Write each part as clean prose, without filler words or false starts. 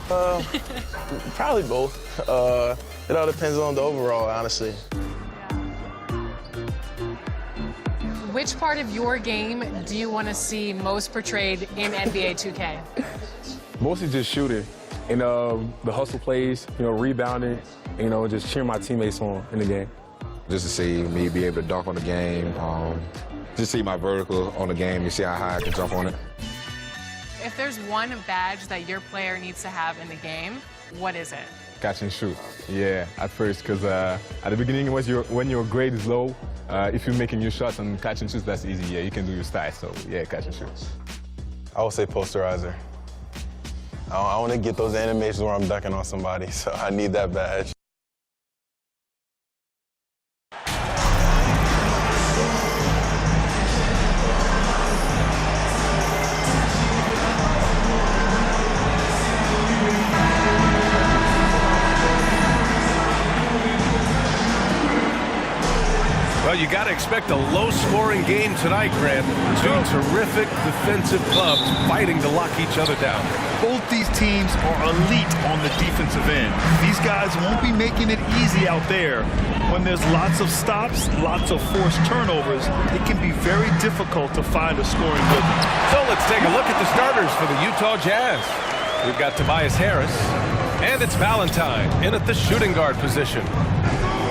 Probably both. It all depends on the overall, honestly. Which part of your game do you want to see most portrayed in NBA 2K? Mostly just shooting and the hustle plays, rebounding, just cheering my teammates on in the game. Just to see me be able to dunk on the game, just see my vertical on the game, to see how high I can jump on it. If there's one badge that your player needs to have in the game, what is it? Catch and shoot. Yeah, at first, because at the beginning, when your grade is low, if you're making your shots and catch and shoots, that's easy. Yeah, you can do your stats. So yeah, catch and shoot. I would say posterizer. I want to get those animations where I'm dunking on somebody, so I need that badge. Well, you got to expect a low-scoring game tonight, Grant. Two terrific defensive clubs fighting to lock each other down. Both these teams are elite on the defensive end. These guys won't be making it easy out there. When there's lots of stops, lots of forced turnovers, it can be very difficult to find a scoring rhythm. So let's take a look at the starters for the Utah Jazz. We've got Tobias Harris, and it's Valentine in at the shooting guard position.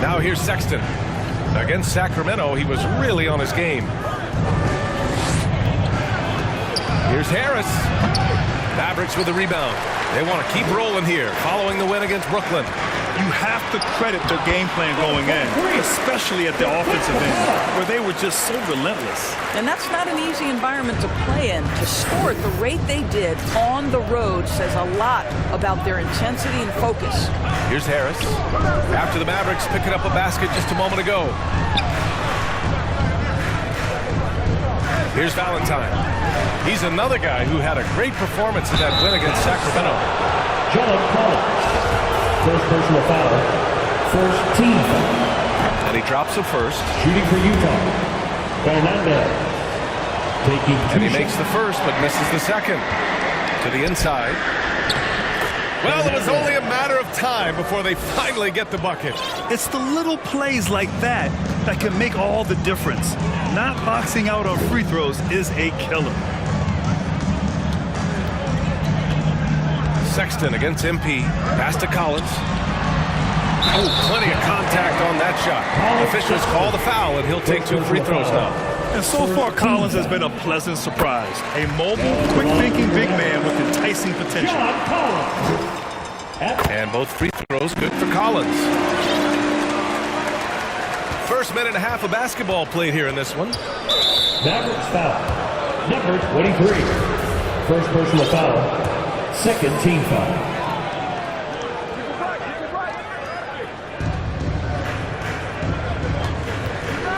Now here's Sexton. Against Sacramento, he was really on his game. Here's Harris. Mavericks with the rebound. They want to keep rolling here, following the win against Brooklyn. You have to credit their game plan going in, especially at the offensive end, where they were just so relentless. And that's not an easy environment to play in. To score at the rate they did on the road says a lot about their intensity and focus. Here's Harris. After the Mavericks picking up a basket just a moment ago. Here's Valentine. He's another guy who had a great performance in that win against Sacramento. John Collins. First personal foul. First team foul. And he drops the first. Shooting for Utah. Fernandez. Taking two and he makes the first, but misses the second. To the inside. Well, it was only a matter of time before they finally get the bucket. It's the little plays like that that can make all the difference. Not boxing out on free throws is a killer. Sexton against MP. Pass to Collins. Oh, plenty of contact on that shot. Officials call the foul, and he'll take 2 free throws now. And so far, Collins has been a pleasant surprise. A mobile, quick-thinking big man with enticing potential. And both free throws good for Collins. First minute and a half of basketball played here in this one. Mavericks foul. Number 23. First personal foul. Second team foul.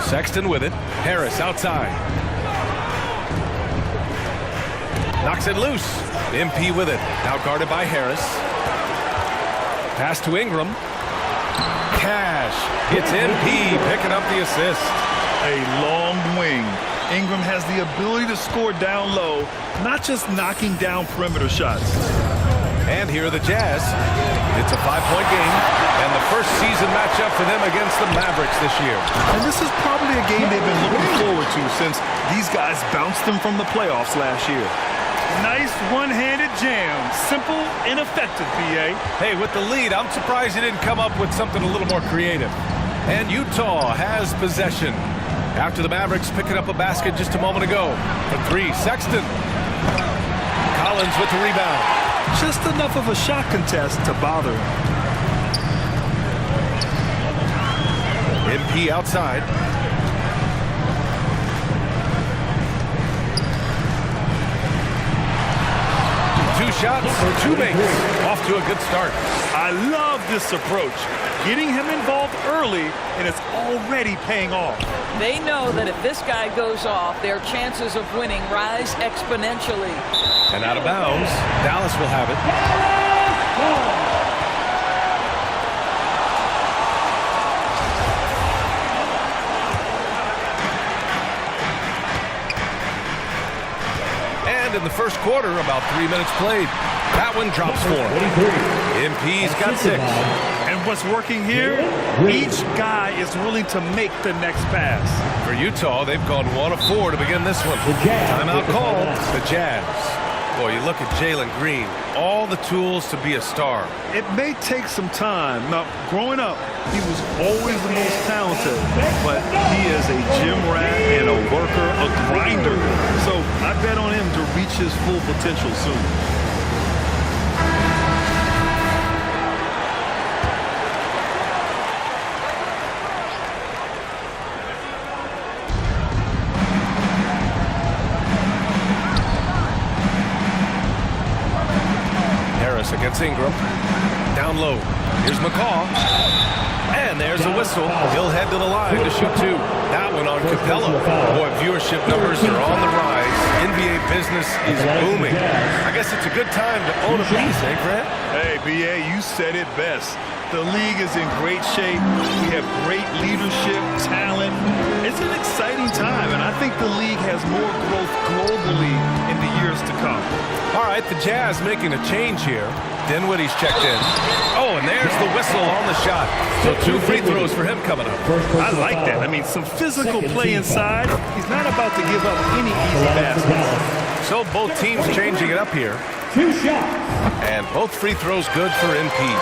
Sexton with it. Harris outside. Knocks it loose. MP with it. Now guarded by Harris. Pass to Ingram. Cash. It's MP picking up the assist. A long wing. Ingram has the ability to score down low, not just knocking down perimeter shots. And here are the Jazz. It's a 5-point game, and the first season matchup for them against the Mavericks this year. And this is probably a game they've been looking forward to since these guys bounced them from the playoffs last year. Nice one-handed jam. Simple and effective, BA. Hey, with the lead, I'm surprised he didn't come up with something a little more creative. And Utah has possession. After the Mavericks picking up a basket just a moment ago. For 3, Sexton. Collins with the rebound. Just enough of a shot contest to bother him. MP outside. Two shots, 2 makes. Off to a good start. I love this approach. Getting him involved early, and it's already paying off. They know that if this guy goes off, their chances of winning rise exponentially. And out of bounds, Dallas will have it. And in the first quarter, about 3 minutes played. That that one, drops 4. MP's got 6. And what's working here, each guy is willing to make the next pass. For Utah, they've gone 1 of 4 to begin this one. Timeout called, the Jazz. Boy, you look at Jalen Green, all the tools to be a star. It may take some time. Now, growing up, he was always the most talented, but he is a gym rat and a worker, a grinder. So I bet on him to reach his full potential soon. Against Ingram. Down low. Here's McCaw. And there's the whistle. He'll head to the line to shoot 2. That one on Capella. Boy, viewership numbers are on the rise. NBA business is booming. I guess it's a good time to own a piece, eh, Grant? Hey, B.A., you said it best. The league is in great shape. We have great leadership, talent. It's an exciting time, and I think the league has more growth globally in the years to come. All right, the Jazz making a change here. Dinwiddie's checked in. Oh, and there's the whistle on the shot. So 2 free throws for him coming up. I like that. I mean, some physical play inside. He's not about to give up any easy baskets. So both teams changing it up here. 2 shots. And both free throws good for MP.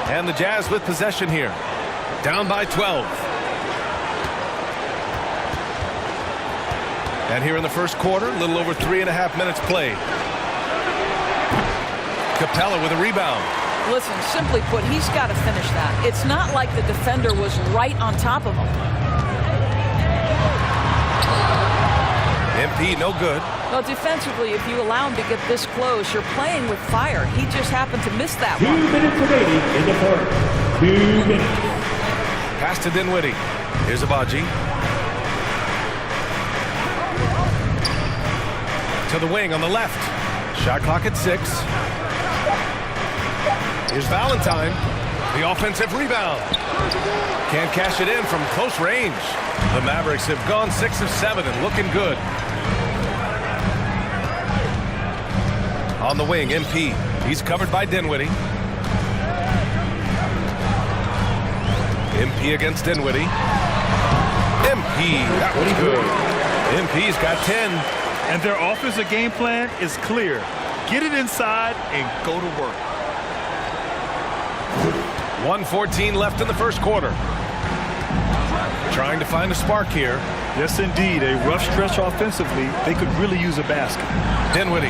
And the Jazz with possession here. Down by 12. And here in the first quarter, a little over 3.5 minutes played. Capella with a rebound. Listen, simply put, he's got to finish that. It's not like the defender was right on top of him. MP no good. Well, defensively, if you allow him to get this close, you're playing with fire. He just happened to miss that 2 one. 2 minutes remaining in the first. 2 minutes. Pass to Dinwiddie. Here's Abaji. To the wing on the left. Shot clock at 6. Here's Valentine. The offensive rebound. Can't cash it in from close range. The Mavericks have gone 6 of 7 and looking good. On the wing, MP. He's covered by Dinwiddie. MP against Dinwiddie. MP, that was good. MP's got 10. And their offensive game plan is clear. Get it inside and go to work. 1:14 left in the first quarter. Trying to find a spark here. Yes, indeed. A rough stretch offensively. They could really use a basket. Dinwiddie.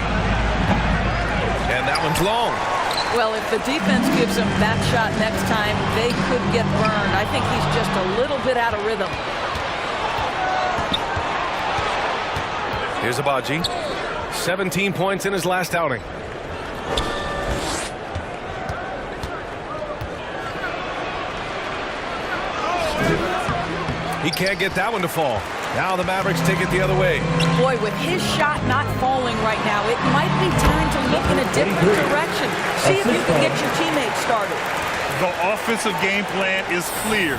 And that one's long. Well, if the defense gives him that shot next time, they could get burned. I think he's just a little bit out of rhythm. Here's Abaji. 17 points in his last outing. He can't get that one to fall. Now the Mavericks take it the other way. Boy, with his shot not falling right now, it might be time to look in a different direction. See if you can get your teammates started. The offensive game plan is clear.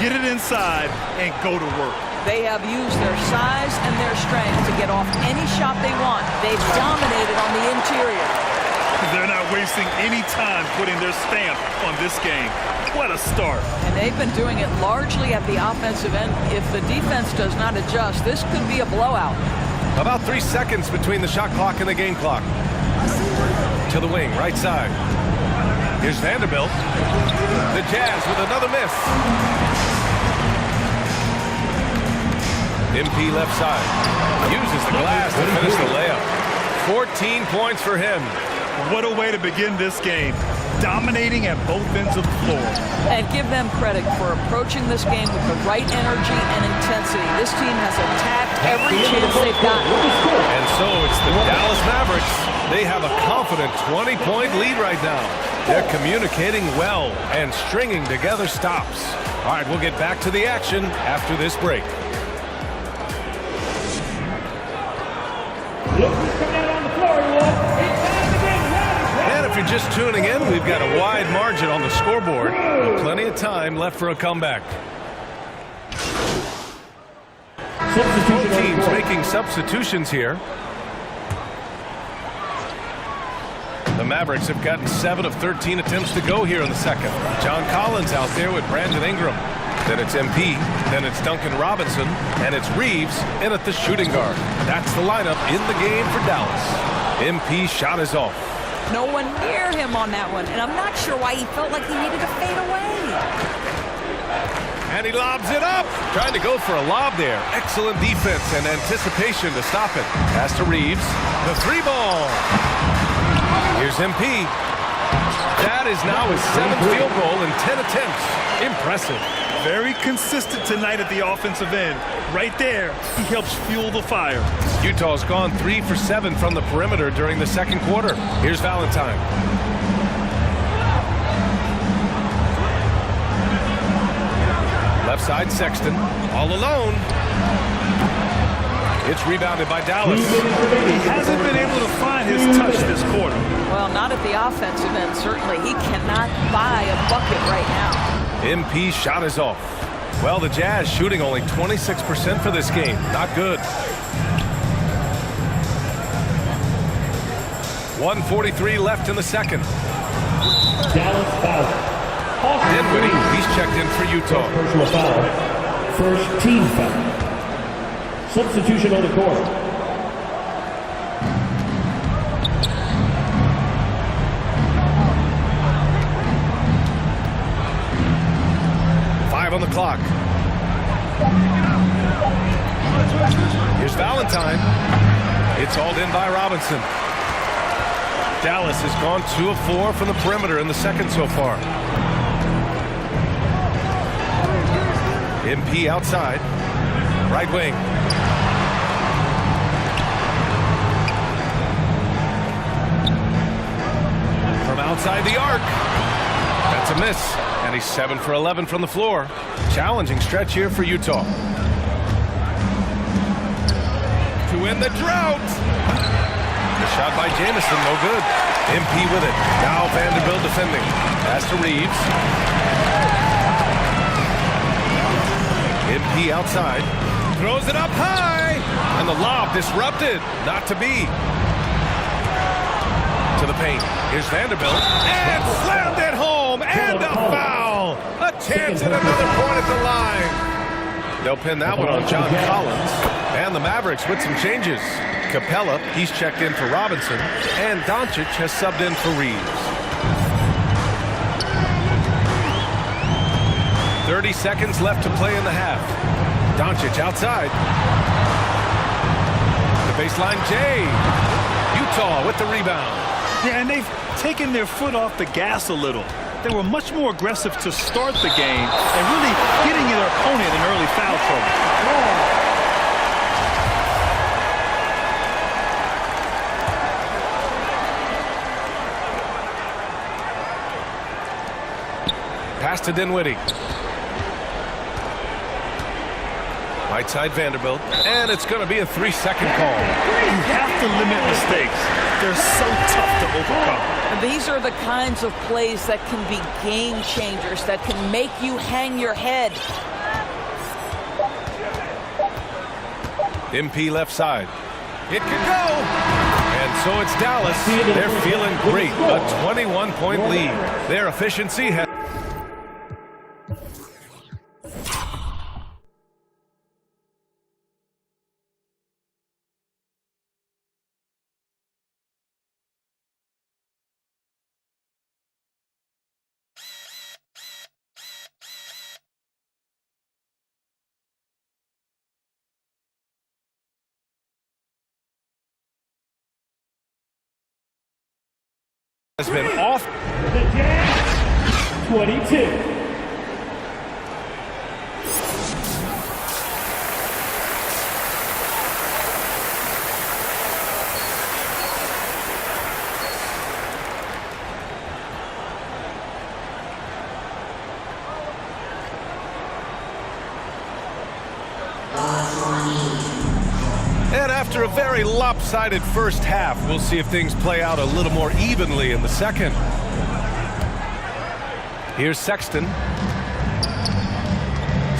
Get it inside and go to work. They have used their size and their strength to get off any shot they want. They've dominated on the interior. They're not wasting any time putting their stamp on this game. What a start. And they've been doing it largely at the offensive end. If the defense does not adjust, this could be a blowout. About 3 seconds between the shot clock and the game clock. To the wing, right side. Here's Vanderbilt. The Jazz with another miss. MP left side. Uses the glass to finish the layup. 14 points for him. What a way to begin this game. Dominating at both ends of the floor. And give them credit for approaching this game with the right energy and intensity. This team has attacked every chance they've gotten. And so it's the Dallas Mavericks. They have a confident 20-point lead right now. They're communicating well and stringing together stops. All right, we'll get back to the action after this break. And if you're just tuning in, we've got a wide margin on the scoreboard, but plenty of time left for a comeback. Both teams making substitutions here. The Mavericks have gotten 7 of 13 attempts to go here in the second. John Collins out there with Brandon Ingram. Then it's MP, then it's Duncan Robinson, and it's Reeves in at the shooting guard. That's the lineup in the game for Dallas. MP shot is off. No one near him on that one, and I'm not sure why he felt like he needed to fade away. And he lobs it up. Trying to go for a lob there. Excellent defense and anticipation to stop it. Pass to Reeves. The 3-ball. Here's MP. That is now his 7th field goal in 10 attempts. Impressive. Very consistent tonight at the offensive end. Right there, he helps fuel the fire. Utah's gone 3 for 7 from the perimeter during the second quarter. Here's Valentine. Left side, Sexton, all alone. It's rebounded by Dallas. He hasn't been able to find his touch this quarter. Well, not at the offensive end, certainly. He cannot buy a bucket right now. MP shot is off. Well, the Jazz shooting only 26% for this game. Not good. 1:43 left in the second. Dallas foul. Dinwiddie, he's checked in for Utah. Personal foul. First team foul. Substitution on the court. On the clock. Here's Valentine. It's hauled in by Robinson. Dallas has gone 2 of 4 from the perimeter in the second so far. MP outside. Right wing. From outside the arc. That's a miss. And he's 7 for 11 from the floor. Challenging stretch here for Utah. To win the drought. The shot by Jamison, no good. MP with it. Now Vanderbilt defending. Pass to Reeves. MP outside. Throws it up high. And the lob disrupted. Not to be. To the paint. Here's Vanderbilt. And slammed it home. And a foul. A chance at another point at the line. They'll pin that one on John Collins. And the Mavericks with some changes. Capella, he's checked in for Robinson. And Doncic has subbed in for Reeves. 30 seconds left to play in the half. Doncic outside. The baseline, Jay. Utah with the rebound. Yeah, and they've taken their foot off the gas a little. They were much more aggressive to start the game and really getting their opponent in early foul trouble. Pass to Dinwiddie. Right side Vanderbilt. And it's going to be a 3-second call. You have to limit mistakes. They're so tough to overcome. And these are the kinds of plays that can be game changers, that can make you hang your head. MP left side. It could go. And so it's Dallas. They're feeling great. A 21-point lead. Their efficiency has... been off. The Jazz, 22. And after a very lopsided first half, we'll see if things play out a little more evenly in the second. Here's Sexton.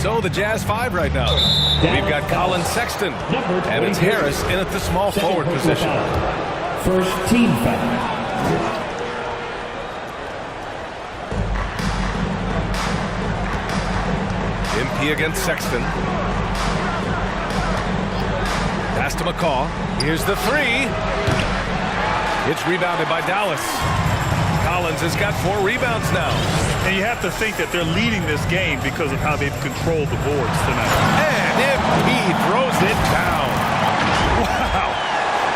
So the Jazz 5 right now. We've got Colin Sexton, and it's Harris in at the small forward position. First team foul. MP against Sexton. Pass to McCaw. Here's the three. It's rebounded by Dallas. Collins has got 4 rebounds now. And you have to think that they're leading this game because of how they've controlled the boards tonight. And MP throws it down. Wow.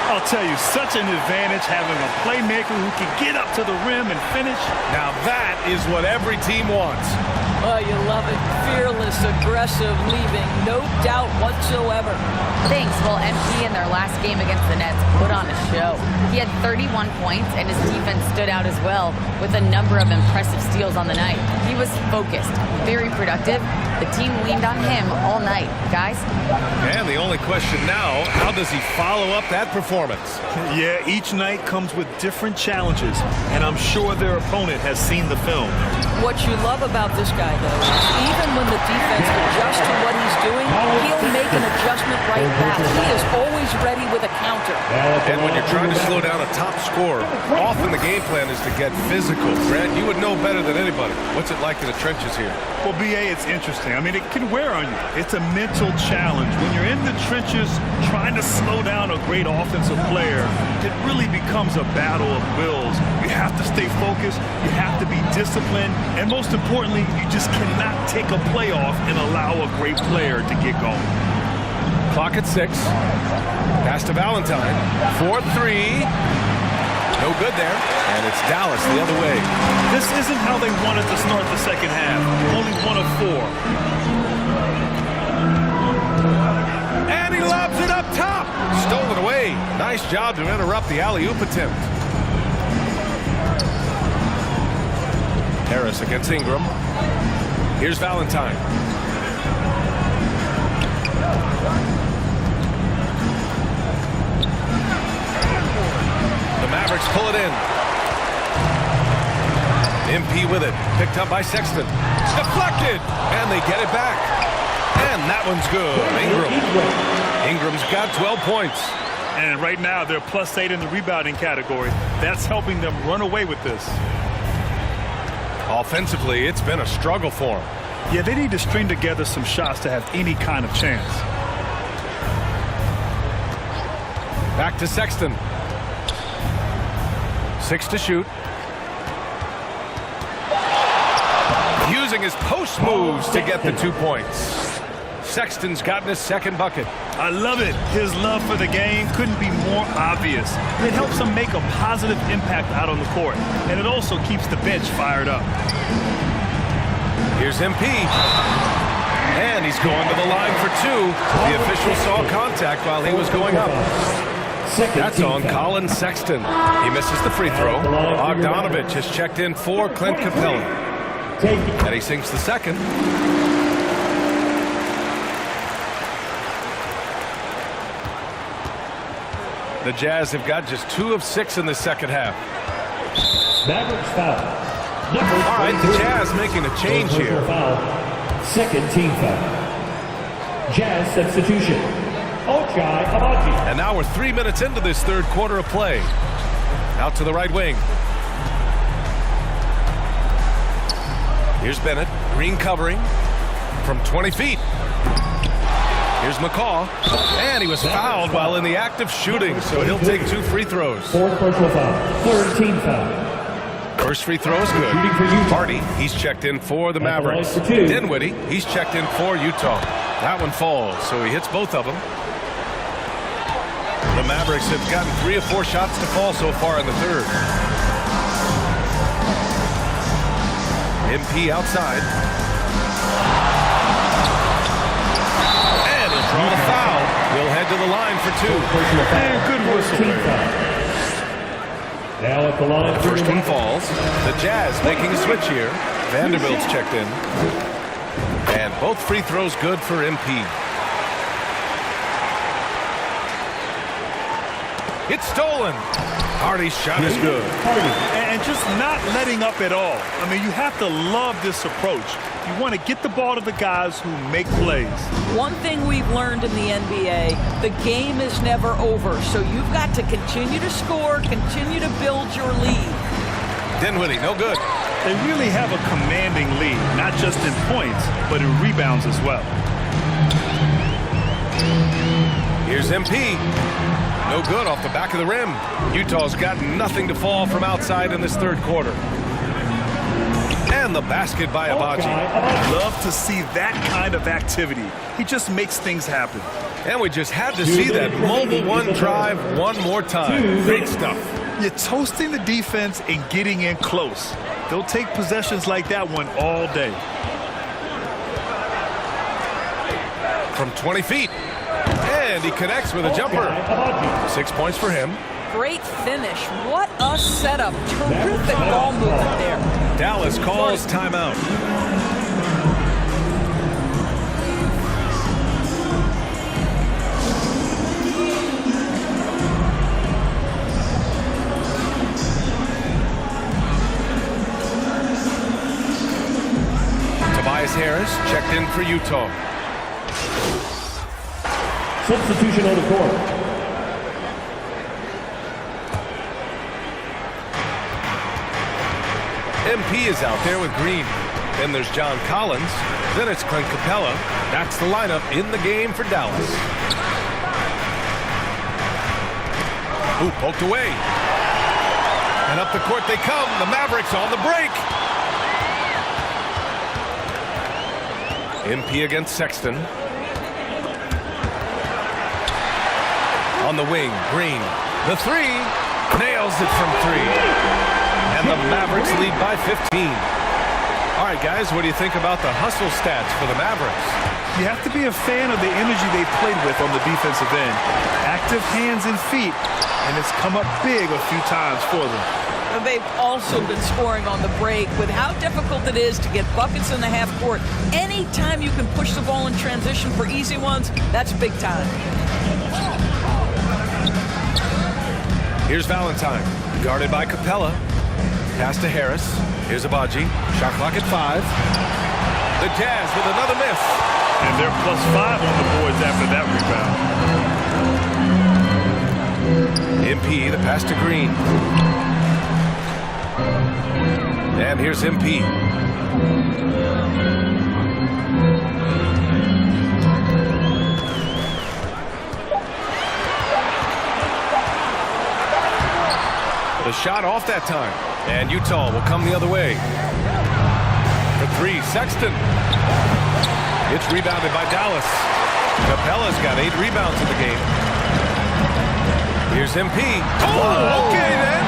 I'll tell you, such an advantage having a playmaker who can get up to the rim and finish. Now that is what every team wants. Oh, you love it. Fearless, aggressive, leaving. No doubt whatsoever. Thanks. Well, MP in their last game against the Nets put on a show. He had 31 points, and his defense stood out as well with a number of impressive steals on the night. He was focused, very productive. The team leaned on him all night. Guys? And the only question now, how does he follow up that performance? Yeah, each night comes with different challenges, and I'm sure their opponent has seen the film. What you love about this guy, though, is even when the defense adjusts to what he's doing, he'll make an adjustment right back. He is always ready with a counter. And when you're trying to slow down a top scorer, often the game plan is to get physical. Grant, you would know better than anybody. What's it like in the trenches here? Well, BA, it's interesting. I mean, it can wear on you. It's a mental challenge. When you're in the trenches trying to slow down a great offensive player, it really becomes a battle of wills. You have to stay focused. You have to be disciplined. And most importantly, you just cannot take a play off and allow a great player to get going. Clock at 6. Pass to Valentine. 4-3. No good there. And it's Dallas the other way. This isn't how they wanted to start the second half. Only 1 of 4. And he lobs it up top. Stolen away. Nice job to interrupt the alley-oop attempt. Harris against Ingram. Here's Valentine. The Mavericks pull it in. MP with it. Picked up by Sexton. Deflected. And they get it back. And that one's good. Ingram's got 12 points. And right now, they're +8 in the rebounding category. That's helping them run away with this. Offensively, it's been a struggle for them. Yeah, they need to string together some shots to have any kind of chance. Back to Sexton. 6 to shoot. Using his post moves to get the 2 points. Sexton's gotten his second bucket. I love it. His love for the game couldn't be more obvious. It helps him make a positive impact out on the court, and it also keeps the bench fired up. Here's MP. And he's going to the line for 2. The official saw contact while he was going up. That's on Colin Sexton. He misses the free throw. Bogdanovich has checked in for Clint Capella. And he sinks the second. The Jazz have got just 2 of 6 in the second half. Mavericks foul. All right, the Jazz making a change here. Foul. Second team foul. Jazz substitution. Ochai Agbaji. And now we're 3 minutes into this third quarter of play. Out to the right wing. Here's Bennett. Green covering from 20 feet. Here's McCaw. And he was fouled while in the act of shooting, so he'll take 2 free throws. Fourth personal foul. Third team foul. First free throw is good. Hardy, he's checked in for the Mavericks. Dinwiddie, he's checked in for Utah. That one falls, so he hits both of them. The Mavericks have gotten 3 of 4 shots to fall so far in the third. MP outside. And he'll draw the foul. He'll head to the line for 2. And good whistle. Now at the line. The first one falls. The Jazz making a switch here. Vanderbilt's checked in. And both free throws good for MP. It's stolen. Hardy's shot is good. And just not letting up at all. I mean, you have to love this approach. You want to get the ball to the guys who make plays. One thing we've learned in the NBA, the game is never over. So you've got to continue to score, continue to build your lead. Dinwiddie, no good. They really have a commanding lead, not just in points, but in rebounds as well. Here's MP. No good off the back of the rim. Utah's got nothing to fall from outside in this third quarter. And the basket by Abaji. Love to see that kind of activity. He just makes things happen. And we just had to see that mobile one drive one more time. Great stuff. You're toasting the defense and getting in close. They'll take possessions like that one all day. From 20 feet. And he connects with a jumper. 6 points for him. Great finish. What a setup. Terrific ball movement there. Dallas calls timeout. Tobias Harris checked in for Utah. Substitution on the court. MP is out there with Green. Then there's John Collins. Then it's Clint Capella. That's the lineup in the game for Dallas. Ooh, poked away. And up the court they come. The Mavericks on the break. MP against Sexton. On the wing, Green. The three. Nails it from three. And the Mavericks lead by 15. All right, guys, what do you think about the hustle stats for the Mavericks? You have to be a fan of the energy they played with on the defensive end. Active hands and feet, and it's come up big a few times for them. And they've also been scoring on the break with how difficult it is to get buckets in the half court. Anytime you can push the ball in transition for easy ones, that's big time. Here's Valentine, guarded by Capella. Pass to Harris. Here's Abaji. Shot clock at 5. The Jazz with another miss. And they're +5 on the boards after that rebound. MP, the pass to Green. And here's MP. The shot off that time. And Utah will come the other way. For three, Sexton. It's rebounded by Dallas. Capella's got 8 rebounds in the game. Here's MP. Oh, okay then.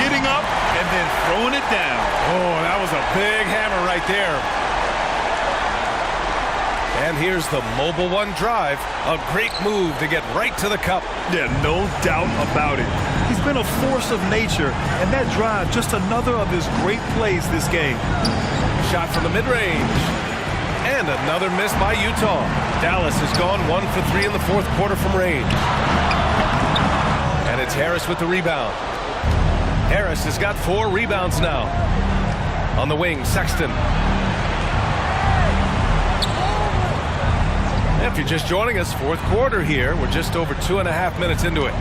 Getting up and then throwing it down. Oh, that was a big hammer right there. And here's the mobile one drive. A great move to get right to the cup. Yeah, no doubt about it. He's been a force of nature, and that drive, just another of his great plays this game. Shot from the mid-range. And another miss by Utah. Dallas has gone 1 for 3 in the fourth quarter from range. And it's Harris with the rebound. Harris has got 4 rebounds now. On the wing, Sexton. If you're just joining us, fourth quarter here. We're just over 2.5 minutes into it.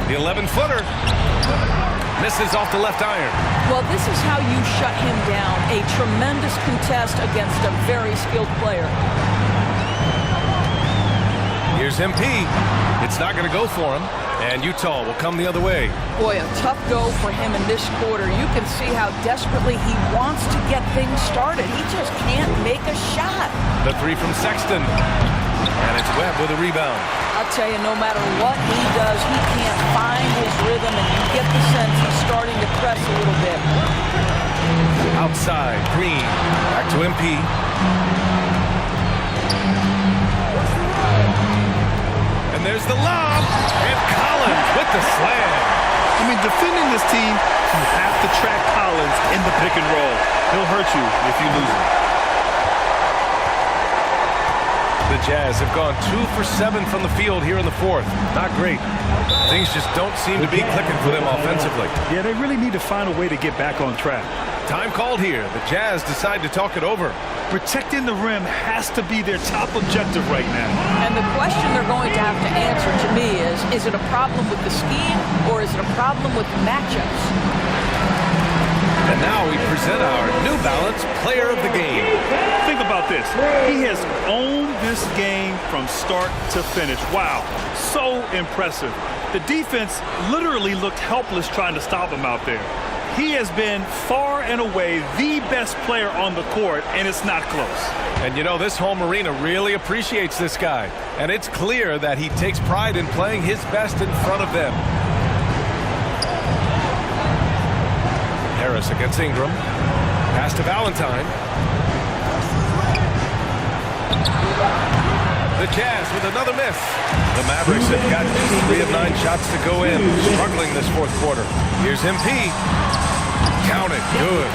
The 11-footer misses off the left iron. Well, this is how you shut him down. A tremendous contest against a very skilled player. Here's MP. It's not going to go for him. And Utah will come the other way. Boy, a tough go for him in this quarter. You can see how desperately he wants to get things started. He just can't make a shot. The three from Sexton. And it's Webb with a rebound. I'll tell you, no matter what he does, he can't find his rhythm, and you get the sense he's starting to press a little bit. Outside, Green. Back to MP. And there's the lob. And Collins with the slam. I mean, defending this team, you have to track Collins in the pick and roll. He'll hurt you if you lose him. The the Jazz have gone 2 for 7 from the field here in the fourth. Not great. Things just don't seem to be clicking for them offensively. Yeah, they really need to find a way to get back on track. Time called here. The Jazz decide to talk it over. Protecting the rim has to be their top objective right now. And the question they're going to have to answer to me is it a problem with the scheme or is it a problem with the matchups? And now we present our New Balance Player of the Game. Think about this. He has owned this game from start to finish. Wow, so impressive. The defense literally looked helpless trying to stop him out there. He has been far and away the best player on the court, and it's not close. And you know, this home arena really appreciates this guy. And it's clear that he takes pride in playing his best in front of them. Harris against Ingram. Pass to Valentine. The Jazz with another miss. The Mavericks have got 3 of 9 shots to go in. Struggling this fourth quarter. Here's MP. Count it. Good.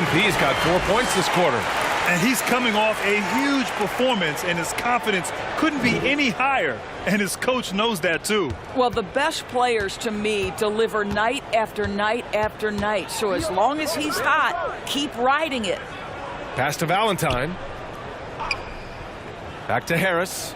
MP's got 4 points this quarter. And he's coming off a huge performance, and his confidence couldn't be any higher. And his coach knows that, too. Well, the best players, to me, deliver night after night after night. So as long as he's hot, keep riding it. Pass to Valentine. Back to Harris.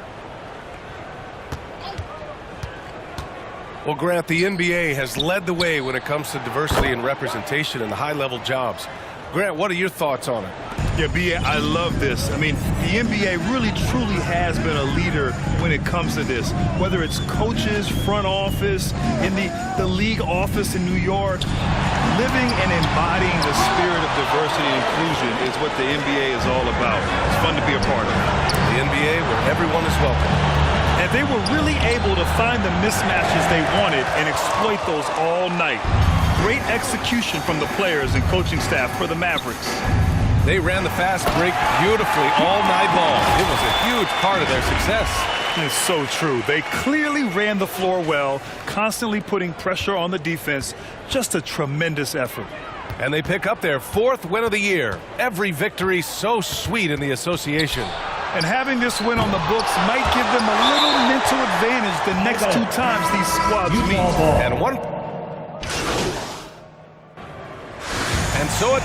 Well, Grant, the NBA has led the way when it comes to diversity and representation in the high-level jobs. Grant, what are your thoughts on it? Yeah, B.A., I love this. I mean, the NBA really, truly has been a leader when it comes to this. Whether it's coaches, front office, in the league office in New York, living and embodying the spirit of diversity and inclusion is what the NBA is all about. It's fun to be a part of. The NBA where everyone is welcome. And they were really able to find the mismatches they wanted and exploit those all night. Great execution from the players and coaching staff for the Mavericks. They ran the fast break beautifully all night long. It was a huge part of their success. It's so true. They clearly ran the floor well, constantly putting pressure on the defense. Just a tremendous effort. And they pick up their 4th win of the year. Every victory so sweet in the association. And having this win on the books might give them a little mental advantage the next 2 times these squads meet. And so it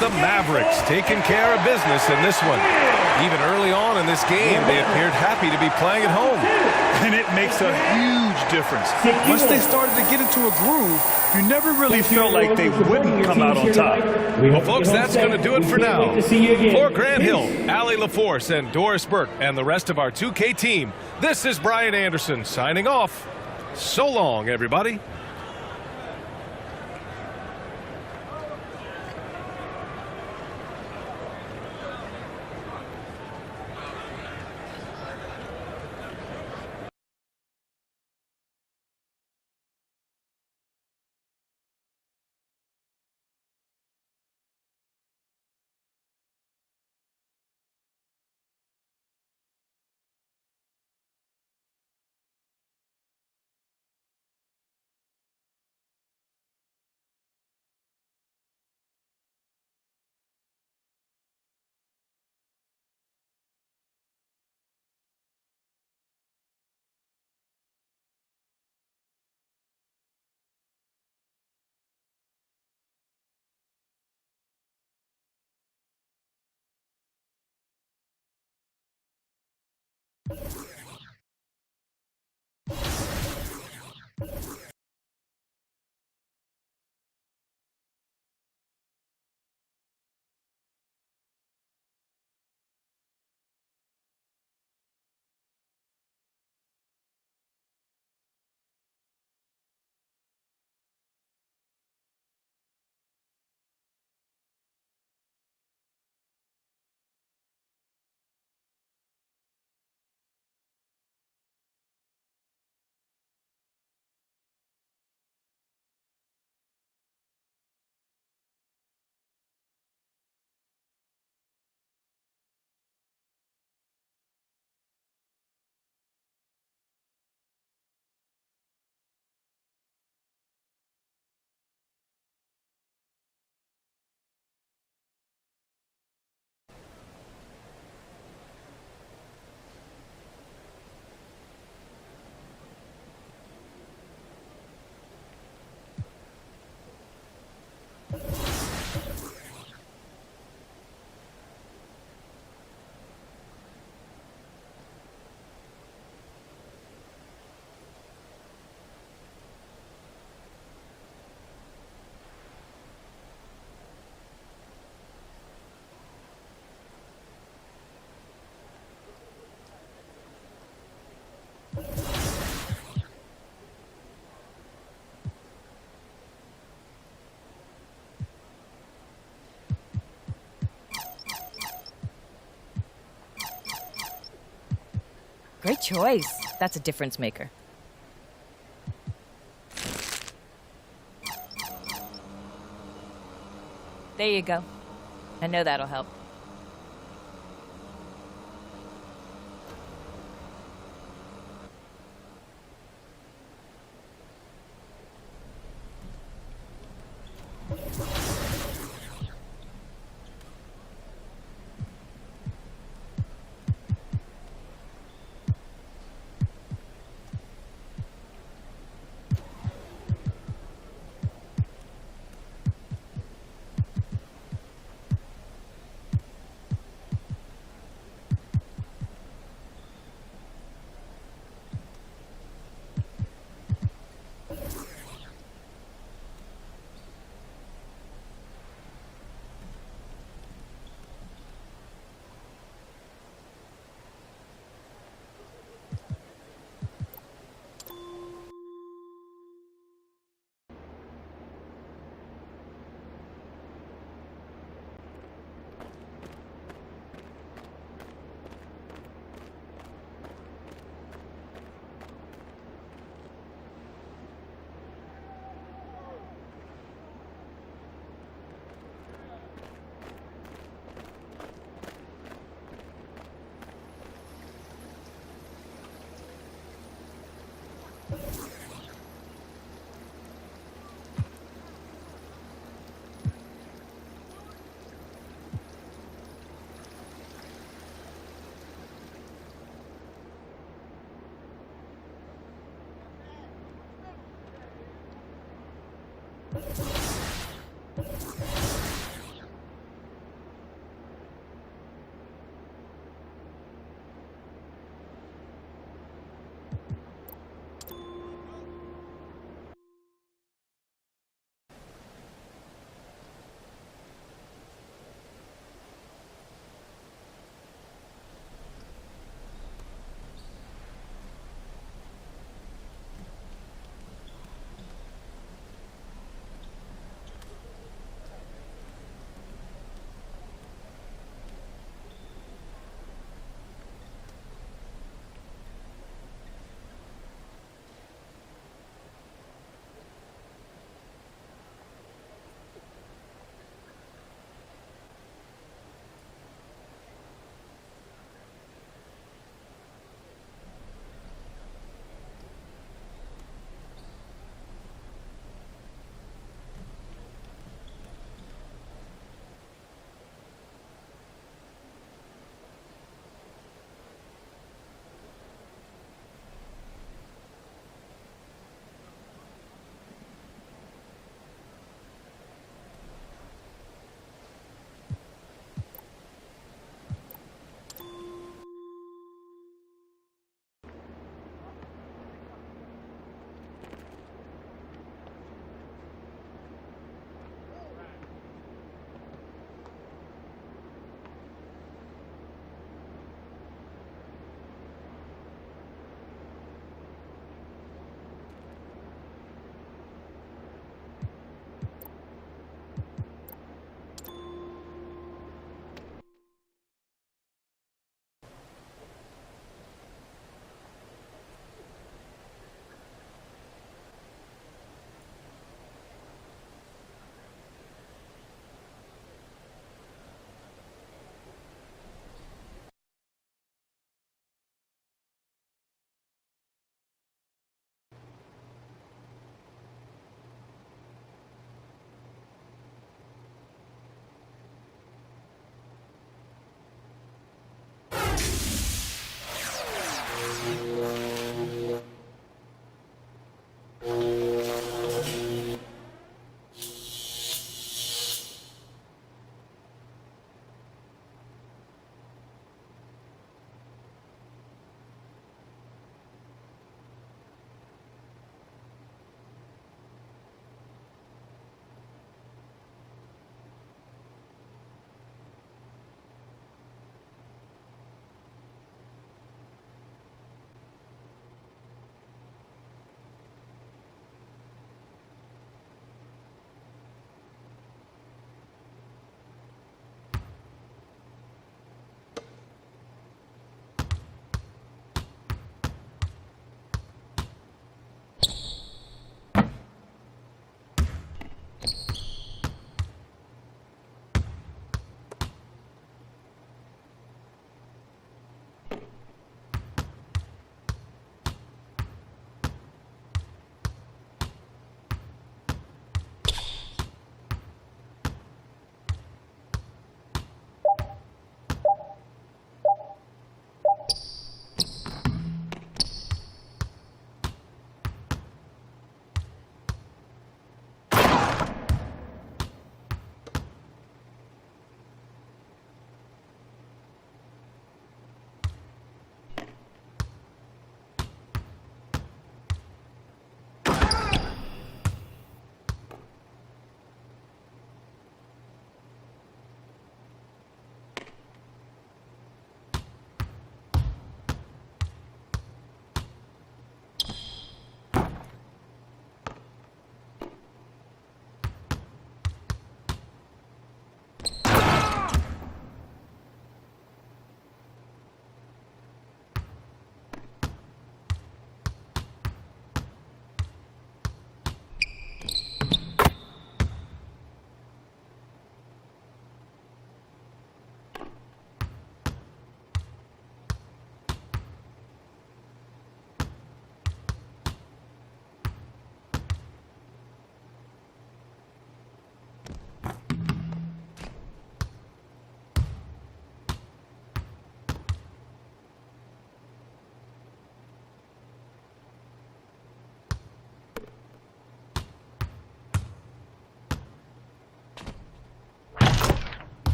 The Mavericks taking care of business in this one. Even early on in this game, they appeared happy to be playing at home. And it makes a huge difference. Once they started to get into a groove, you never really felt like they wouldn't come out on top. Well, folks, that's going to do it for now. For Grant Hill, Allie LaForce, and Doris Burke, and the rest of our 2K team, this is Brian Anderson signing off. So long, everybody. Great choice. That's a difference maker. There you go. I know that'll help.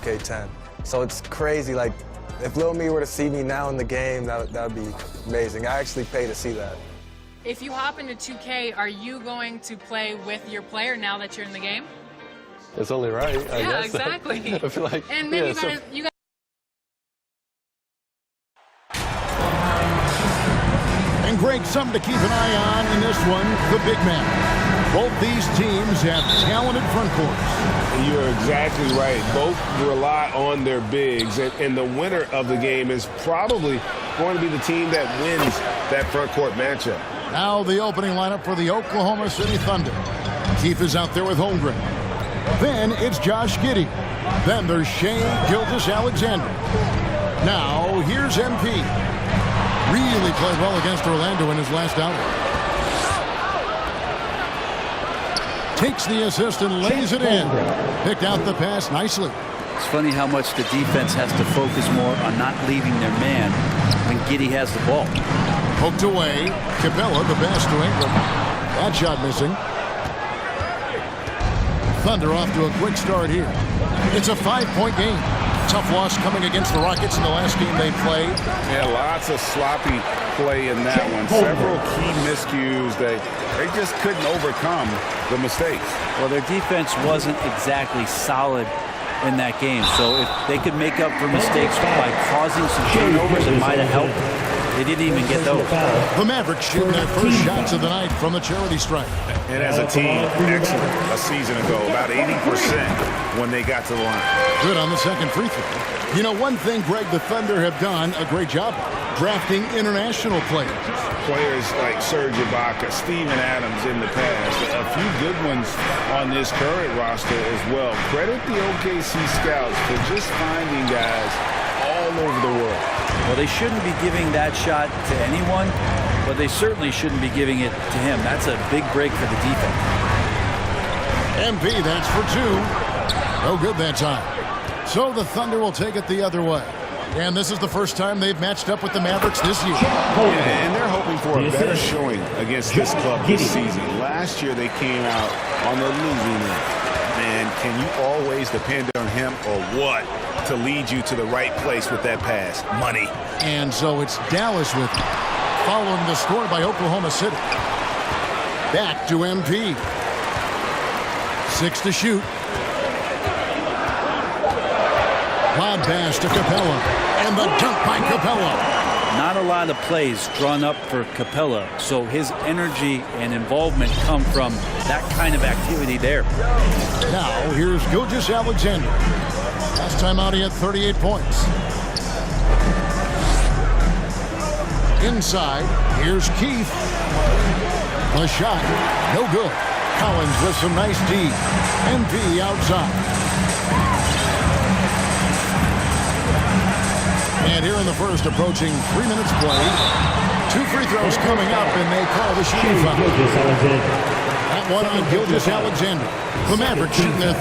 2K10. So it's crazy. Like, if Lil Me were to see me now in the game, that would be amazing. I actually pay to see that. If you hop into 2K, are you going to play with your player now that you're in the game? It's only right, I yeah, guess. Exactly. I feel like, and then yeah, you guys. And Greg, something to keep an eye on in this one, the big man. Both these teams have talented front courts. You're exactly right. Both rely on their bigs, and the winner of the game is probably going to be the team that wins that front court matchup. Now the opening lineup for the Oklahoma City Thunder. Keith is out there with Holmgren. Then it's Josh Giddey. Then there's Shea Gilgeous-Alexander. Now here's MP. Really played well against Orlando in his last outing. Takes the assist and lays it in. Picked out the pass nicely. It's funny how much the defense has to focus more on not leaving their man when Giddey has the ball. Poked away. Capella, the pass to Ingram. That shot missing. Thunder off to a quick start here. It's a 5-point game. Tough loss coming against the Rockets in the last game they played. Yeah, lots of sloppy play in that one. Several key miscues that they just couldn't overcome the mistakes. Well, their defense wasn't exactly solid in that game. So if they could make up for mistakes by causing some turnovers, it might have helped. They didn't even get those. The Mavericks shooting their first shots of the night from the charity stripe. And as a team, excellent a season ago, about 80% when they got to the line. Good on the second free throw. You know, one thing, Greg, the Thunder have done a great job drafting international players. Players like Serge Ibaka, Steven Adams in the past, a few good ones on this current roster as well. Credit the OKC scouts for just finding guys all over the world. Well, they shouldn't be giving that shot to anyone, but they certainly shouldn't be giving it to him. That's a big break for the defense. MP, that's for two. No good that time. So the Thunder will take it the other way. And this is the first time they've matched up with the Mavericks this year. Yeah, and they're hoping for a better showing against this club this season. Last year they came out on the losing end. And can you always depend on him or what to lead you to the right place with that pass? Money. And so it's Dallas with it, following the score by Oklahoma City. Back to MP. 6 to shoot. Lob pass to Capella. And the dunk by Capella. Not a lot of plays drawn up for Capella, so his energy and involvement come from that kind of activity there. Now here's Gilgeous-Alexander. Last time out he had 38 points. Inside, here's Keith. A shot, no good. Collins with some nice D. MP outside. And here in the first, approaching 3 minutes play. 2 free throws coming up, and they call the shooting foul. That one on Gilgeous-Alexander. The Mavericks shooting their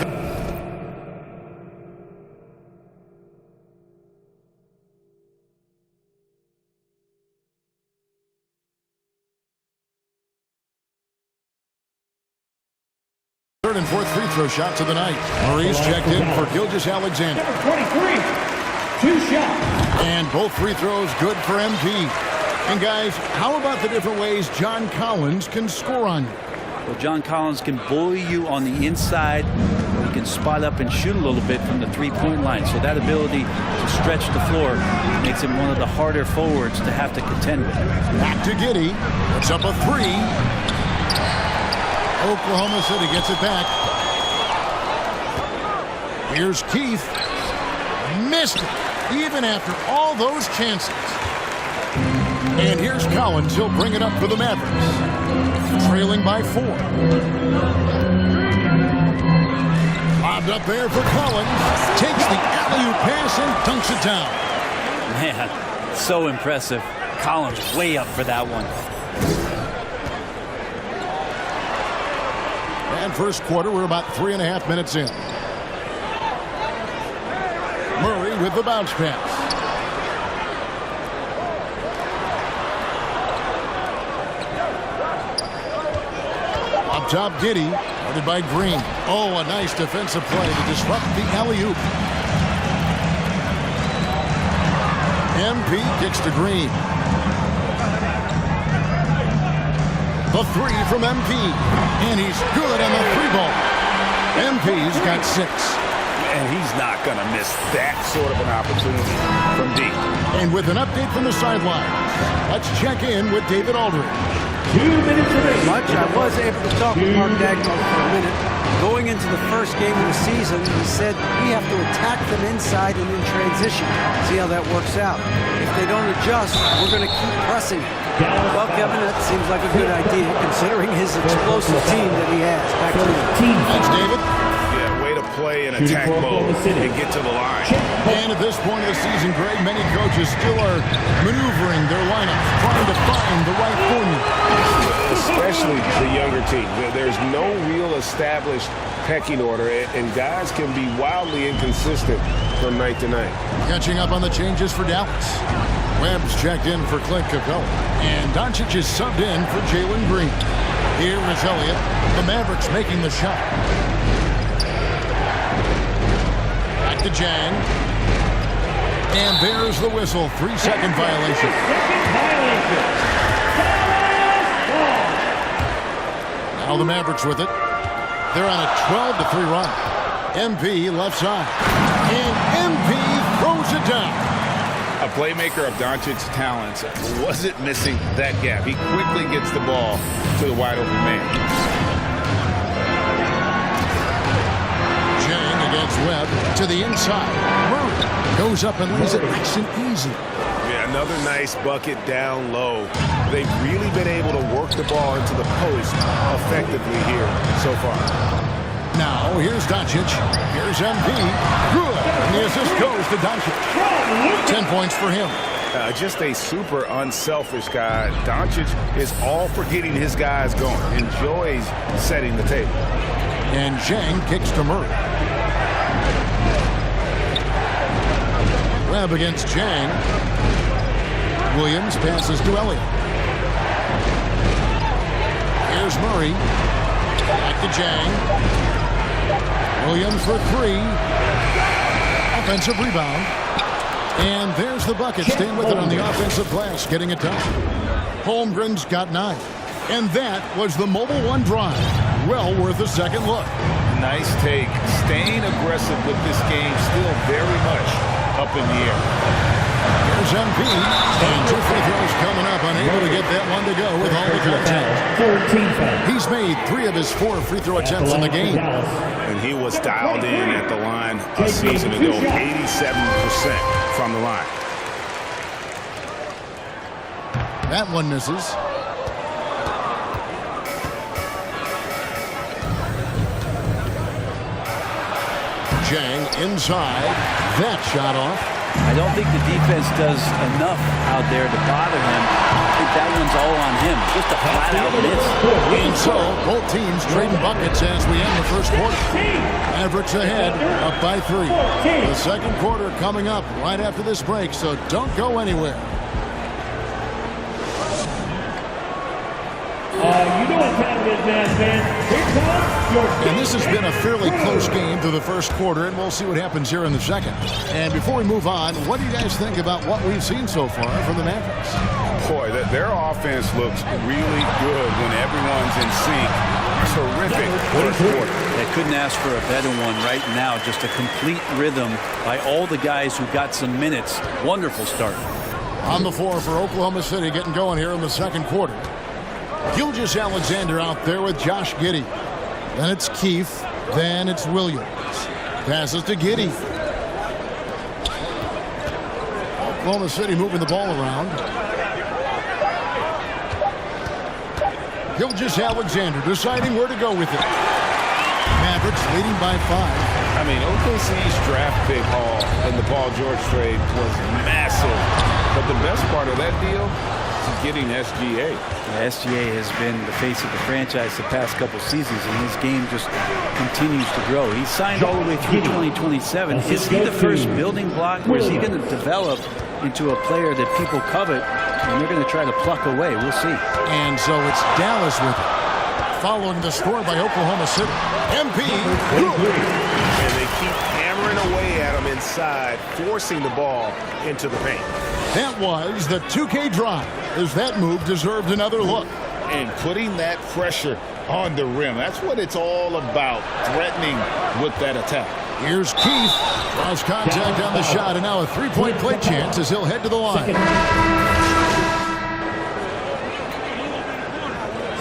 third and fourth free throw shots of the night. Murray's checked in for Gilgeous-Alexander. Number 23, 2 shots. And both free throws good for MP. And guys, how about the different ways John Collins can score on you? Well, John Collins can bully you on the inside. He can spot up and shoot a little bit from the three-point line. So that ability to stretch the floor makes him one of the harder forwards to have to contend with. Back to Giddey. Puts up a 3. Oklahoma City gets it back. Here's Keith. Missed it, even after all those chances. And here's Collins. He'll bring it up for the Mavericks. Trailing by 4. Lobbed up there for Collins. Takes the alley-oop pass and dunks it down. Man, so impressive. Collins way up for that one. And first quarter, we're about 3.5 minutes in. Murray with the bounce pass. Up top, Giddey, guarded by Green. Oh, a nice defensive play to disrupt the alley-oop. MP kicks to Green. The 3 from MP. And he's good on the 3-ball. MP's got 6. And he's not going to miss that sort of an opportunity from deep. And with an update from the sideline, let's check in with David Aldridge. 2 minutes remaining. Much. I was able to talk with Mark Dagnall for a minute. Going into the first game of the season, he said we have to attack them inside and in transition. See how that works out. If they don't adjust, we're going to keep pressing it. Well, Kevin, that seems like a good idea considering his explosive team that he has. Back to you. Thanks, David. Yeah, way to play in attack mode and get to the line. And at this point of the season, Greg, many coaches still are maneuvering their lineups, trying to find the right formula. Especially the younger team. There's no real established pecking order, and guys can be wildly inconsistent from night to night. Catching up on the changes for Dallas. Webb's checked in for Clint Capella, and Doncic is subbed in for Jalen Green. Here is Elliott. The Mavericks making the shot. Back to Jang. And there's the whistle. 3-second violation. Now the Mavericks with it. They're on a 12-3 run. MP left side. And MP throws it down. A playmaker of Doncic's talents wasn't missing that gap. He quickly gets the ball to the wide open man. Jang against Webb to the inside. Murray goes up and lays it nice and easy. Yeah, another nice bucket down low. They've really been able to work the ball into the post effectively here so far. Now, here's Doncic. Here's MP. Good. And the assist goes to Doncic. 10 points for him. Just a super unselfish guy. Doncic is all for getting his guys going. Enjoys setting the table. And Zhang kicks to Murray. Webb against Zhang. Williams passes to Elliott. Here's Murray. Back to Zhang. Williams for 3. Offensive rebound. And there's the bucket. Staying with it on the offensive glass, getting it done. Holmgren's got 9. And that was the Mobile One drive. Well worth a second look. Nice take. Staying aggressive with this game, still very much up in the air. Here's MP. And 2 free throws coming up. Unable to get that one to go with all the contact. He's made 3 of his 4 free throw attempts in the game. And he was dialed in at the line a season ago. 87% from the line. That one misses. Zhang inside. That shot off. I don't think the defense does enough out there to bother him. I think that one's all on him. Just a flat-out miss. And so, both teams trading buckets as we end the first quarter. Mavericks ahead, up by 3. The second quarter coming up right after this break, so don't go anywhere. You know what time it is, man. Here comes your... And this has been a fairly close game through the first quarter, and we'll see what happens here in the second. And before we move on, what do you guys think about what we've seen so far from the Mavericks? Boy, their offense looks really good when everyone's in sync. Terrific first quarter. They couldn't ask for a better one right now. Just a complete rhythm by all the guys who got some minutes. Wonderful start. On the floor for Oklahoma City, getting going here in the second quarter. Gilgeous-Alexander out there with Josh Giddey. Then it's Keefe. Then it's Williams. Passes to Giddey. Oklahoma City moving the ball around. Gilgeous-Alexander deciding where to go with it. Mavericks leading by 5. I mean, OKC's draft pick haul in the Paul George trade was massive. But the best part of that deal is getting SGA. Yeah, SGA has been the face of the franchise the past couple seasons, and his game just continues to grow. He's signed all the way through 2027. Is he the first building block, or is he going to develop into a player that people covet and they're going to try to pluck away? We'll see. And so it's Dallas with it. Following the score by Oklahoma City. MP. And they keep hammering away at him inside, forcing the ball into the paint. That was the 2K drive, as that move deserved another look. And putting that pressure on the rim. That's what it's all about, threatening with that attack. Here's Keith. Draws contact on the shot, and now a three-point play chance as he'll head to the line.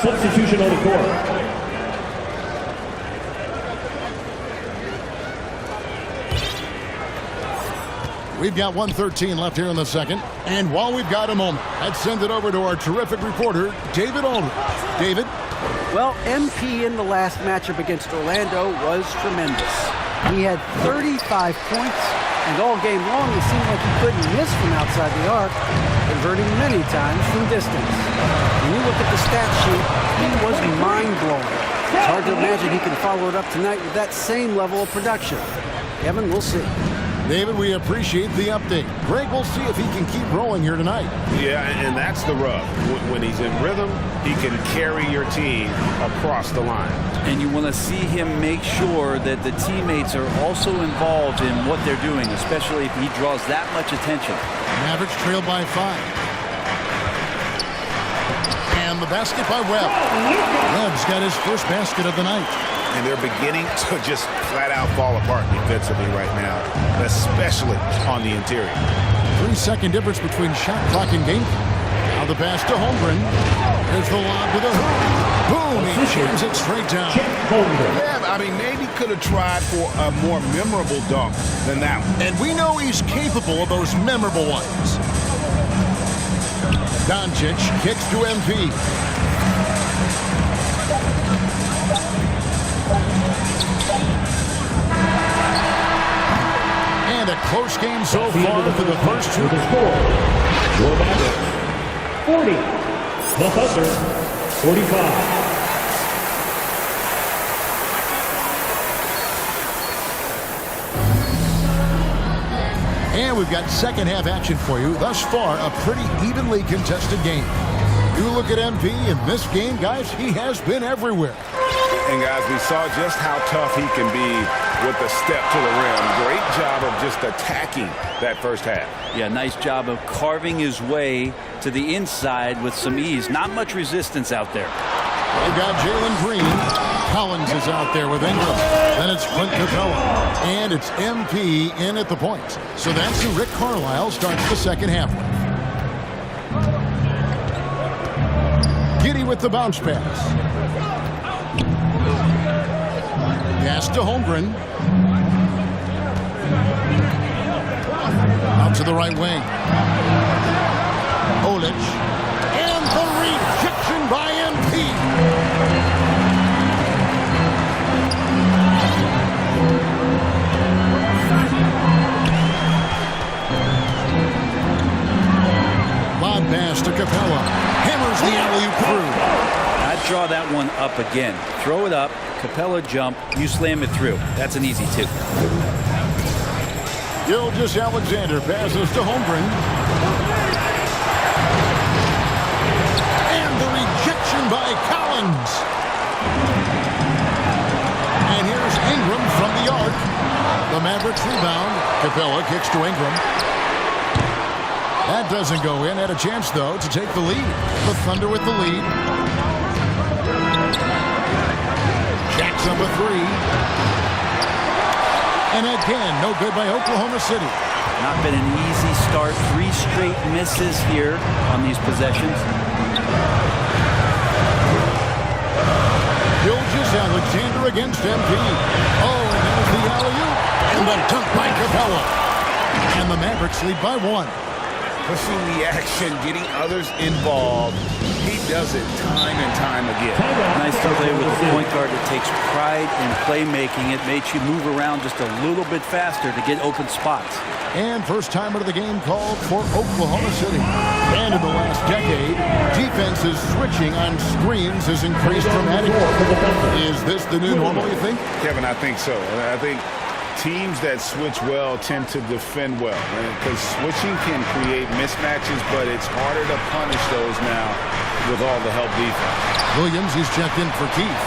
Substitution on the court. We've got 1:13 left here in the second. And while we've got a moment, let's send it over to our terrific reporter, David Aldridge. David? Well, MP in the last matchup against Orlando was tremendous. He had 35 points, and all game long it seemed like he couldn't miss from outside the arc, converting many times from distance. When you look at the stat sheet, he was mind-blowing. It's hard to imagine he can follow it up tonight with that same level of production. Kevin, we'll see. David, we appreciate the update. Greg, we'll see if he can keep rolling here tonight. Yeah, and that's the rub. When he's in rhythm, he can carry your team across the line. And you want to see him make sure that the teammates are also involved in what they're doing, especially if he draws that much attention. Mavericks trail by 5. And the basket by Webb. Webb's got his first basket of the night. And they're beginning to just flat out fall apart defensively right now, especially on the interior. 3-second difference between shot clock and game. Now the pass to Holmgren. There's the lob to the hoop. Boom! He jams it straight down. Yeah, I mean, maybe could have tried for a more memorable dunk than that one. And we know he's capable of those memorable ones. Doncic kicks to MP. And a close game so far for the first two. The score, your Mavericks, 40. The Thunder, 45. And we've got second half action for you. Thus far, a pretty evenly contested game. You look at MP in this game, guys, he has been everywhere. And guys, we saw just how tough he can be with the step to the rim. Great job of just attacking that first half. Yeah, nice job of carving his way to the inside with some ease. Not much resistance out there. They've got Jalen Green. Collins is out there with Ingram. Then it's Clint Capella. And it's MP in at the point. So that's who Rick Carlisle starts the second half with. Giddey with the bounce pass. Pass to Holmgren. Out to the right wing. Olic. And the rejection by MP. Lob pass to Capella. Hammers the alley-oop through. I'd draw that one up again. Throw it up. Capella jump, you slam it through. That's an easy two. Gilgeous-Alexander passes to Holmgren. And the rejection by Collins. And here's Ingram from the arc. The Mavericks rebound. Capella kicks to Ingram. That doesn't go in. Had a chance, though, to take the lead. The Thunder with the lead. Jacks up a three. And again, no good by Oklahoma City. Not been an easy start. 3 straight misses here on these possessions. Gilgeous-Alexander against MP. Oh, and there's the alley-oop. And the dunk by Capella. And the Mavericks lead by 1. Pushing the action, getting others involved. He does it time and time again. Nice to play with a point guard that takes pride in playmaking. It makes you move around just a little bit faster to get open spots. And first timer of the game called for Oklahoma City. And in the last decade, defenses switching on screens has increased dramatically. Is this the new normal, you think? Kevin, I think so. I think teams that switch well tend to defend well, because switching can create mismatches, but it's harder to punish those now with all the help defense. Williams, he's checked in for Keith.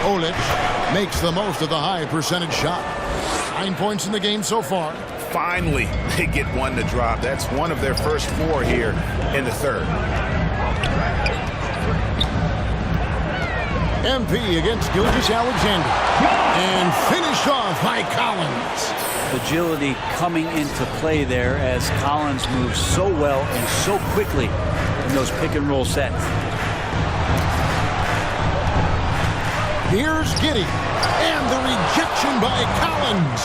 Olic makes the most of the high percentage shot. 9 points in the game so far. Finally, they get one to drop. That's one of their first 4 here in the third. MP against Gilgeous-Alexander. And finished off by Collins. agility coming into play there as Collins moves so well and so quickly in those pick and roll sets. Here's Giddey, and the rejection by Collins.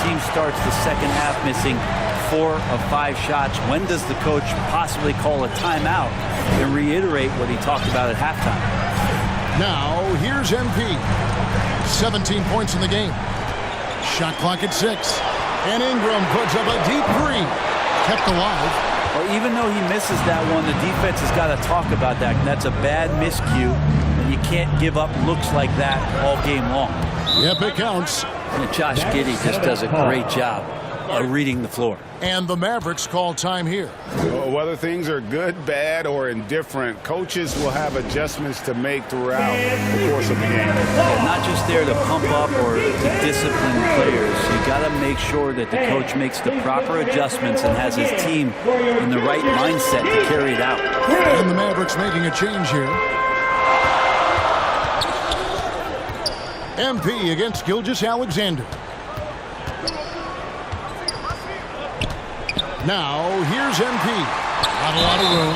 Team starts the second half missing 4 of 5 shots. When does the coach possibly call a timeout and reiterate what he talked about at halftime? Now, here's MP. 17 points in the game. Shot clock at 6. And Ingram puts up a deep 3. Kept alive. Well, even though he misses that one, the defense has got to talk about that. That's a bad miscue, and you can't give up looks like that all game long. Yep, it counts. And Josh Giddey just does a great job of reading the floor. And the Mavericks call time here. Whether things are good, bad, or indifferent, coaches will have adjustments to make throughout the course of the game. Yeah, not just there to pump up or to discipline players. You got to make sure that the coach makes the proper adjustments and has his team in the right mindset to carry it out. And the Mavericks making a change here. MP against Gilgeous-Alexander. Now, here's MP. Not a lot of room.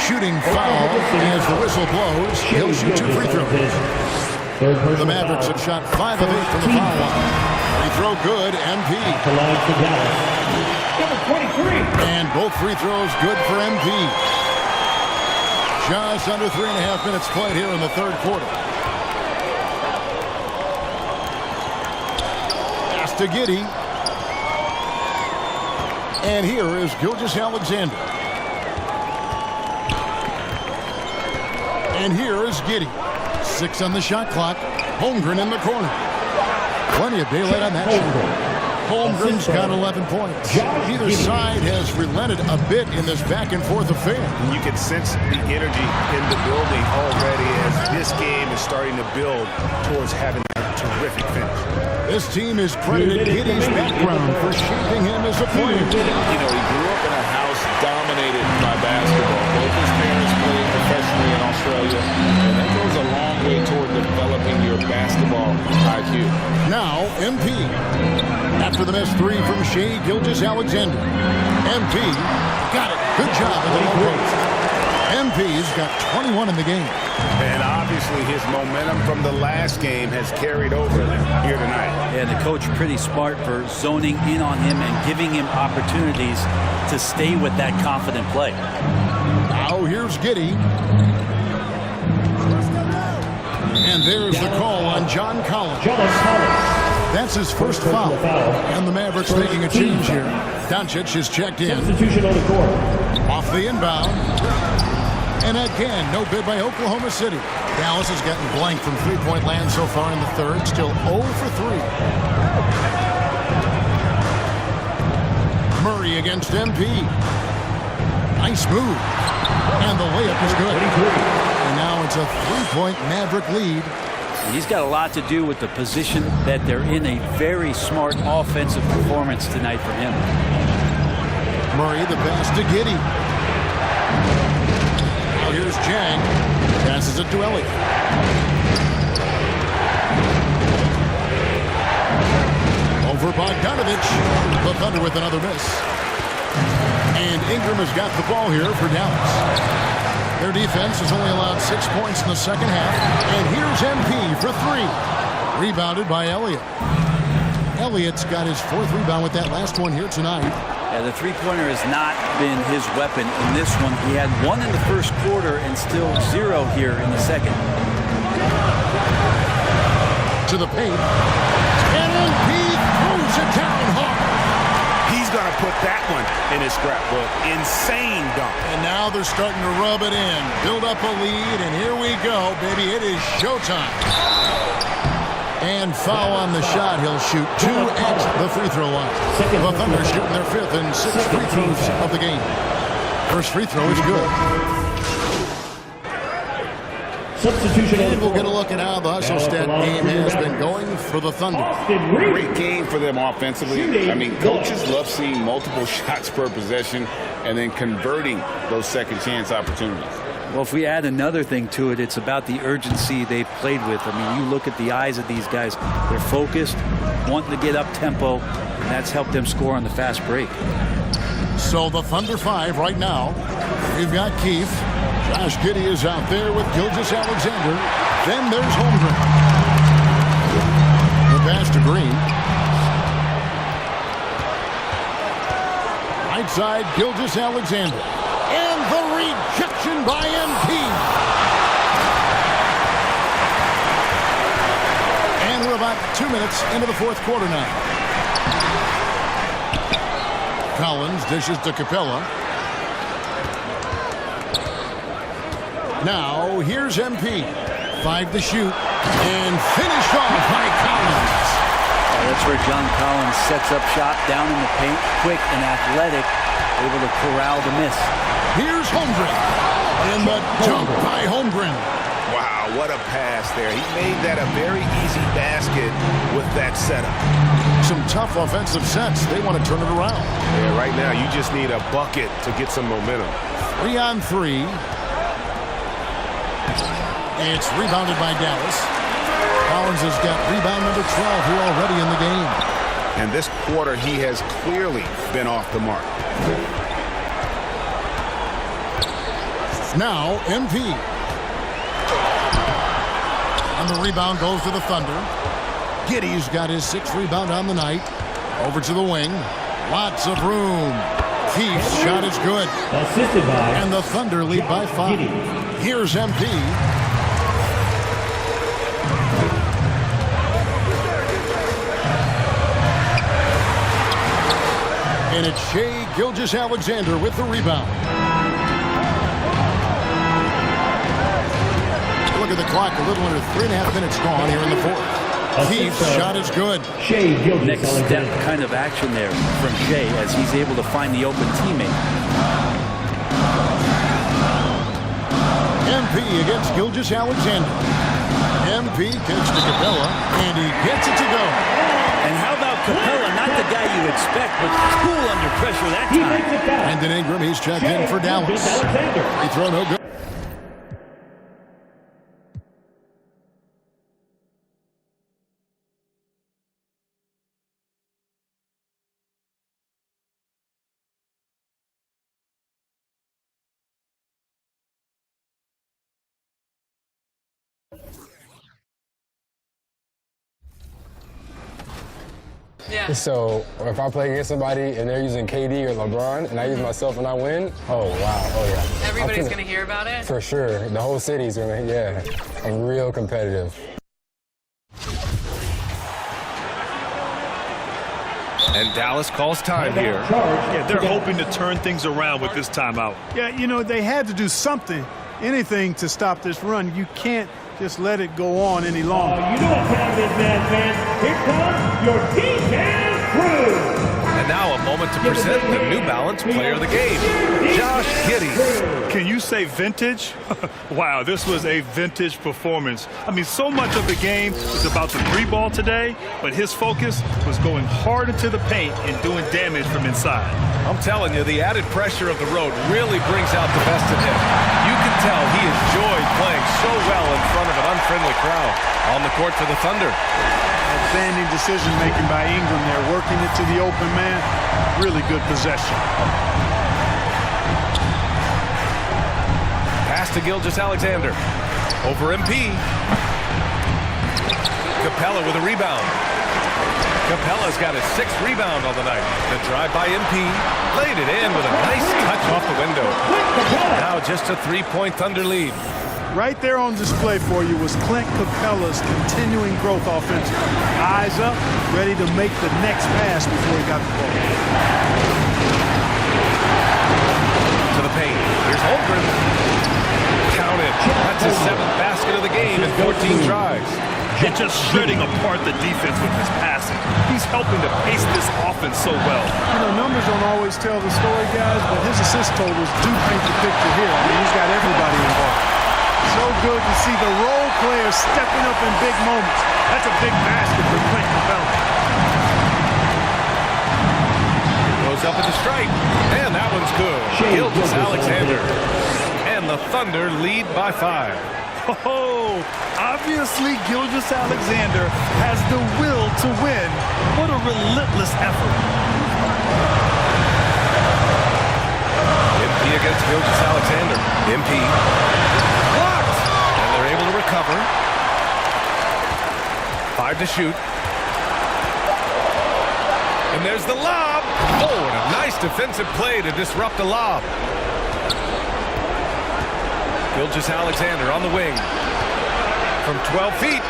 Shooting foul as the whistle blows. He'll shoot 2 free throws. The Mavericks have shot 5 of 8 from the foul line. Free throw good, MP. And both free throws good for MP. Just under 3.5 minutes played here in the third quarter. Pass to Giddey. And here is Gilgeous-Alexander. And here is Giddey. 6 on the shot clock. Holmgren in the corner. Plenty of daylight on that shot. Holmgren's got 11 points. Either side has relented a bit in this back-and-forth affair. You can sense the energy in the building already as this game is starting to build towards having a terrific finish. This team has credited Giddey's background for shaping him as a player. You know, he grew up in a house dominated by basketball. Both his parents played professionally in Australia, and that goes a long way toward developing your basketball IQ. Now, MP. After the missed 3 from Shai Gilgeous-Alexander. MP got it. Good job at the low post. MP's got 21 in the game. And obviously his momentum from the last game has carried over here tonight. And the coach pretty smart for zoning in on him and giving him opportunities to stay with that confident play. Now here's Giddey. And there's the call on John Collins. That's his first foul. And the Mavericks making a change here. Doncic is checked in. Substitution on the court. Off the inbound. And again, no good by Oklahoma City. Dallas has gotten blank from three-point land so far in the third. Still 0 for 3. Murray against MP. Nice move. And the layup is good. And now it's a 3-point Maverick lead. He's got a lot to do with the position that they're in. A very smart offensive performance tonight for him. Murray, the pass to Giddey. Now here's Jang. Passes it to Elliott. Over Bogdanovich. The Thunder with another miss. And Ingram has got the ball here for Dallas. Their defense has only allowed 6 points in the second half. And here's MP for 3. Rebounded by Elliott. Elliott's got his 4th rebound with that last one here tonight. Yeah, the three-pointer has not been his weapon in this one. He had 1 in the first quarter and still 0 here in the second. To the paint. And MP throws it down hard. He's going to put that one in his scrapbook. Insane dunk. And now they're starting to rub it in. Build up a lead, and here we go, baby. It is showtime. And foul on the shot. He'll shoot 2 at the free throw line. The Thunder shooting their 5th and 6th free throws of the game. First free throw is good. Substitution. And we'll get a look at how the Hustle-Stat game has been going for the Thunder. Great game for them offensively. I mean, coaches love seeing multiple shots per possession and then converting those second chance opportunities. Well, if we add another thing to it, it's about the urgency they've played with. I mean, you look at the eyes of these guys. They're focused, wanting to get up tempo, and that's helped them score on the fast break. So the Thunder 5 right now. We've got Keith. Josh Giddey is out there with Gilgeous-Alexander. Then there's Holmgren. The pass to Green. Right side, Gilgeous-Alexander. And the rejection by MP. And we're about 2 minutes into the fourth quarter now. Collins dishes to Capella. Now here's MP. 5 to shoot. And finished off by Collins. That's where John Collins sets up shop down in the paint, quick and athletic, able to corral the miss. Here's Holmgren. And the dunk by Holmgren. Wow, what a pass there. He made that a very easy basket with that setup. Some tough offensive sets. They want to turn it around. Yeah, right now you just need a bucket to get some momentum. 3 on 3. It's rebounded by Dallas. Collins has got rebound number 12 here already in the game. And this quarter, he has clearly been off the mark. Now, MP. And the rebound goes to the Thunder. Giddey's got his 6th rebound on the night. Over to the wing. Lots of room. Keith's shot is good. Assisted by. And the Thunder lead by 5. Here's MP. And it's Shai Gilgeous-Alexander with the rebound. Look at the clock, a little under 3.5 minutes gone here in the fourth. Keith's shot is good. Next step kind of action there from Shai as he's able to find the open teammate. MP against Gilgeous-Alexander. MP kicks to Capella, and he gets it to go. And how about Capella, not the guy you expect, but cool under pressure that time. And then Ingram, he's checked in for Dallas. He throw no good. Yeah. So if I play against somebody and they're using KD or LeBron and I use myself and I win, oh wow, oh yeah. Everybody's going to hear about it? For sure. The whole city's going to, yeah. I'm real competitive. And Dallas calls time here. Yeah, they're hoping to turn things around with this timeout. Yeah, you know, they had to do something, anything to stop this run. You can't just let it go on any longer. You know what time it is, man. Here comes your D-Man crew. And now a moment to present the New Balance Player of the Game, Josh Giddey. Can you say vintage? Wow, this was a vintage performance. I mean, so much of the game was about the 3-ball today, but his focus was going hard into the paint and doing damage from inside. I'm telling you, the added pressure of the road really brings out the best in him. You can tell he enjoyed playing so well in front of an unfriendly crowd. On the court for the Thunder. Outstanding decision-making by Ingram there, working it to the open man. Really good possession. Pass to Gilgeous-Alexander. Over MP. Capella with a rebound. Capella's got his 6th rebound on the night. The drive by MP. Laid it in with a nice touch off the window. Now just a 3-point Thunder lead. Right there on display for you was Clint Capella's continuing growth offensively. Eyes up, ready to make the next pass before he got the ball. To the paint. Here's Holmgren. Counted. That's his 7th basket of the game in 14 tries. And just shredding apart the defense with his passing. He's helping to pace this offense so well. You know, numbers don't always tell the story, guys, but his assist totals do paint the picture here. I mean, he's got everybody involved. So good to see the role players stepping up in big moments. That's a big basket for Clint Capella. Goes up at the stripe, and that one's good. Gilgeous-Alexander. And the Thunder lead by 5. Oh, obviously Gilgeous-Alexander has the will to win. What a relentless effort. MP against Gilgeous-Alexander. MP blocked, and they're able to recover. 5 to shoot. And there's the lob. Oh, and a nice defensive play to disrupt the lob. Gilgeous-Alexander on the wing. From 12 feet.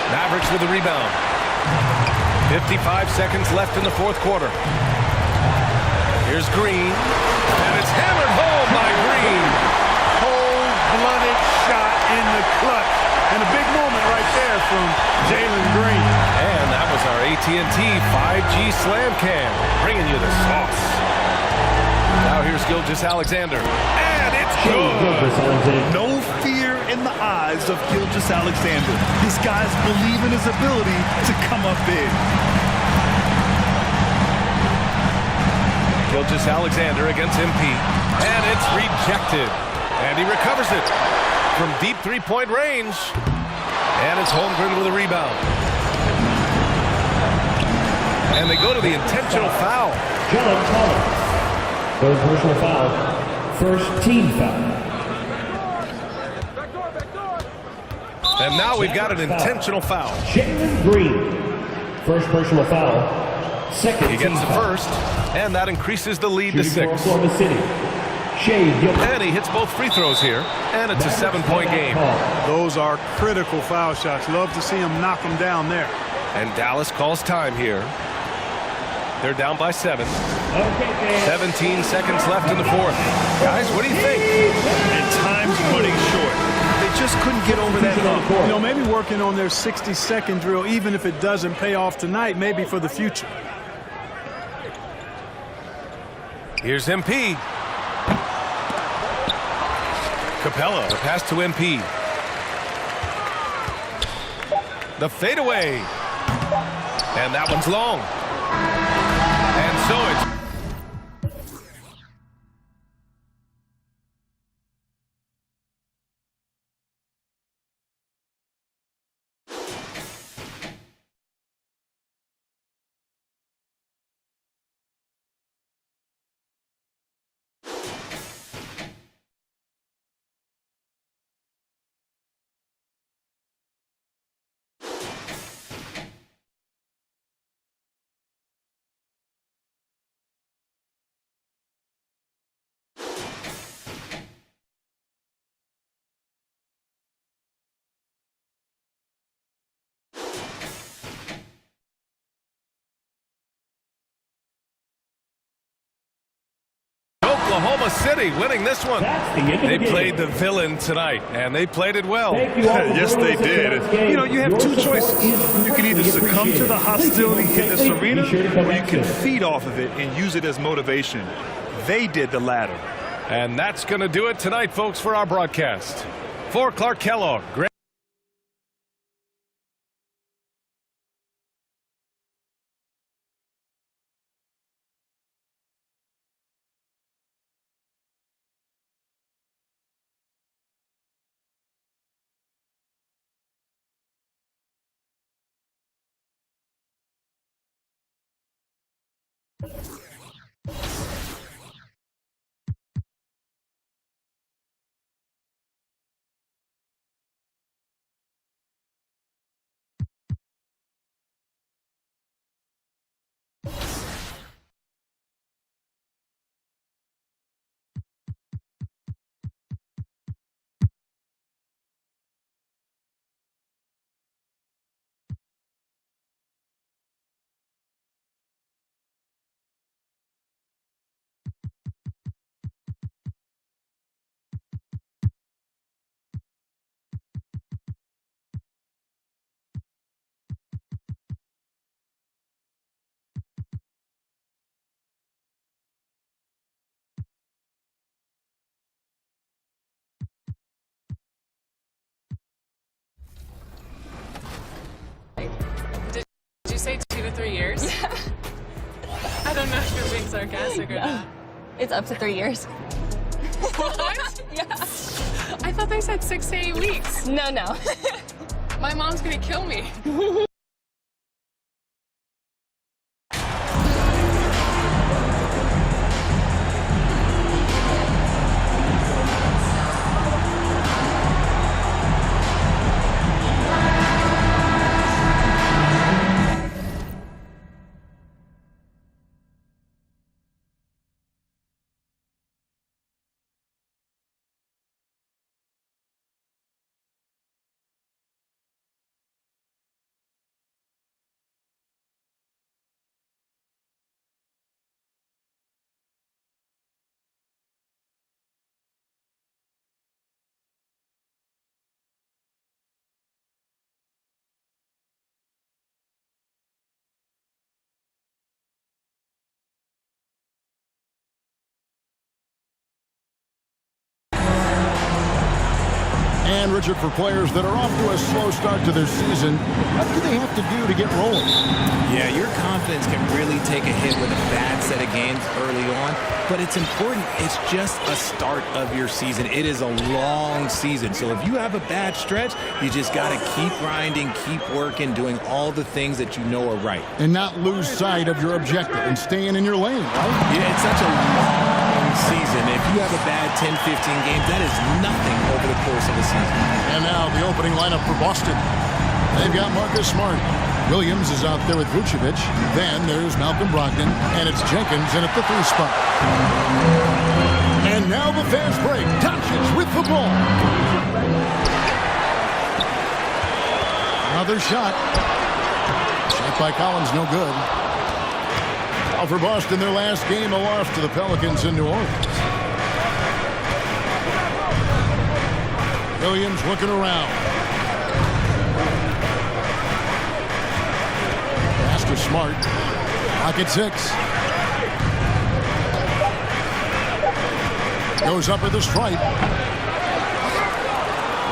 Mavericks with the rebound. 55 seconds left in the fourth quarter. Here's Green. And it's hammered home by Green. Cold-blooded shot in the clutch. And a big moment right there from Jalen Green. And that was our AT&T 5G Slam Cam, bringing you the sauce. Now here's Gilgeous-Alexander. And it's good. No fear in the eyes of Gilgeous-Alexander. These guys believe in his ability to come up big. Gilgeous-Alexander against MP. And it's rejected. And he recovers it from deep three-point range. And it's Holmgren with a rebound. And they go to the intentional foul. John Collins. Third personal foul. First team foul. And now we've got an intentional foul. Jalen Green. First personal foul. Second He gets the first, and that increases the lead to 6. Oklahoma City. And he hits both free throws here, and it's a 7-point game. Those are critical foul shots. Love to see him knock them down there. And Dallas calls time here. They're down by 7. 17 seconds left in the fourth. Guys, what do you think? And time's running short. They just couldn't get over that hump. You know, maybe working on their 60-second drill, even if it doesn't pay off tonight, maybe for the future. Here's MP. Capella, the pass to MP. The fadeaway. And that one's long. And so it's... Oklahoma City winning this one. They played the villain tonight, and they played it well. Yes, they did. You know, you have two choices. You can either succumb to the hostility in this arena, or you can feed off of it and use it as motivation. They did the latter. And that's going to do it tonight, folks, for our broadcast. For Clark Kellogg, Did you say 2 to 3 years? Yeah. I don't know if you're being sarcastic or not. It's up to 3 years. What? Yeah. I thought they said 6 to 8 weeks. No, no. My mom's gonna kill me. And, Richard, for players that are off to a slow start to their season, what do they have to do to get rolling? Yeah, your confidence can really take a hit with a bad set of games early on, but it's important. It's just a start of your season. It is a long season, so if you have a bad stretch, you just got to keep grinding, keep working, doing all the things that you know are right. And not lose sight of your objective and staying in your lane, right? Yeah, it's such a long season. If you have a bad 10, 15 games, that is nothing over the course of a season. And now the opening lineup for Boston. They've got Marcus Smart. Williams is out there with Vucevic. Then there's Malcolm Brogdon, and it's Jenkins in at the 3 spot. And now the fast break. Doncic with the ball. Another shot. Shot by Collins, no good. Well, for Boston, their last game, a loss to the Pelicans in New Orleans. Williams looking around. Pass to Smart. Pocket 6. Goes up with the stripe.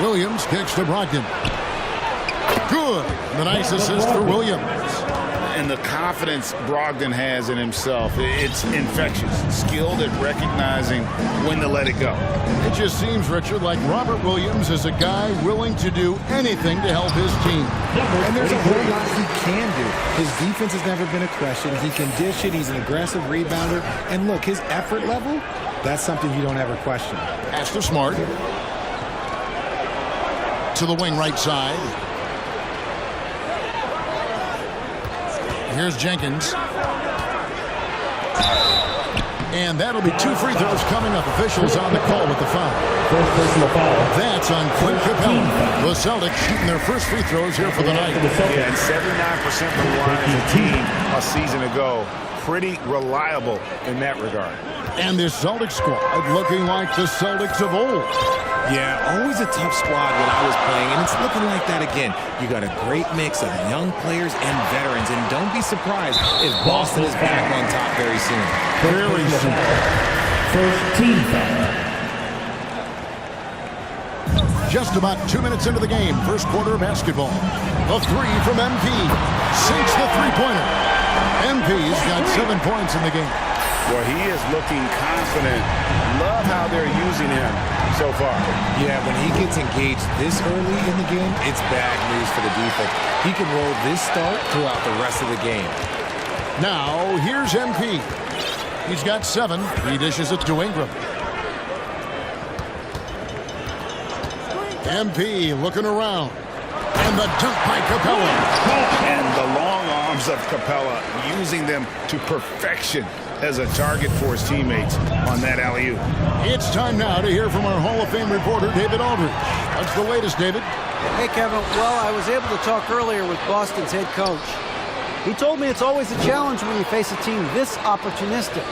Williams kicks to Brogdon. Good. The nice assist for Williams. And the confidence Brogdon has in himself, it's infectious. Skilled at recognizing when to let it go. It just seems, Richard, like Robert Williams is a guy willing to do anything to help his team. And there's a whole lot he can do. His defense has never been a question. He can dish it. He's an aggressive rebounder. And look, his effort level, that's something you don't ever question. Pass to Smart. To the wing right side. Here's Jenkins. And that'll be 2 free throws coming up. Officials on the call with the foul. First personal foul. That's on Clint Capella. The Celtics shooting their first free throws here for the night. Yeah, and 79% from the line as a team a season ago. Pretty reliable in that regard. And this Celtics squad looking like the Celtics of old. Yeah, always a tough squad when I was playing, and it's looking like that again. You got a great mix of young players and veterans, and don't be surprised if Boston is back on top very soon. Very soon. First team foul. Just about 2 minutes into the game, first quarter of basketball. A 3 from MP. Sinks the three-pointer. MP's got 7 points in the game. Well, he is looking confident. Love how they're using him so far. Yeah, when he gets engaged this early in the game, it's bad news for the defense. He can roll this start throughout the rest of the game. Now, here's MP. He's got 7. He dishes it to Ingram. MP looking around. And the dunk by Capella. And the long arms of Capella, using them to perfection as a target for his teammates on that alley-oop. It's time now to hear from our Hall of Fame reporter, David Aldridge. What's the latest, David? Hey, Kevin. Well, I was able to talk earlier with Boston's head coach. He told me it's always a challenge when you face a team this opportunistic.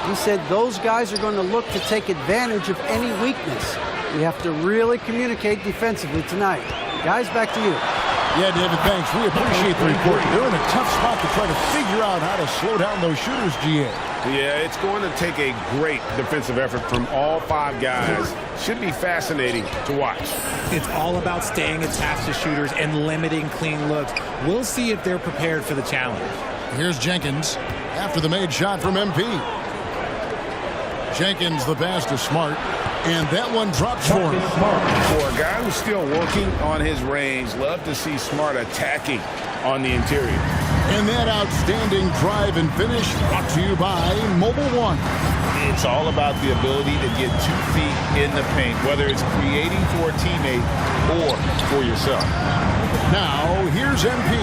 He said those guys are going to look to take advantage of any weakness. We have to really communicate defensively tonight. Guys, back to you. Yeah, David, thanks. We appreciate the report. They're in a tough spot to try to figure out how to slow down those shooters, GA. Yeah, it's going to take a great defensive effort from all 5 guys. Should be fascinating to watch. It's all about staying attached to shooters and limiting clean looks. We'll see if they're prepared for the challenge. Here's Jenkins after the made shot from MP. Jenkins the pass to Smart. And that one drops for him. For a guy who's still working on his range, love to see Smart attacking on the interior. And that outstanding drive and finish brought to you by Mobile One. It's all about the ability to get 2 feet in the paint, whether it's creating for a teammate or for yourself. Now, here's MP.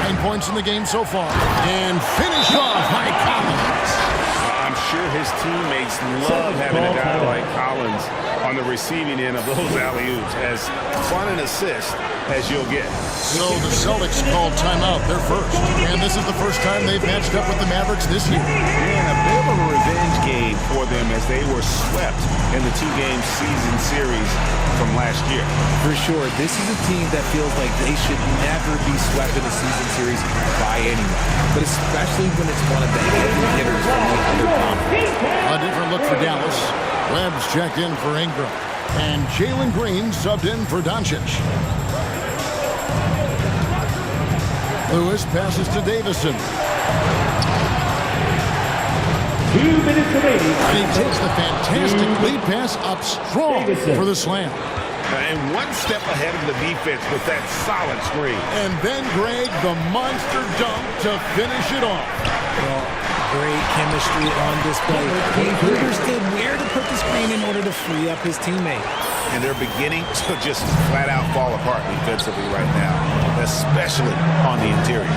9 points in the game so far. And finished off by Collins. I'm sure his teammates love having a guy like Collins on the receiving end of those alley-oops. As fun an assist as you'll get. So the Celtics called timeout. They're first. And this is the first time they've matched up with the Mavericks this year. And a bit of a revenge game for them as they were swept in the 2-game season series from last year. For sure, this is a team that feels like they should never be swept in a season series by anyone, but especially when it's one of the heavy hitters from the other conference. A different look for Dallas. Webb's checked in for Ingram. And Jalen Green subbed in for Doncic. Lewis passes to Davison. 2 minutes remaining. And he takes the fantastic lead pass up strong for the slam. And one step ahead of the defense with that solid screen. And then, Greg, the monster dunk to finish it off. Well, great chemistry on display. He understood where to put the screen in order to free up his teammate. And they're beginning to just flat out fall apart defensively right now, especially on the interior.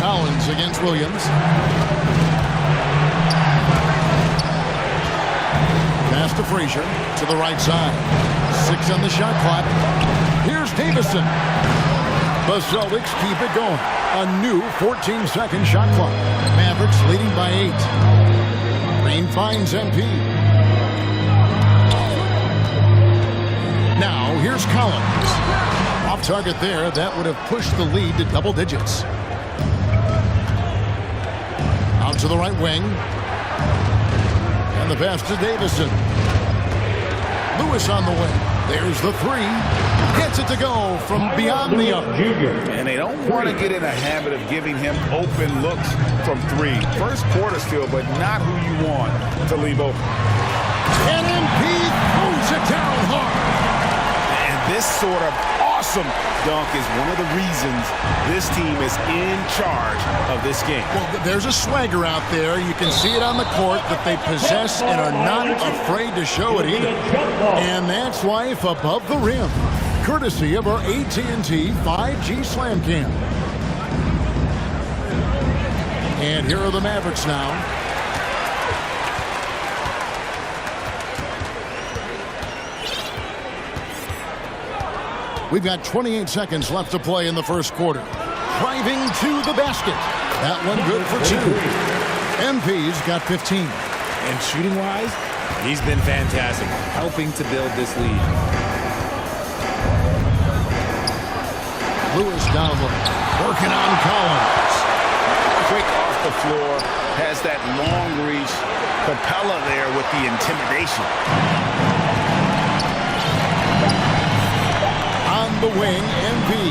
Collins against Williams. Pass to Frazier to the right side. 6 on the shot clock. Here's Davison. The Celtics keep it going. A new 14-second shot clock. Mavericks leading by 8. Green finds MP. Now here's Collins. Off target there. That would have pushed the lead to double digits. Out to the right wing. And the pass to Davison. Lewis on the wing. There's the 3. Gets it to go from beyond the arc. And they don't want to get in a habit of giving him open looks from 3. First quarter still, but not who you want to leave open. And MP throws it down hard. And this sort of awesome dunk is one of the reasons this team is in charge of this game. Well, there's a swagger out there. You can see it on the court that they possess and are not afraid to show it either. And that's life above the rim, courtesy of our AT&T 5G Slam Cam. And here are the Mavericks now. We've got 28 seconds left to play in the first quarter. Driving to the basket. That one good for 2. MP's got 15. And shooting-wise, he's been fantastic, helping to build this lead. Lewis down low, working on Collins. Quick off the floor, has that long reach. Capella there with the intimidation. The wing, MP.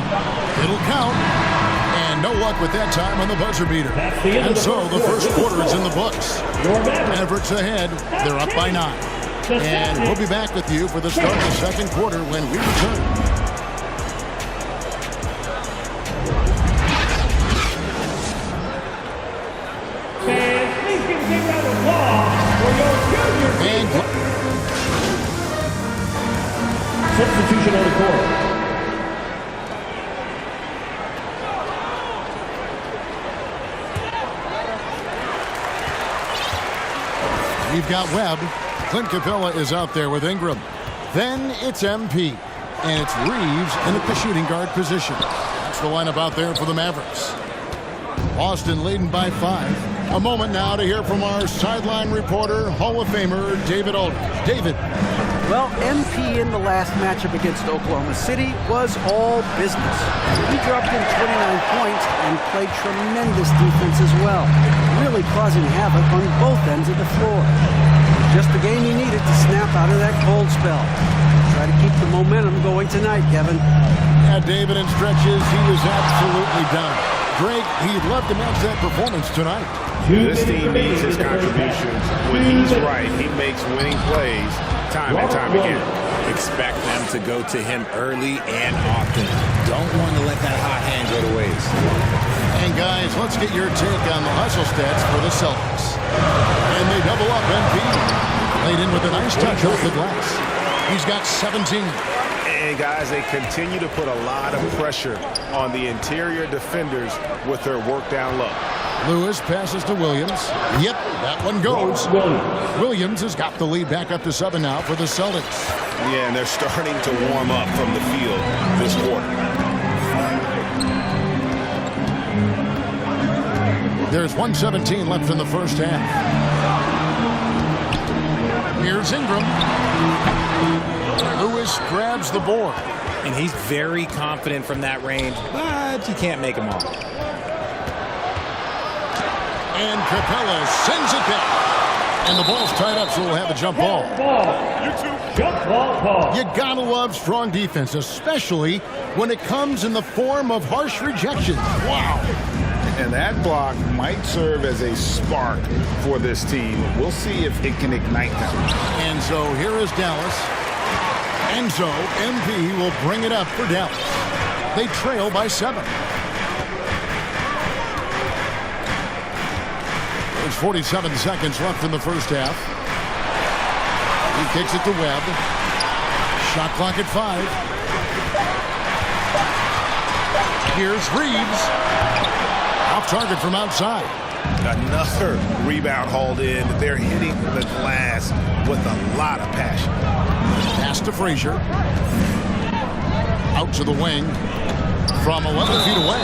It'll count. And no luck with that time on the buzzer beater. And so the first quarter is in the books. Mavericks ahead. They're up by 9. And we'll be back with you for the start of the second quarter when we return. And please give a big round of applause for your junior team. Substitution on the court. We've got Webb. Clint Capella is out there with Ingram. Then it's MP. And it's Reeves in at the shooting guard position. That's the lineup out there for the Mavericks. Boston leading by 5. A moment now to hear from our sideline reporter, Hall of Famer David Aldridge. David. Well, MP in the last matchup against Oklahoma City was all business. He dropped in 29 points and played tremendous defense as well, really causing havoc on both ends of the floor. Just the game he needed to snap out of that cold spell. Try to keep the momentum going tonight, Kevin. Yeah, David, in stretches, he was absolutely done. Greg, he'd love to match that performance tonight. This team needs his contributions. When he's right, he makes winning plays time and time again. Expect them to go to him early and often. Don't want to let that hot hand go to waste. And guys, let's get your take on the hustle stats for the Celtics. And they double up MP. Laid in with a nice touch off the glass. He's got 17. And guys, they continue to put a lot of pressure on the interior defenders with their work down low. Lewis passes to Williams. Yep, that one goes. Williams has got the lead back up to 7 now for the Celtics. Yeah, and they're starting to warm up from the field this quarter. There's 1:17 left in the first half. Here's Ingram. Lewis grabs the board. And he's very confident from that range, but you can't make him all. And Capella sends it back. And the ball's tied up, so we'll have a jump ball. Jump ball call. You gotta love strong defense, especially when it comes in the form of harsh rejections. Wow. And that block might serve as a spark for this team. We'll see if it can ignite them. And so here is Dallas. And so MP will bring it up for Dallas. They trail by 7. There's 47 seconds left in the first half. He kicks it to Webb. Shot clock at 5. Here's Reeves. Off target from outside. Another rebound hauled in. They're hitting the glass with a lot of passion. Pass to Frazier. Out to the wing. From 11 feet away.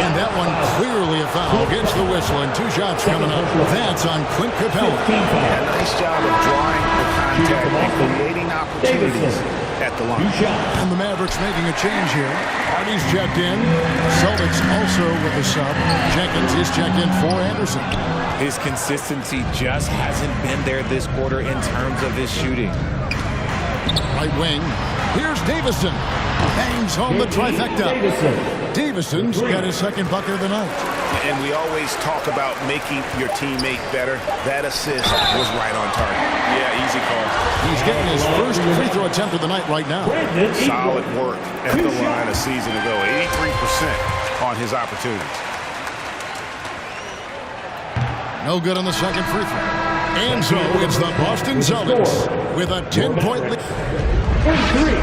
And that one clearly a foul. Gets the whistle and 2 shots coming up. That's on Clint Capella. A nice job of drawing the contact and creating opportunities at the line. And the Mavericks making a change here. Hardy's checked in. Celtics also with a sub. Jenkins is checked in for Anderson. His consistency just hasn't been there this quarter in terms of his shooting. Right wing. Here's Davison. Bangs home the trifecta. Davison's got his second bucket of the night. And we always talk about making your teammate better. That assist was right on target. Yeah, easy call. He's getting his first free throw attempt of the night right now. Solid work at the line a season ago. 83% on his opportunities. No good on the second free throw. And so it's the Boston Celtics with a 10-point lead. 43.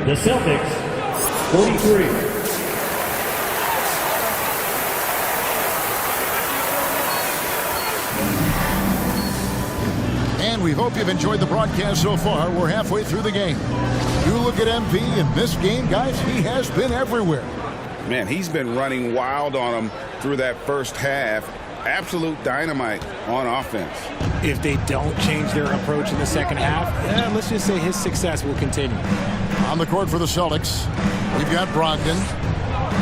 The Celtics, 43. And we hope you've enjoyed the broadcast so far. We're halfway through the game. You look at MP in this game, guys, he has been everywhere. Man, he's been running wild on them through that first half. Absolute dynamite on offense. If they don't change their approach in the second half, let's just say his success will continue. On the court for the Celtics, we've got Brogdon.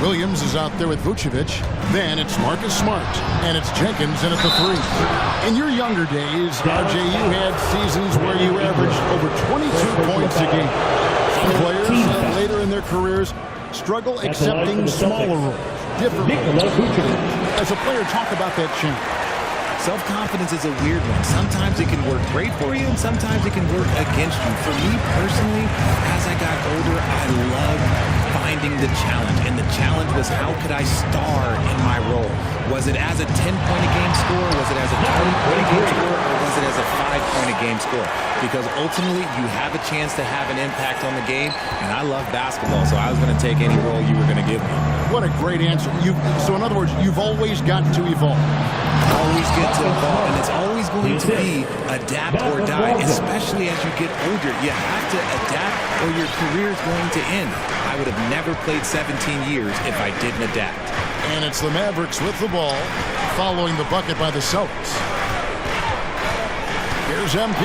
Williams is out there with Vucevic. Then it's Marcus Smart. And it's Jenkins in at the 3. In your younger days, RJ, you had seasons where you averaged over 22 points a game. Some players later in their careers struggle accepting smaller roles, different roles. As a player, talk about that change. Self-confidence is a weird one. Sometimes it can work great for you, and sometimes it can work against you. For me personally, as I got older, I loved finding the challenge. And the challenge was, how could I star in my role? Was it as a 10-point-a-game scorer? Was it as a 20-point-a-game scorer? Or was it as a 5-point-a-game scorer? Because ultimately, you have a chance to have an impact on the game. And I love basketball, so I was going to take any role you were going to give me. What a great answer. So in other words, you've always got to evolve. Always get to evolve, and it's always going to be adapt or die, especially as you get older. You have to adapt or your career is going to end. I would have never played 17 years if I didn't adapt. And it's the Mavericks with the ball, following the bucket by the Celtics. Here's MP.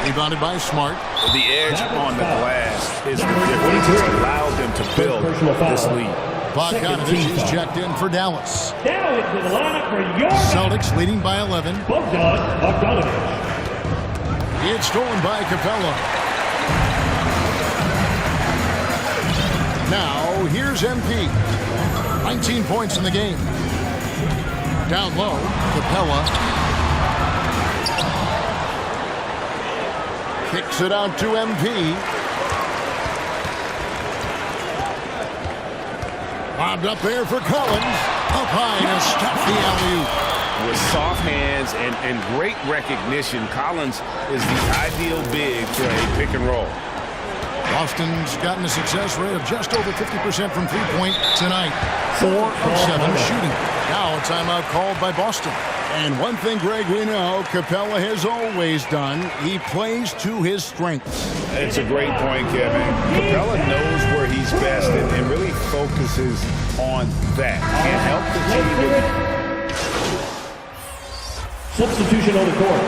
Rebounded by Smart. The edge on the glass is the difference. It's allowed them to build this lead. Bogdanovich is checked in for Dallas. Now into the lineup for your Celtics leading by 11. Bogdanovich. It's stolen by Capella. Now here's MP. 19 points in the game. Down low, Capella. Kicks it out to MP. Lobbed up there for Collins. Up high to stop the alley-oop. With soft hands and great recognition, Collins is the ideal big for a pick and roll. Boston's gotten a success rate of just over 50% from three-point tonight. 4 of 7 shooting. Now a timeout called by Boston. And one thing, Greg, we know Capella has always done. He plays to his strengths. It's a great point, Kevin. Capella knows where he's best and really focuses on that. Can help the team with Substitution on the court.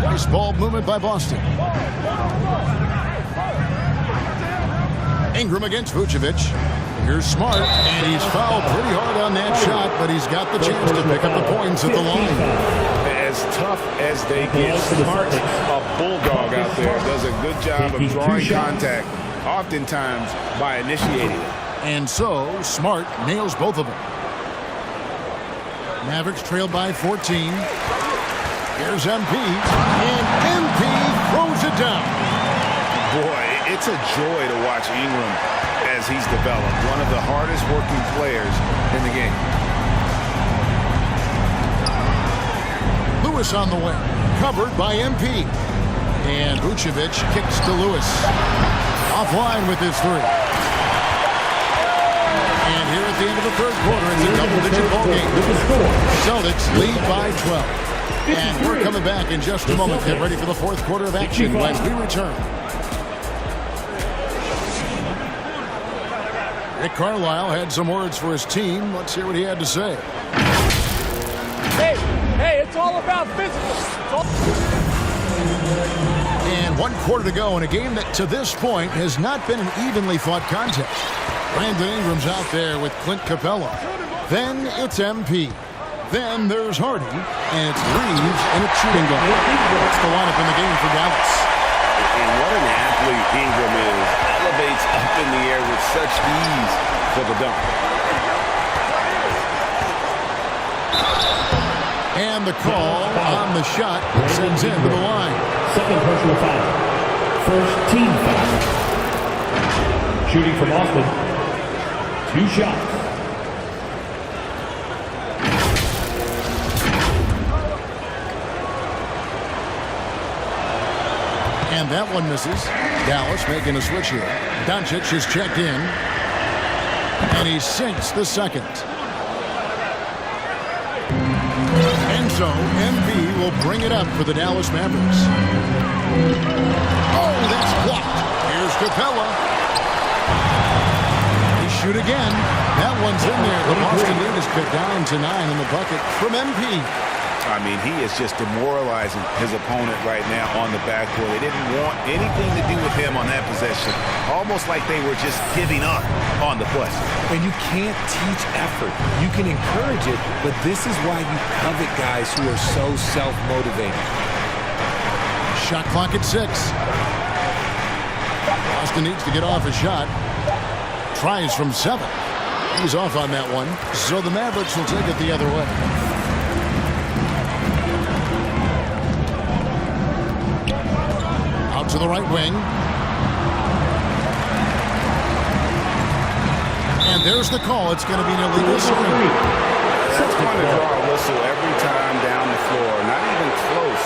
Nice ball movement by Boston. Ingram against Vucevic. Here's Smart, and he's fouled pretty hard on that shot, but he's got the chance to pick up the points at the line. As tough as they get, Smart, a bulldog out there, does a good job of drawing contact, oftentimes by initiating it. And so, Smart nails both of them. Mavericks trailed by 14. Here's MP, and MP throws it down. Boy, it's a joy to watch Ingram as he's developed. One of the hardest working players in the game. Lewis on the wing, covered by MP. And Vucevic kicks to Lewis. Offline with his three. And here at the end of the third quarter, it's a double-digit ball game. Celtics lead by 12. And we're coming back in just a moment. Get ready for the fourth quarter of action when we return. Rick Carlisle had some words for his team. Let's hear what he had to say. Hey, it's all about physical. And 1 quarter to go in a game that to this point has not been an evenly fought contest. Brandon Ingram's out there with Clint Capella. Then it's MP. Then there's Hardy, and it's Reeves, and it's shooting guard. That's the lineup in the game for Dallas. And what an athlete Ingram is. Elevates up in the air with such ease for the dunk. And the call on the shot sends him to the line. Second personal foul. First team foul. Shooting from Austin. 2 shots. And that one misses. Dallas making a switch here. Doncic is checked in. And he sinks the second. And so, MP will bring it up for the Dallas Mavericks. Oh, that's blocked. Here's Capella. He shoot again. That one's in there. The Boston lead is cut down to 9 in the bucket from MP. I mean, he is just demoralizing his opponent right now on the backcourt. They didn't want anything to do with him on that possession. Almost like they were just giving up on the play. And you can't teach effort. You can encourage it, but this is why you covet guys who are so self-motivated. Shot clock at 6. Boston needs to get off a shot. Tries from 7. He's off on that one. So the Mavericks will take it the other way. To the right wing. And there's the call. It's going to be an illegal screen. That's going to draw a whistle every time down the floor. Not even close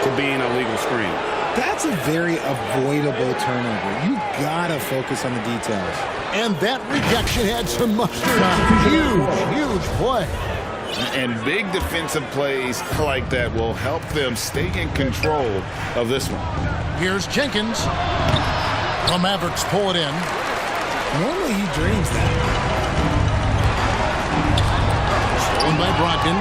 to being a legal screen. That's a very avoidable turnover. You got to focus on the details. And that rejection had some mustard on it. Huge play. And big defensive plays like that will help them stay in control of this one. Here's Jenkins. The Mavericks pull it in. Normally he dreams that. Stolen by Brogdon.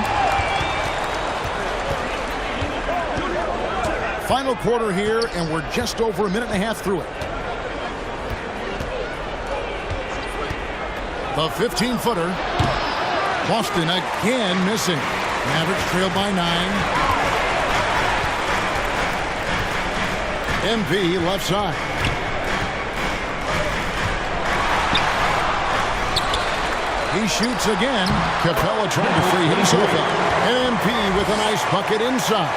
Final quarter here, and we're just over a minute and a half through it. The 15-footer. Boston again missing. Mavericks trailed by 9. MP left side. He shoots again. Capella trying to free himself up. And MP with a nice bucket inside.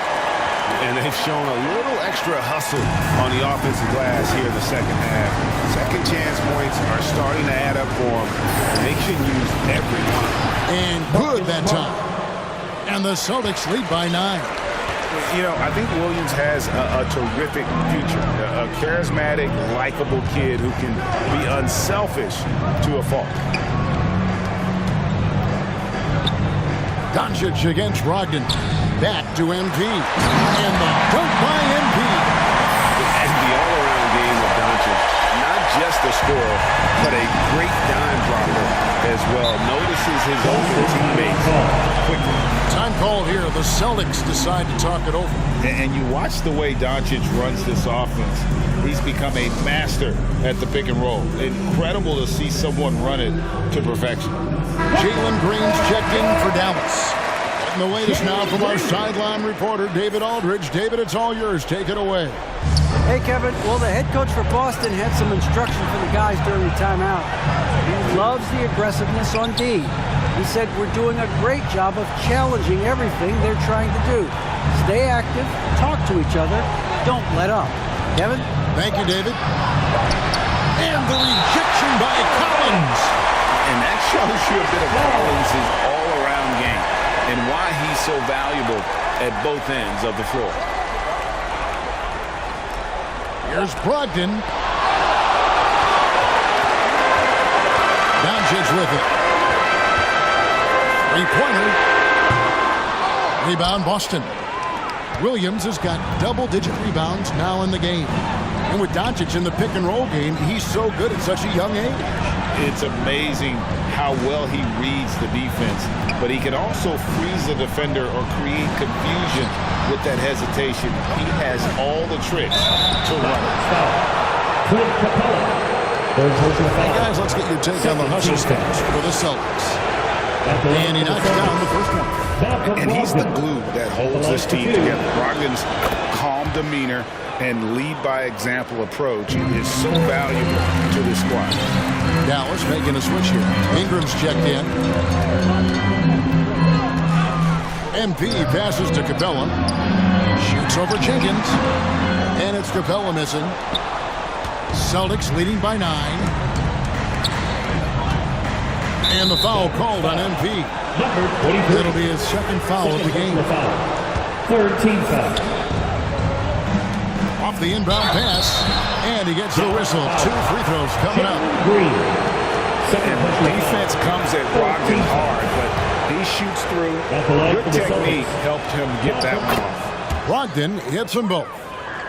And they've shown a little extra hustle on the offensive glass here in the second half. Second chance points are starting to add up for them. And they should use every one. And good that time. And the Celtics lead by 9. You know, I think Williams has a terrific future. A charismatic, likable kid who can be unselfish to a fault. Doncic against Brogdon. Back to MP. And the dunk by MP. And the all-around game of Doncic. Not just a scorer, but a great dime dropper as well. Notices his open teammates quickly. Time called here. The Celtics decide to talk it over. And you watch the way Doncic runs this offense. He's become a master at the pick and roll. Incredible to see someone run it to perfection. Jalen Green's checked in for Dallas. And the latest now from our sideline reporter, David Aldridge. David, it's all yours. Take it away. Hey, Kevin. Well, the head coach for Boston had some instruction for the guys during the timeout. He loves the aggressiveness on D. He said, we're doing a great job of challenging everything they're trying to do. Stay active, talk to each other, don't let up. Kevin? Thank you, David. And the rejection by Collins. And that shows you a bit of Collins' all-around game and why he's so valuable at both ends of the floor. Here's Brogdon. Doncic with it. Three-pointer. Rebound, Boston. Williams has got double-digit rebounds now in the game. And with Doncic in the pick-and-roll game, he's so good at such a young age. It's amazing how well he reads the defense, but he can also freeze the defender or create confusion with that hesitation. He has all the tricks to run it. Hey guys, let's get your take on the hustle stats for the Celtics. And he knocks down the first one. And he's the glue that holds this team together. Brogdon's calm demeanor and lead by example approach is so valuable to this squad. Dallas making a switch here. Ingram's checked in. MP passes to Capella. Shoots over Jenkins. And it's Capella missing. Celtics leading by 9. And the foul called on MP. It'll be his second foul of the game. Third team foul. Off the inbound pass. And he gets the whistle. 2 free throws coming up. And defense comes at Brogdon hard, but he shoots through. Good technique helped him get that one off. Brogdon hits them both.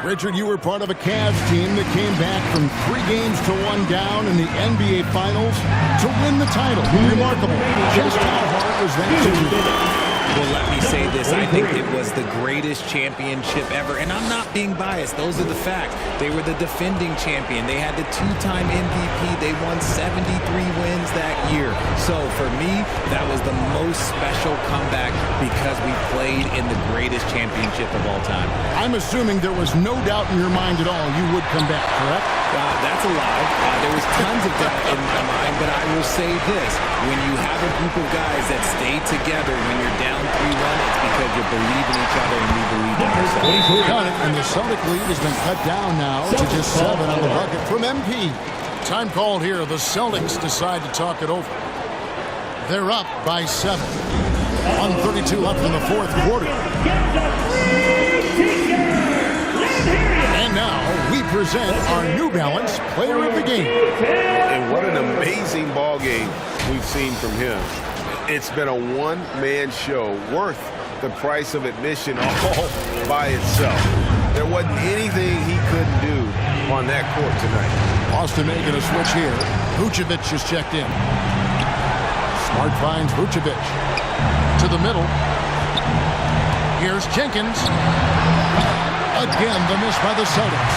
Richard, you were part of a Cavs team that came back from 3 games to 1 down in the NBA Finals to win the title. Remarkable. Just how hard was that to do? Well, let me say this. I think it was the greatest championship ever. And I'm not being biased. Those are the facts. They were the defending champion. They had the 2-time MVP. They won 73 wins that year. So for me, that was the most special comeback because we played in the greatest championship of all time. I'm assuming there was no doubt in your mind at all you would come back, correct? That's a lie. There was tons of doubt in my mind, but I will say this. When you have a group of guys that stay together when you're down 3-1, it's because you believe in each other and we believe in ourselves. Got it, and the Celtic lead has been cut down now to just 7 on the bucket from MP. Time called here. The Celtics decide to talk it over. They're up by 7. 1:32 left in the fourth quarter. And now we present our New Balance Player of the Game. And what an amazing ball game we've seen from him. It's been a one-man show worth the price of admission all by itself. There wasn't anything he couldn't do on that court tonight. Austin making a switch here. Vucevic is checked in. Smart finds Vucevic. To the middle. Here's Jenkins. Again, the miss by the Celtics.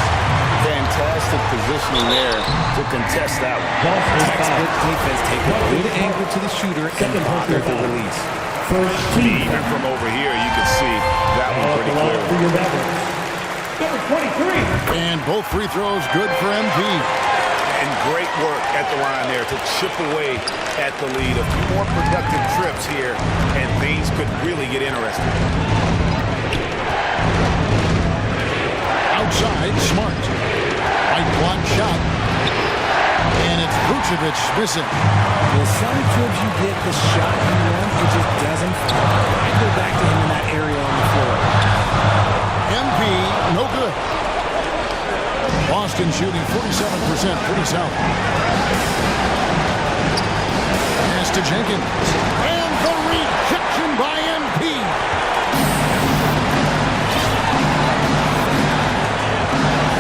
Fantastic positioning there to contest that one. Textbook defense, take a good angle to the shooter and bother the release. Even from over here, you can see that one pretty clearly. And both free throws good for MP. And great work at the line there to chip away at the lead. A few more productive trips here, and things could really get interesting. Outside, Smart. Right block shot. And it's Vucevic missing. Well, sometimes you get the shot you want, it just doesn't fall. I go back to him in that area on the floor. MP, no good. Boston shooting 47%, pretty solid. Pass to Jenkins. And the rejection by MP.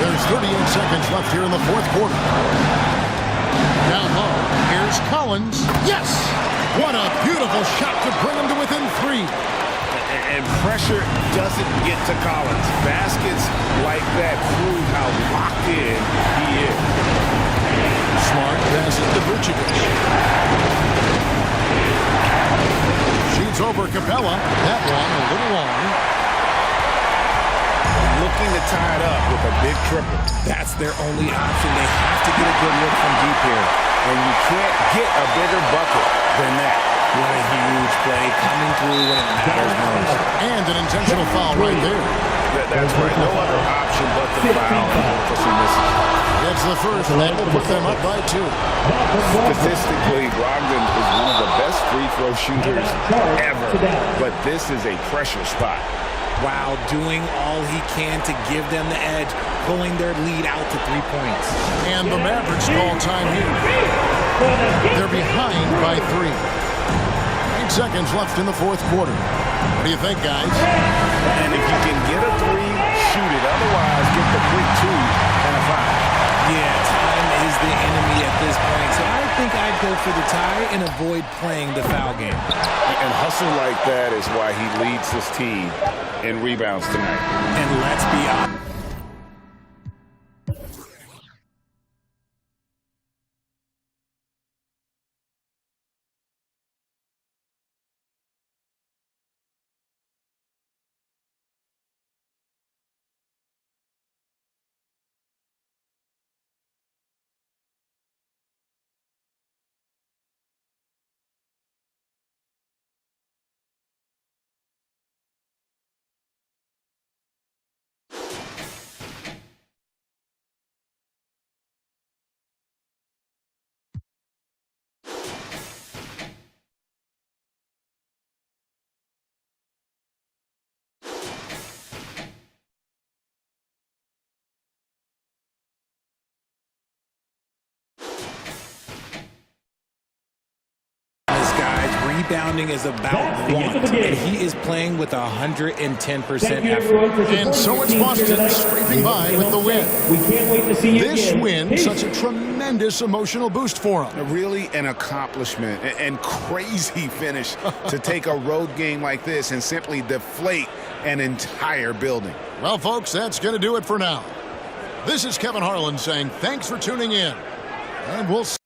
There's 38 seconds left here in the fourth quarter. Down low, here's Collins. Yes! What a beautiful shot to bring him to within 3. And pressure doesn't get to Collins. Baskets like that prove how locked in he is. Smart passes to Vucevic. Shoots over Capella. That one a little long. Looking to tie it up with a big triple. That's their only option. They have to get a good look from deep here. And you can't get a bigger bucket than that. What a huge play coming through when it matters most. And an intentional foul right there. That's right. No other option but the foul. It's the first, and that will put them up by 2. Statistically, Brogdon is one of the best free throw shooters ever. But this is a pressure spot. Wow, doing all he can to give them the edge, pulling their lead out to 3 points. And the Mavericks call time here. They're behind by 3. 8 seconds left in the fourth quarter. What do you think, guys? And if you can get a 3, shoot it. Otherwise, get the quick 2 and a foul. Yeah, time is the enemy at this point. So I think I'd go for the tie and avoid playing the foul game. And hustle like that is why he leads his team in rebounds tonight. And let's be honest. Rebounding is about want, and he is playing with 110% effort. And so it's Boston scraping by with the win. We can't wait to see you This again. win, such a tremendous emotional boost for them. Really an accomplishment and crazy finish to take a road game like this and simply deflate an entire building. Well, folks, that's going to do it for now. This is Kevin Harlan saying thanks for tuning in, and we'll see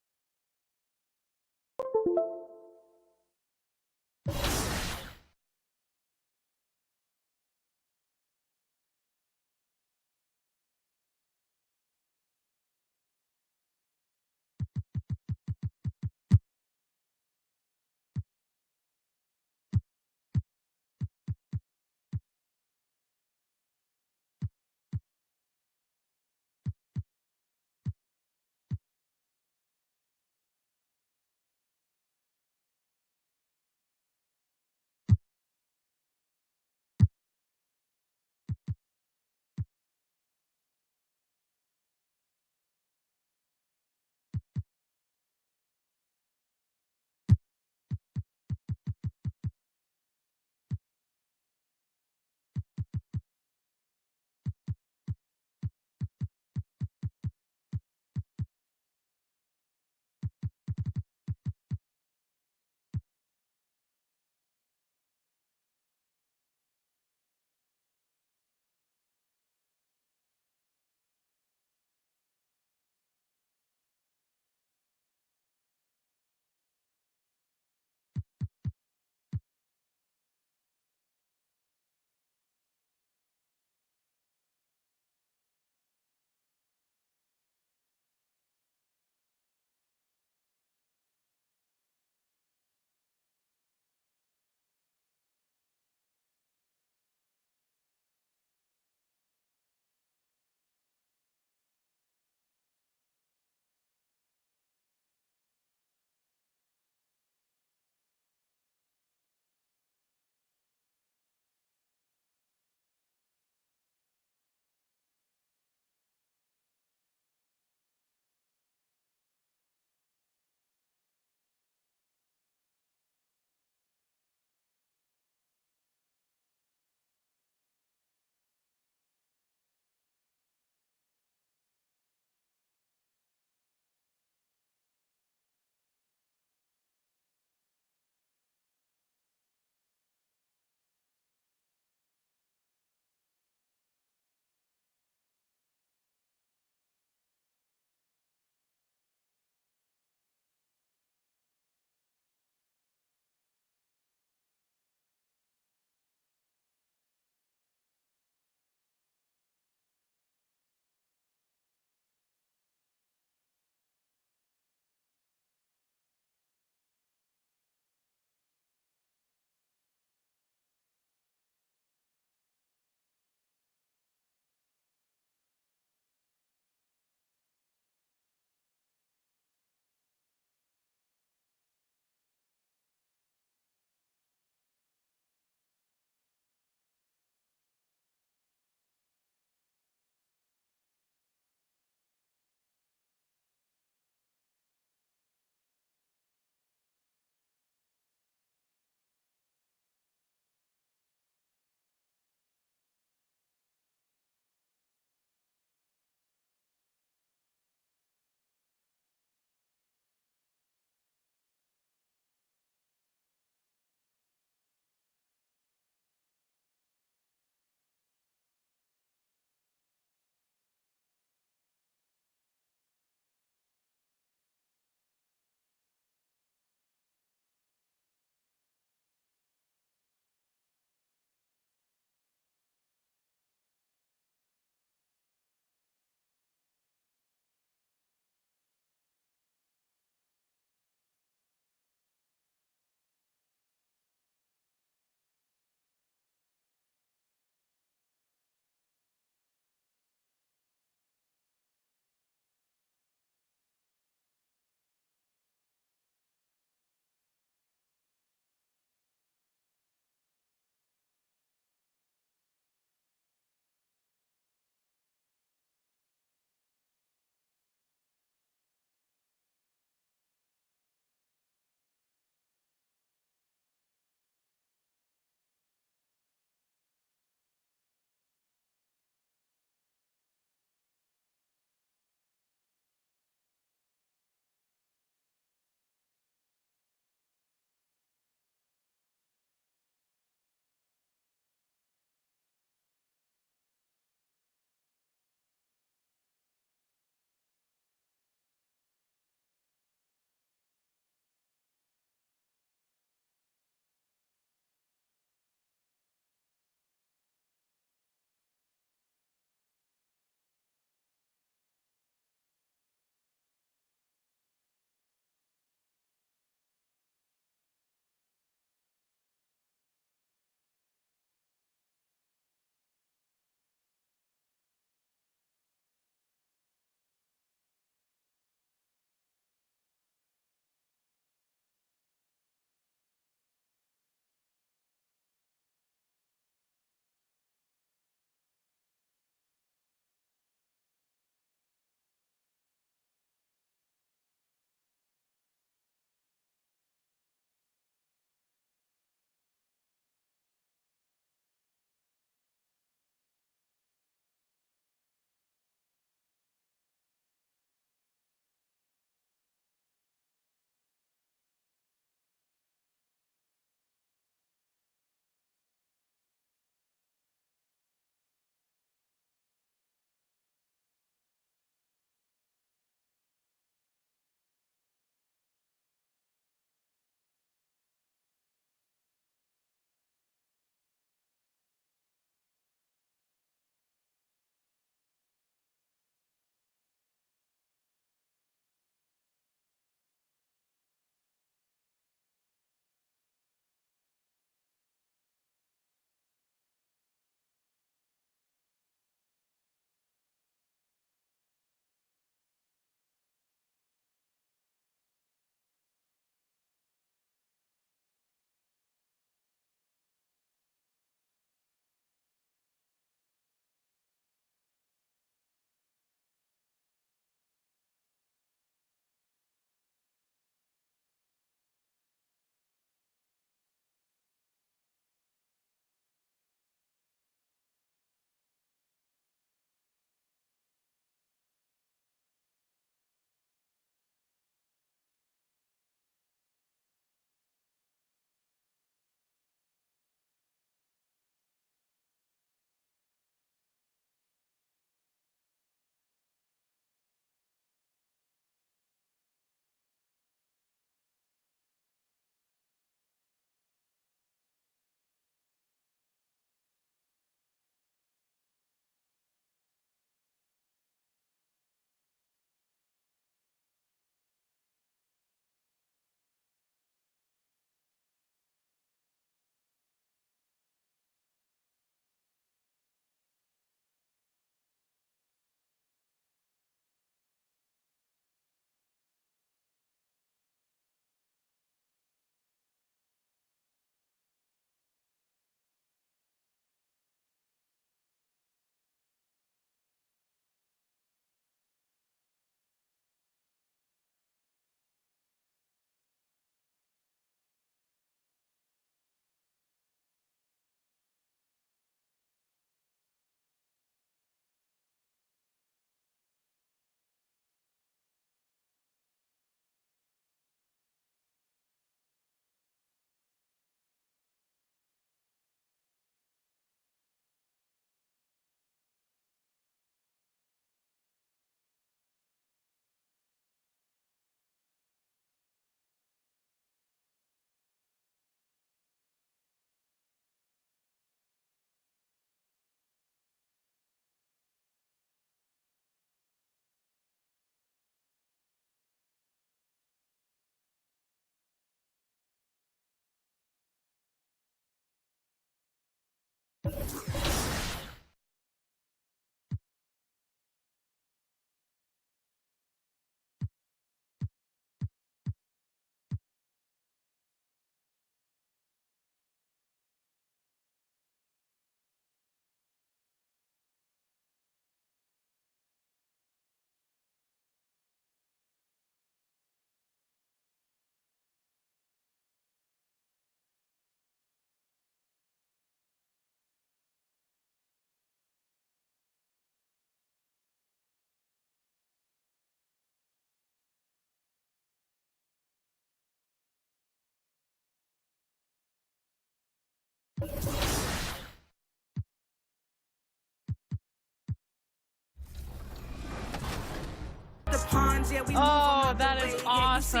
Oh, that is awesome.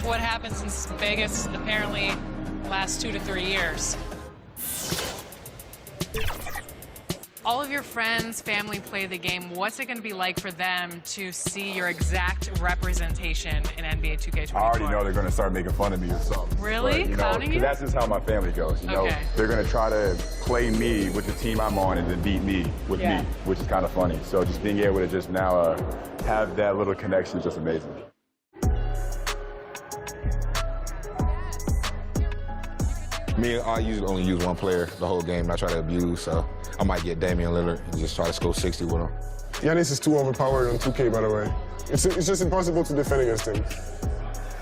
What happened since Vegas apparently last 2 to 3 years. All of your friends, family play the game. What's it going to be like for them to see your exact representation in NBA 2K23? I already know they're going to start making fun of me or something. Really? But, Clowning you? That's just how my family goes. You know, they're going to try to play me with the team I'm on and then beat me with me, which is kind of funny. So just being able to just now have that little connection is just amazing. Me, I usually only use one player the whole game, and I try to abuse, so I might get Damian Lillard and just try to score 60 with him. Giannis is too overpowered on 2K, by the way. It's just impossible to defend against him.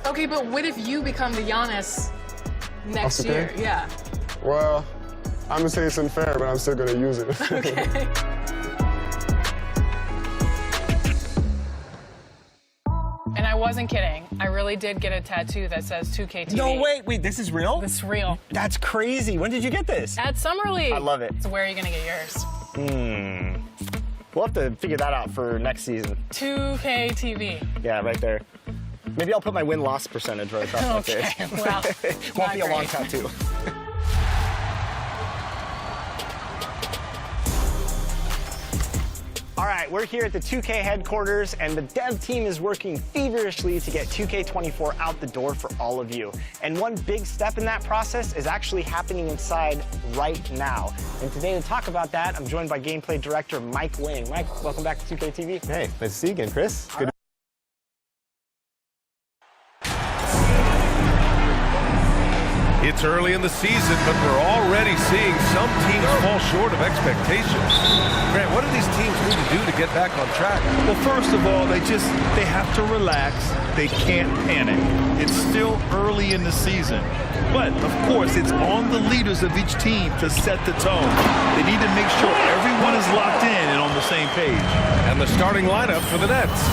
Okay, but what if you become the Giannis next year? Yeah. Well, I'm gonna say it's unfair, but I'm still gonna use it. Okay. And I wasn't kidding. I really did get a tattoo that says 2K TV. No, wait, this is real? This is real. That's crazy. When did you get this? At Summer League. I love it. So where are you gonna get yours? We'll have to figure that out for next season. 2K TV. Yeah, right there. Maybe I'll put my win-loss percentage right across my face. Okay, well, won't be a long tattoo. All right, we're here at the 2K headquarters, and the dev team is working feverishly to get 2K24 out the door for all of you. And one big step in that process is actually happening inside right now. And today to talk about that, I'm joined by gameplay director Mike Wing. Mike, welcome back to 2K TV. Hey, nice to see you again, Chris. Good. It's early in the season, but we're already seeing some teams fall short of expectations. Grant, what do these teams need to do to get back on track? Well, first of all, they have to relax. They can't panic. It's still early in the season. But, of course, it's on the leaders of each team to set the tone. They need to make sure everyone is locked in and on the same page. And the starting lineup for the Nets.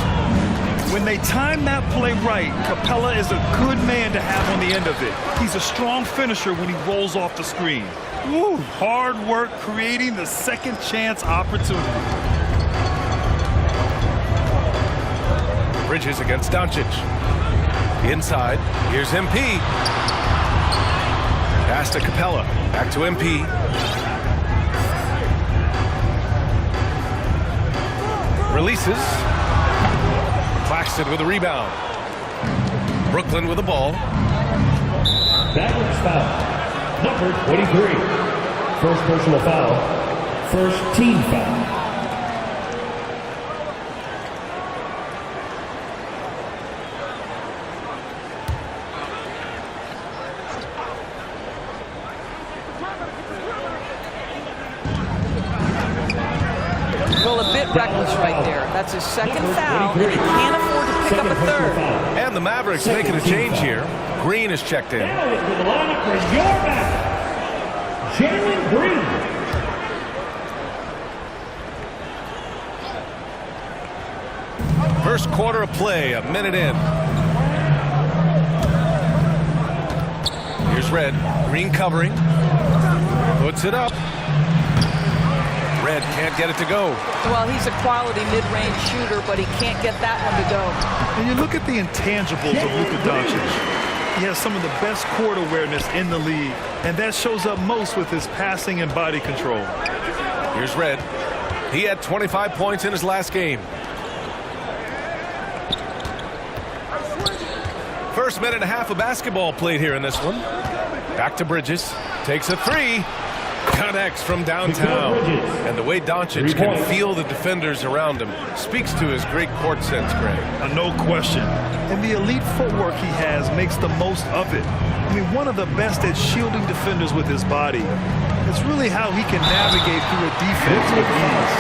When they time that play right, Capella is a good man to have on the end of it. He's a strong finisher when he rolls off the screen. Woo, hard work creating the second chance opportunity. Bridges against Doncic. Inside, here's MP. Pass to Capella, back to MP. Releases. Claxton with a rebound. Brooklyn with the ball. Mavericks foul. Number 23. First personal foul. First team foul. Well, a bit reckless right there. That's his second foul, and he can't afford to pick up a third. And the Mavericks making a change here. Green is checked in. Now into the lineup for your back, Jalen Green. First quarter of play, a minute in. Here's Red. Green covering. Puts it up. Red can't get it to go. Well, he's a quality mid-range shooter, but he can't get that one to go. And you look at the intangibles of Luka Doncic. He has some of the best court awareness in the league, and that shows up most with his passing and body control. Here's Red. He had 25 points in his last game. First minute and a half of basketball played here in this one. Back to Bridges. Takes a three. Connects from downtown. And the way Doncic can feel the defenders around him speaks to his great court sense, Greg. No question. And the elite footwork he has makes the most of it. I mean, one of the best at shielding defenders with his body. It's really how he can navigate through a defense with ease.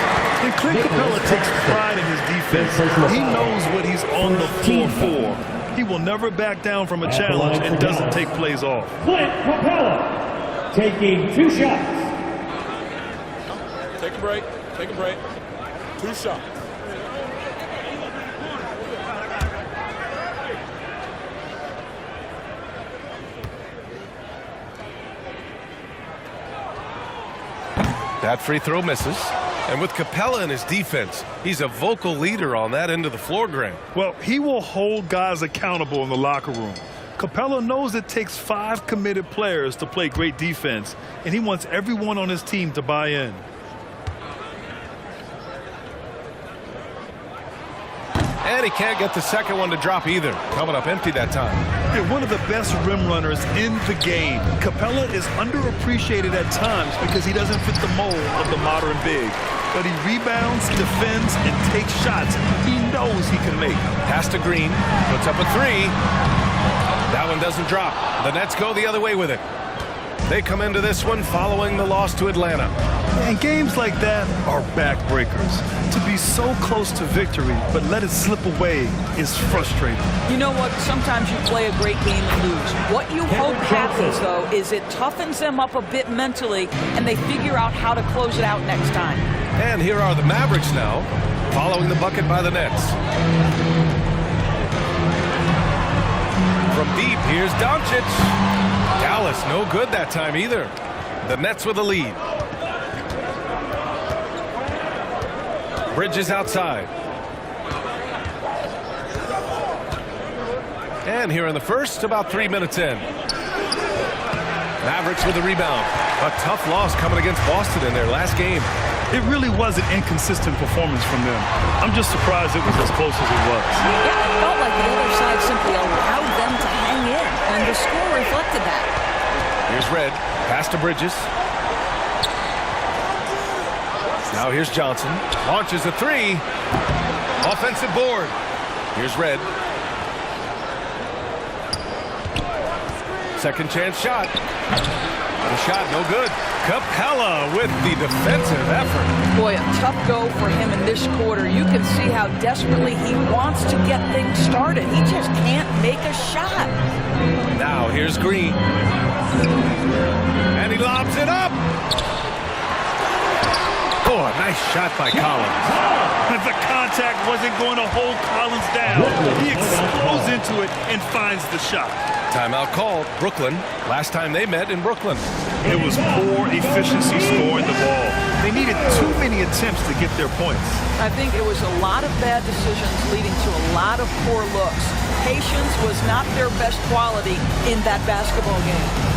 And Clint Capella takes pride in his defense. He knows what he's on the floor for. He will never back down from a challenge and doesn't take plays off. Clint Capella taking 2 shots. Take a break. Take a break. 2 shots. That free throw misses. And with Capella in his defense, he's a vocal leader on that end of the floor, Graham. Well, he will hold guys accountable in the locker room. Capella knows it takes 5 committed players to play great defense, and he wants everyone on his team to buy in. And he can't get the second one to drop either. Coming up empty that time. They're one of the best rim runners in the game. Capella is underappreciated at times because he doesn't fit the mold of the modern big. But he rebounds, defends, and takes shots he knows he can make. Pass to Green. Puts up a 3. That one doesn't drop. The Nets go the other way with it. They come into this one following the loss to Atlanta. And games like that are backbreakers. To be so close to victory, but let it slip away is frustrating. You know what? Sometimes you play a great game and lose. What you hope happens, though, is it toughens them up a bit mentally, and they figure out how to close it out next time. And here are the Mavericks now, following the bucket by the Nets. From deep, here's Doncic. Dallas, no good that time either. The Nets with a lead. Bridges outside. And here in the first, about 3 minutes in. Mavericks with the rebound. A tough loss coming against Boston in their last game. It really was an inconsistent performance from them. I'm just surprised it was as close as it was. Yeah, it felt like the other side simply allowed them to hang in, and the score reflected that. Here's Red. Pass to Bridges. Now here's Johnson. Launches a 3. Offensive board. Here's Red. Second chance shot. The shot no good. Capella with the defensive effort. Boy, a tough go for him in this quarter. You can see how desperately he wants to get things started. He just can't make a shot. Now here's Green. And he lobs it up. Oh, a nice shot by Collins. The contact wasn't going to hold Collins down. He explodes into it and finds the shot. Timeout called. Brooklyn. Last time they met in Brooklyn. It was poor efficiency scoring the ball. They needed too many attempts to get their points. I think it was a lot of bad decisions leading to a lot of poor looks. Patience was not their best quality in that basketball game.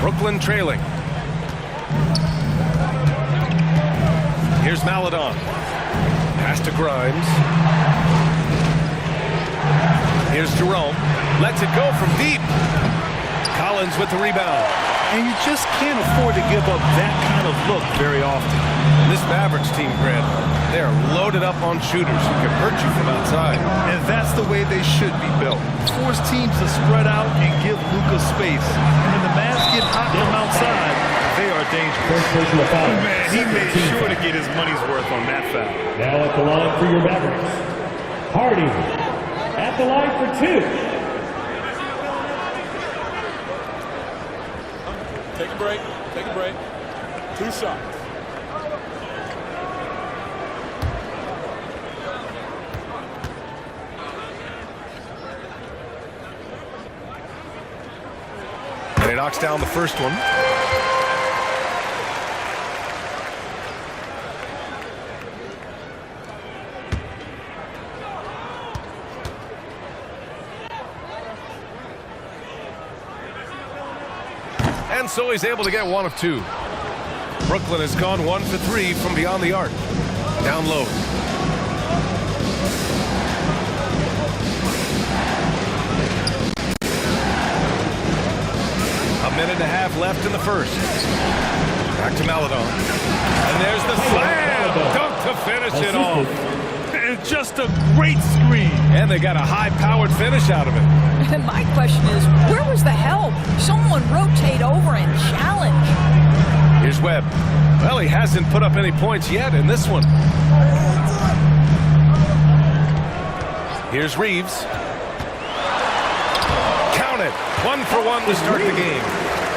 Brooklyn trailing. Here's Maladon. Pass to Grimes. Here's Jerome. Lets it go from deep. Collins with the rebound. And you just can't afford to give up that kind of look very often. This Mavericks team, Grant, they're loaded up on shooters who can hurt you from outside. And that's the way they should be built. Force teams to spread out and give Luka space. And when the Mavs get hot from outside, they are dangerous. Man, he made sure to get his money's worth on that foul. Now at the line for your Mavericks, Hardy at the line for 2. Take a break. Take a break. 2 shots. And he knocks down the first one. And so he's able to get 1 of 2. Brooklyn has gone 1 for 3 from beyond the arc. Down low. A minute and a half left in the first. Back to Maladon. And there's the slam dunk to finish it off. It's just a great screen. And they got a high-powered finish out of it. And my question is, where was the help? Someone rotate over and challenge. Here's Webb. Well, he hasn't put up any points yet in this one. Here's Reeves. Count it. 1 for 1 to start the game.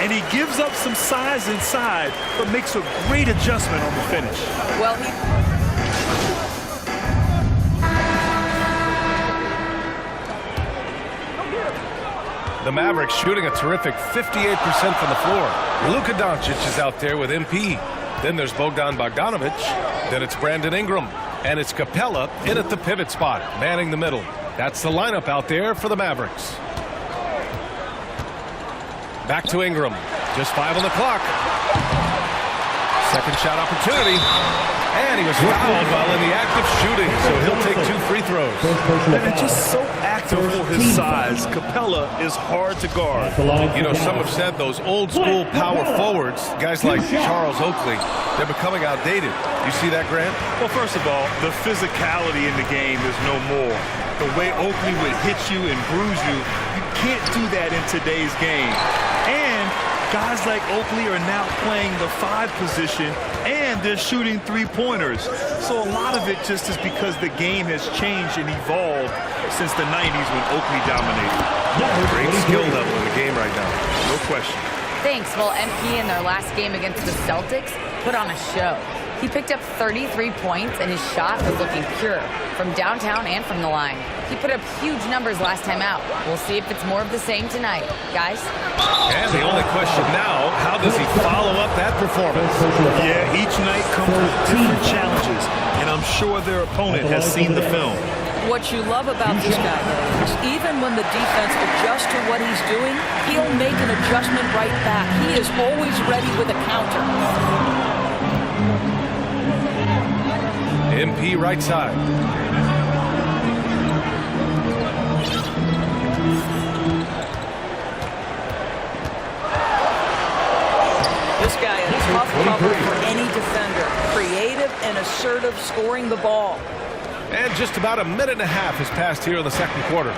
And he gives up some size inside, but makes a great adjustment on the finish. Well, The Mavericks shooting a terrific 58% from the floor. Luka Doncic is out there with MP. Then there's Bogdan Bogdanovic. Then it's Brandon Ingram. And it's Capella in at the pivot spot, manning the middle. That's the lineup out there for the Mavericks. Back to Ingram. Just 5 on the clock. Second shot opportunity. And he was fouled while in the act of shooting, so he'll take 2 free throws. And it's just so active for his size. Capella is hard to guard. You know, some have said those old school power forwards, guys like Charles Oakley, they're becoming outdated. You see that, Grant? Well, first of all, the physicality in the game is no more. The way Oakley would hit you and bruise you, you can't do that in today's game. And guys like Oakley are now playing the 5 position, and they're shooting 3-pointers. So a lot of it just is because the game has changed and evolved since the 90s when Oakley dominated. Great skill level in the game right now. No question. Thanks. Well, MP in their last game against the Celtics put on a show. He picked up 33 points, and his shot was looking pure from downtown and from the line. He put up huge numbers last time out. We'll see if it's more of the same tonight. Guys? And the only question now, how does he follow up that performance? Yeah, each night comes with different challenges, and I'm sure their opponent has seen the film. What you love about this guy, though, is even when the defense adjusts to what he's doing, he'll make an adjustment right back. He is always ready with a counter. MP right side. This guy a tough cover for any defender. Creative and assertive scoring the ball. And just about a minute and a half has passed here in the second quarter.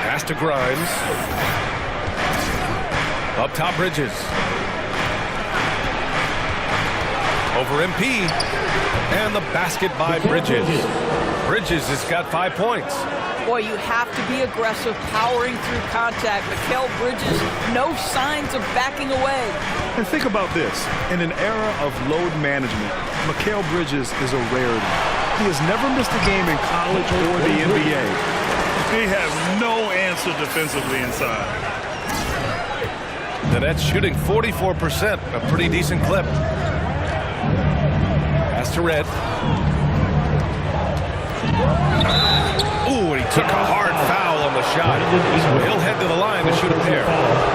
Pass to Grimes. Up top, Bridges. Over MP. And the basket by Bridges. Bridges has got 5 points. Boy, you have to be aggressive, powering through contact. Mikal Bridges, no signs of backing away. And think about this. In an era of load management, Mikal Bridges is a rarity. He has never missed a game in college or the NBA. He has no answer defensively inside. The Nets shooting 44%, a pretty decent clip. Pass to Red. Ooh, and he took a hard foul on the shot. So he'll head to the line to shoot a pair.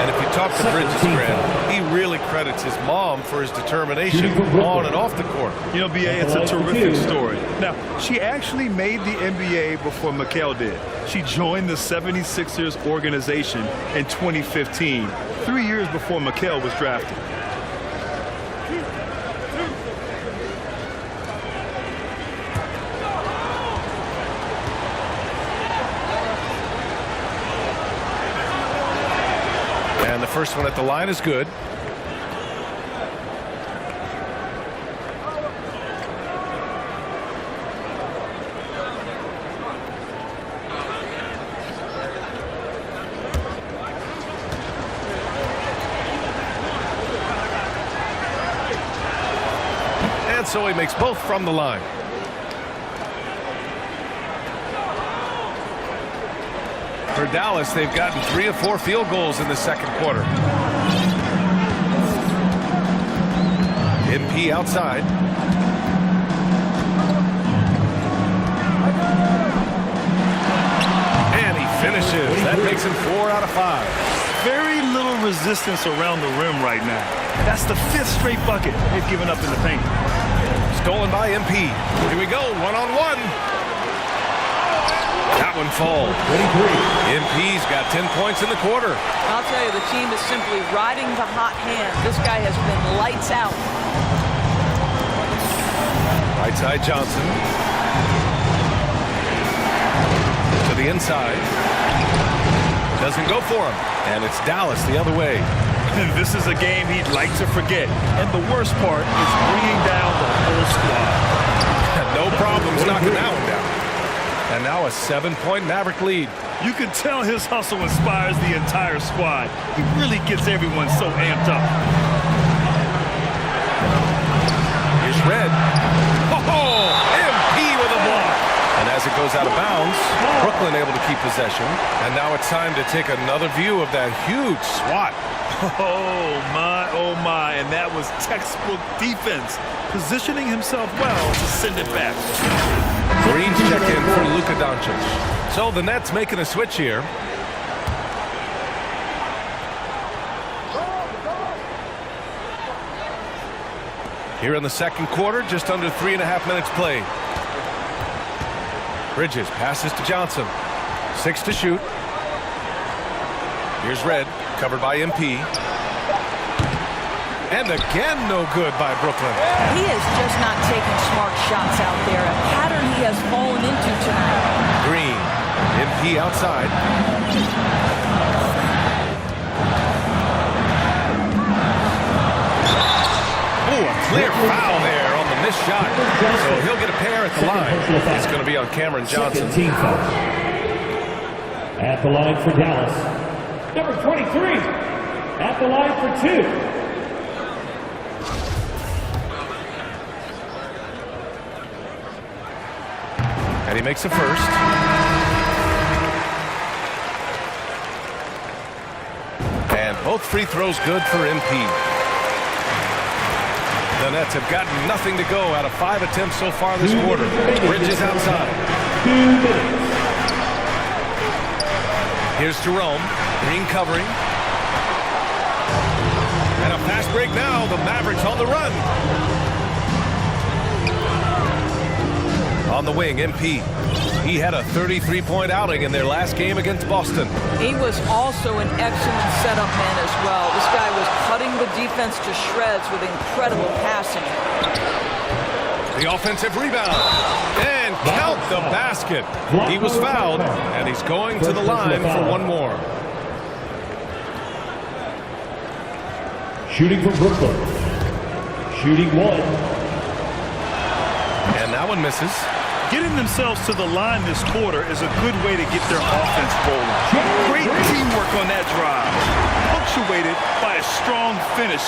And if you talk to Bridges, Grant, he really credits his mom for his determination on and off the court. You know, BA, it's a terrific story. Now, she actually made the NBA before Mikal did. She joined the 76ers organization in 2015, 3 years before Mikal was drafted. And the first one at the line is good. And so he makes both from the line. For Dallas, they've gotten 3 of 4 field goals in the second quarter. MP outside. And he finishes. That makes him 4 out of 5. very little resistance around the rim right now. That's the 5th straight bucket they've given up in the paint. Stolen by MP. Here we go, one-on-one. That one falls. MP's got 10 points in the quarter. I'll tell you, the team is simply riding the hot hand. This guy has been lights out. Right side Johnson. To the inside. Doesn't go for him. And it's Dallas the other way. This is a game he'd like to forget. And the worst part is bringing down the whole squad. No problems knocking that one down. And now a 7-point Maverick lead. You can tell his hustle inspires the entire squad. He really gets everyone so amped up. Here's Red. Oh, MP with a block. And as it goes out of bounds, Brooklyn able to keep possession. And now it's time to take another view of that huge swat. Oh my, and that was textbook defense. Positioning himself well to send it back. Green's check in for Luka Doncic. So the Nets making a switch here. Here in the second quarter, just under 3.5 minutes played. Bridges passes to Johnson. 6 to shoot. Here's Red, covered by MP. And again, no good by Brooklyn. He is just not taking smart shots out there. A pattern he has fallen into tonight. Green, MP outside. Oh, a clear foul there on the missed shot. So he'll get a pair at the line. It's going to be on Cameron Johnson. Team foul. At the line for Dallas. Number 23. At the line for 2. And he makes a first. And both free throws good for MP. The Nets have gotten nothing to go out of 5 attempts so far this quarter. Bridges outside. 2 minutes. Here's Jerome. Green covering. And a fast break now. The Mavericks on the run. On the wing, MP. He had a 33-point outing in their last game against Boston. He was also an excellent setup man as well. This guy was cutting the defense to shreds with incredible passing. The offensive rebound. And count the basket. He was fouled, and he's going to the line for one more. Shooting for Brooklyn. Shooting 1. And that one misses. Getting themselves to the line this quarter is a good way to get their offense rolling. Great teamwork on that drive, punctuated by a strong finish.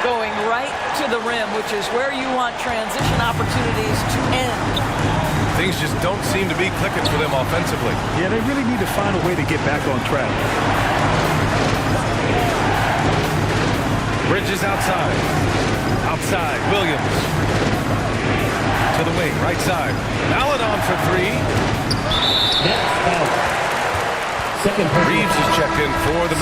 Going right to the rim, which is where you want transition opportunities to end. Things just don't seem to be clicking for them offensively. Yeah, they really need to find a way to get back on track. Bridges outside. Outside, Williams. To the wing, right side. Allen on for 3. Reeves is checked in for the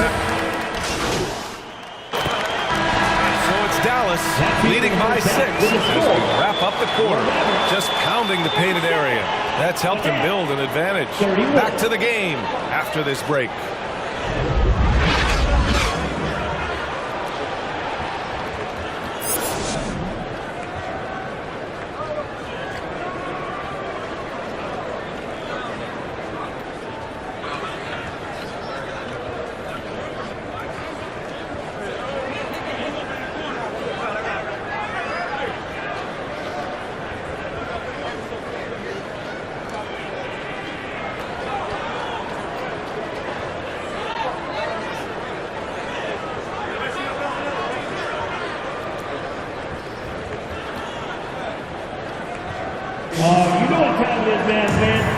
So it's Dallas leading by 6 as we wrap up the quarter. Just pounding the painted area. That's helped them build an advantage. Back to the game after this break.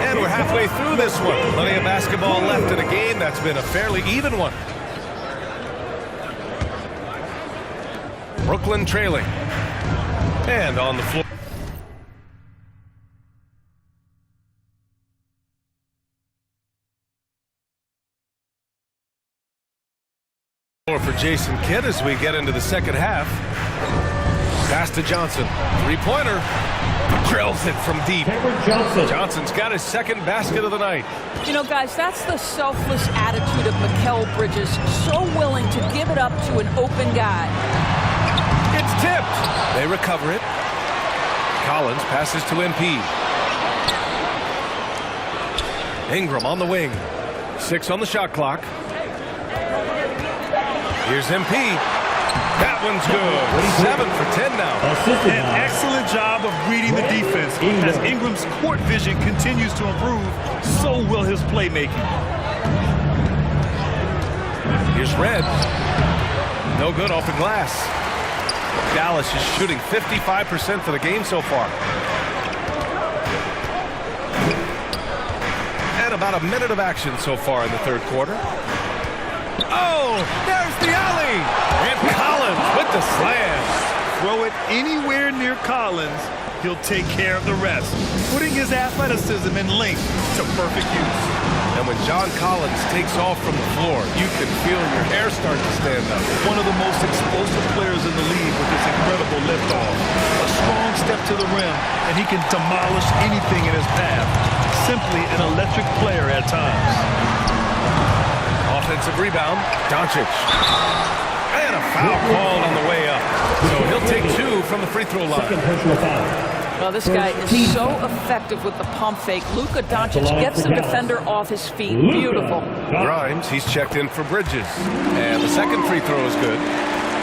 And we're halfway through this one. Plenty of basketball left in a game that's been a fairly even one. Brooklyn trailing. And on the floor. Jason Kidd as we get into the second half. Pass to Johnson. Three-pointer. Drills it from deep. Johnson's got his second basket of the night. You know, guys, that's the selfless attitude of Mikal Bridges. So willing to give it up to an open guy. It's tipped. They recover it. Collins passes to MP. Ingram on the wing. 6 on the shot clock. Here's MP. That one's good. 7 for 10 now. An excellent job of reading the defense. As Ingram's court vision continues to improve, so will his playmaking. Here's Red. No good off the glass. Dallas is shooting 55% for the game so far. And about a minute of action so far in the third quarter. Oh, there's the alley. And Collins with the slam. Throw it anywhere near Collins, he'll take care of the rest, putting his athleticism and length to perfect use. And when John Collins takes off from the floor, you can feel your hair start to stand up. One of the most explosive players in the league with this incredible liftoff. A strong step to the rim, and he can demolish anything in his path. Simply an electric player at times. Offensive rebound, Doncic. And a foul called on the way up. So he'll take 2 from the free throw line. Well, this guy is so effective with the pump fake. Luka Doncic gets the defender off his feet. Beautiful. Grimes, he's checked in for Bridges. And the second free throw is good.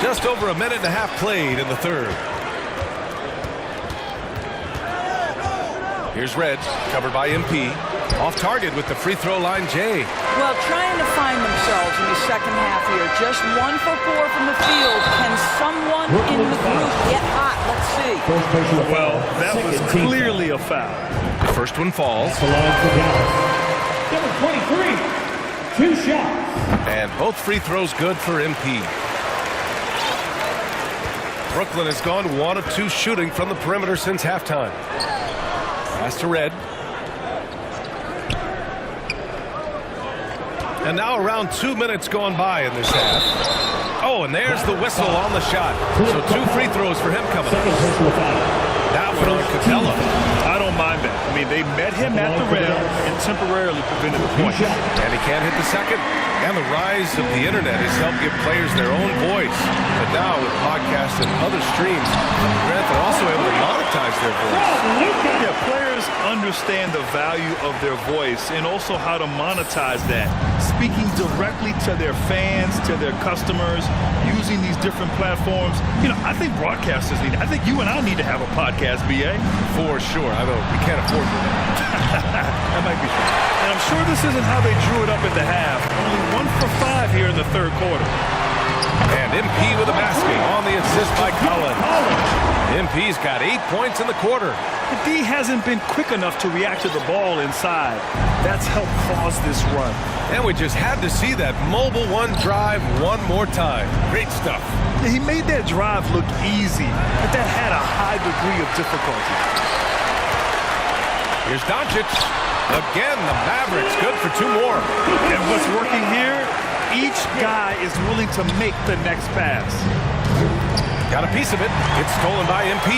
Just over a minute and a half played in the third. Here's Red, covered by MP. Off target with the free throw line, Jay. Well, trying to find themselves in the second half here. Just 1 for 4 from the field. Can someone in the group get hot? Let's see. Well, that was clearly a foul. The first one falls. Number 23, 2 shots. And both free throws good for MP. Brooklyn has gone 1 of 2 shooting from the perimeter since halftime. Pass to Red. And now around 2 minutes gone by in this half. Oh, and there's the whistle on the shot. So 2 free throws for him coming up. That one on Capella. I don't mind that. I mean, they met him at the rim and temporarily prevented the point. And he can't hit the second. And the rise of the internet has helped give players their own voice. But now with podcasts and other streams, Grant, they're also able to monetize their voice. Yeah, players understand the value of their voice and also how to monetize that. Speaking directly to their fans, to their customers, using these different platforms. You know, I think broadcasters need it. I think you and I need to have a podcast, BA. For sure. I know we can't afford it. That might be true. And I'm sure this isn't how they drew it up at the half. Only 1 for 5 here in the third quarter. And MP with a basket on the assist by Collins. MP's got 8 points in the quarter. The D hasn't been quick enough to react to the ball inside. That's helped cause this run. And we just had to see that mobile 1 drive one more time. Great stuff. He made that drive look easy, but that had a high degree of difficulty. Here's Doncic. Again, the Mavericks good for 2 more. And what's working here, each guy is willing to make the next pass. Got a piece of it. It's stolen by MP.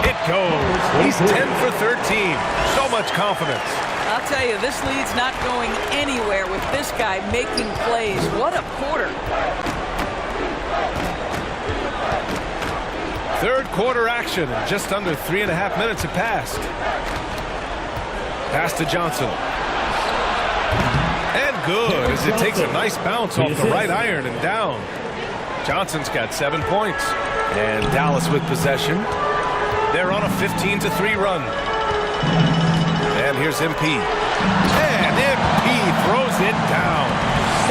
It goes. He's 10 for 13. So much confidence. I'll tell you, this lead's not going anywhere with this guy making plays. What a quarter. Third quarter action. Just under 3.5 minutes have passed. Pass to Johnson. And good as it takes a nice bounce off the right iron and down. Johnson's got 7 points. And Dallas with possession. They're on a 15-3 run. And here's MP. And MP throws it down.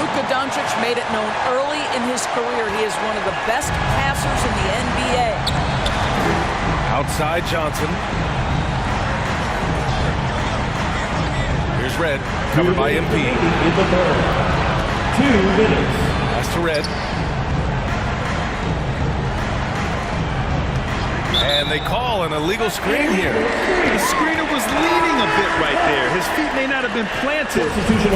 Luka Doncic made it known early in his career he is one of the best passers in the NBA. Outside Johnson. Here's Red, covered by MP. 2 minutes. Pass to Red. And they call an illegal screen here. The screener was leaning a bit right there. His feet may not have been planted.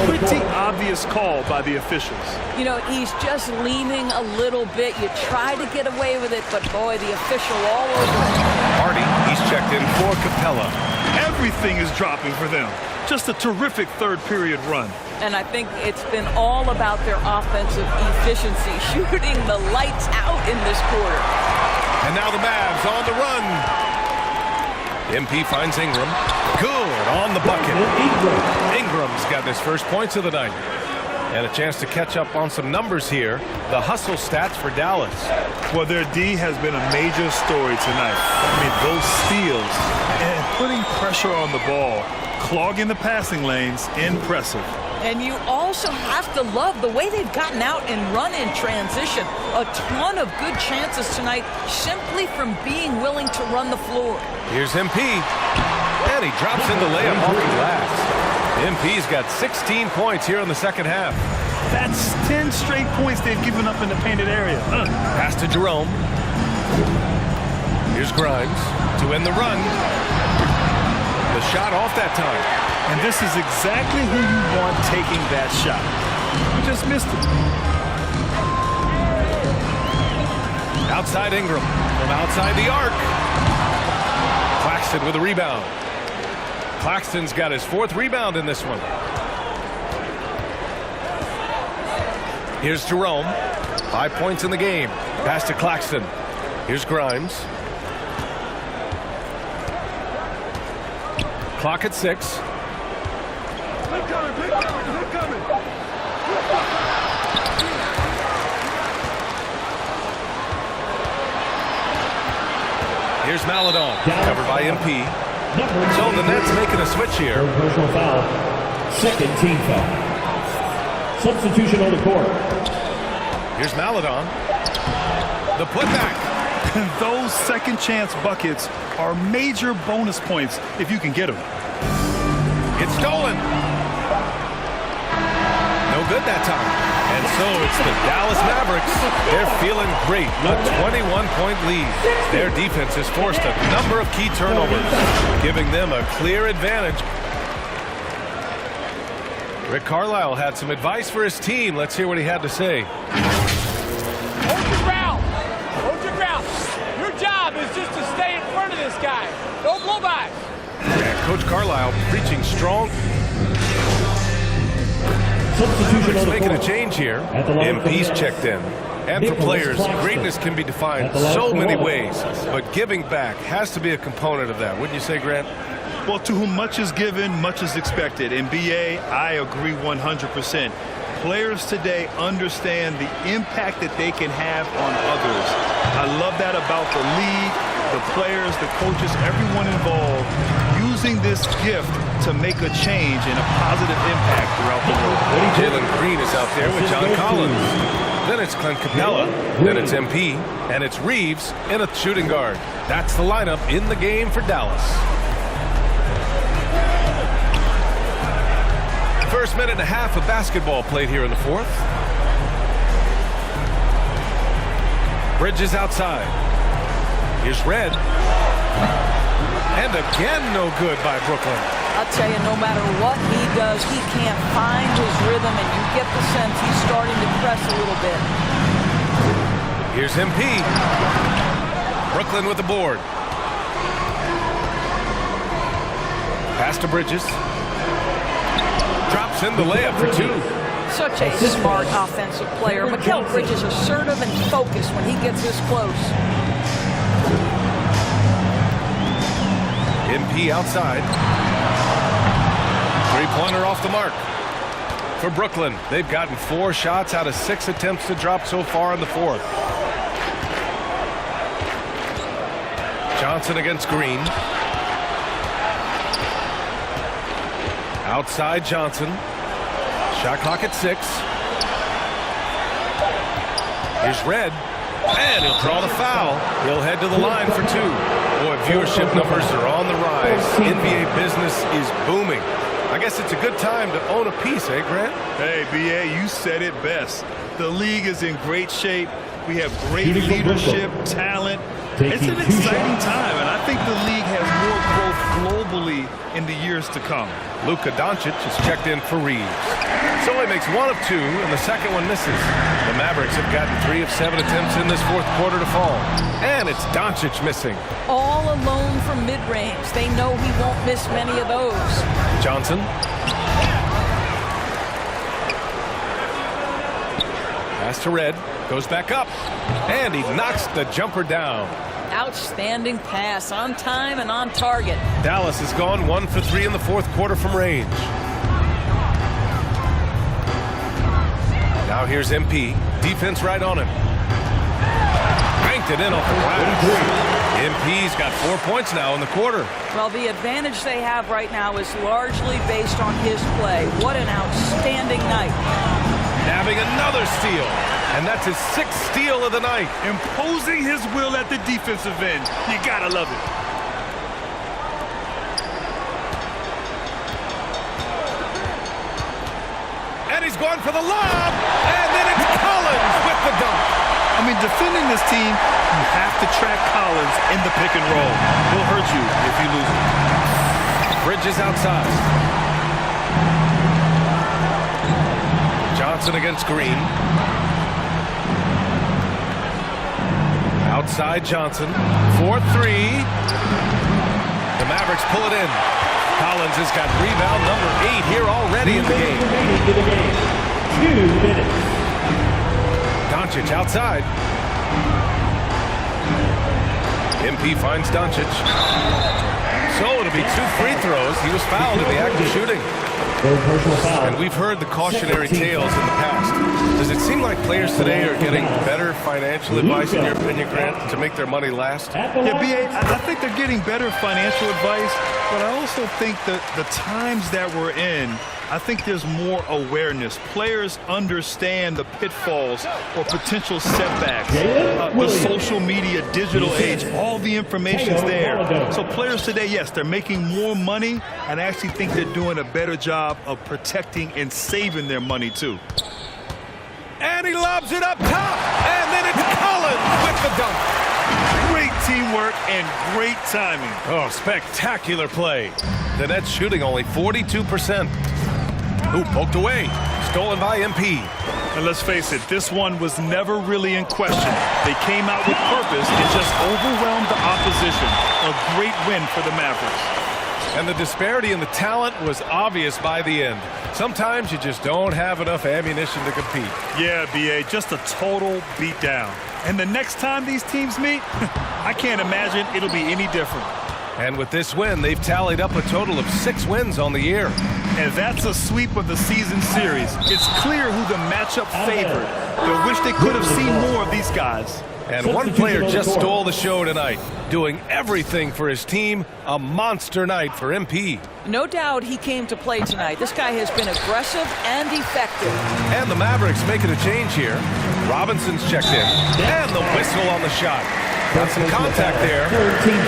Pretty obvious call by the officials. You know, he's just leaning a little bit. You try to get away with it, but boy, the official all over it. Hardy, he's checked in for Capella. Everything is dropping for them. Just a terrific third period run. And I think it's been all about their offensive efficiency, shooting the lights out in this quarter. And now the Mavs on the run. MP finds Ingram. Good on the bucket. Ingram's got his first points of the night. And a chance to catch up on some numbers here. The hustle stats for Dallas. Well, their D has been a major story tonight. I mean, those steals and putting pressure on the ball, clogging the passing lanes, impressive. And you also have to love the way they've gotten out and run in transition. A ton of good chances tonight simply from being willing to run the floor. Here's MP. And he drops in the layup off the glass. MP's got 16 points here in the second half. That's 10 straight points they've given up in the painted area. Pass to Jerome. Here's Grimes to end the run. The shot off that time. And this is exactly who you want taking that shot. You just missed it. Outside Ingram from outside the arc. Claxton with a rebound. Claxton's got his fourth rebound in this one. Here's Jerome. 5 points in the game. Pass to Claxton. Here's Grimes. Clock at 6. Here's Maladon, covered by MP. So the Nets making a switch here. Personal foul. Second team foul. Substitution on the court. Here's Maladon. The putback. Those second chance buckets are major bonus points if you can get them. It's stolen. No good that time. And so it's the Dallas Mavericks. They're feeling great. A 21-point lead. Their defense has forced a number of key turnovers, giving them a clear advantage. Rick Carlisle had some advice for his team. Let's hear what he had to say. Hold your ground. Hold your ground. Your job is just to stay in front of this guy. Don't blow by. And Coach Carlisle preaching strong. Substitution making a change here. MP's checked in. And for players, greatness can be defined so many ways, but giving back has to be a component of that. Wouldn't you say, Grant? Well, to whom much is given, much is expected. In BA, I agree 100%. Players today understand the impact that they can have on others. I love that about the league, the players, the coaches, everyone involved, using this gift to make a change and a positive impact throughout the world. Jalen Green is out there with John Collins. Then it's Clint Capella. Then it's MP. And it's Reeves in a shooting guard. That's the lineup in the game for Dallas. First minute and a half of basketball played here in the fourth. Bridges outside. Here's Red. And again, no good by Brooklyn. I'll tell you, no matter what he does, he can't find his rhythm, and you get the sense he's starting to press a little bit. Here's MP. Brooklyn with the board. Pass to Bridges. Drops in the layup for two. Such a smart offensive player. Mikal Bridges assertive and focused when he gets this close. MP outside. Three-pointer off the mark. For Brooklyn, they've gotten 4 shots out of 6 attempts to drop so far in the fourth. Johnson against Green. Outside Johnson. Shot clock at 6. Here's Red. And he'll draw the foul. He'll head to the line for 2. Boy, viewership numbers are on the rise. NBA business is booming. I guess it's a good time to own a piece, eh, Grant? Hey, BA, you said it best. The league is in great shape. We have great leadership, talent, It's an exciting time, and I think the league has more growth globally in the years to come. Luka Doncic is checked in for Reeves. So he makes 1 of 2, and the second one misses. The Mavericks have gotten 3 of 7 attempts in this fourth quarter to fall. And it's Doncic missing. All alone from mid-range. They know he won't miss many of those. Johnson. Pass to Red. Goes back up. And he knocks the jumper down. Outstanding pass, on time and on target. Dallas has gone 1 for 3 in the fourth quarter from range. Now here's MP. Defense right on him. Banked it in off the glass. MP's got 4 points now in the quarter. Well, the advantage they have right now is largely based on his play. What an outstanding night. Having another steal. And that's his 6th steal of the night. Imposing his will at the defensive end. You gotta love it. And he's going for the lob. And then it's Collins with the dunk. I mean, defending this team, you have to track Collins in the pick and roll. He'll hurt you if you lose it. Bridges outside. Johnson against Green. Outside Johnson. 4-3. The Mavericks pull it in. Collins has got rebound number 8 here already in the game. 2 minutes. Doncic outside. MP finds Doncic. So it'll be 2 free throws. He was fouled in the act of shooting. And we've heard the cautionary tales in the past. Does it seem like players today are getting better financial advice, in your opinion, Grant, to make their money last? Yeah, B.A., I think they're getting better financial advice, but I also think that the times that we're in, I think there's more awareness. Players understand the pitfalls or potential setbacks. The social media, digital age, all the information's there. So players today, yes, they're making more money, and I actually think they're doing a better job of protecting and saving their money, too. And he lobs it up top, and then it's Collins with the dunk. Great teamwork and great timing. Oh, spectacular play. The Nets shooting only 42%. Ooh, poked away. Stolen by MP. And let's face it, this one was never really in question. They came out with purpose and just overwhelmed the opposition. A great win for the Mavericks. And the disparity in the talent was obvious by the end. Sometimes you just don't have enough ammunition to compete. Yeah, B.A., just a total beatdown. And the next time these teams meet, I can't imagine it'll be any different. And with this win, they've tallied up a total of 6 wins on the year. And that's a sweep of the season series. It's clear who the matchup favored. They wish they could have seen more of these guys. And one player just stole the show tonight, doing everything for his team. A monster night for MP. No doubt he came to play tonight. This guy has been aggressive and effective. And the Mavericks making a change here. Robinson's checked in. And the whistle on the shot. Got some contact there.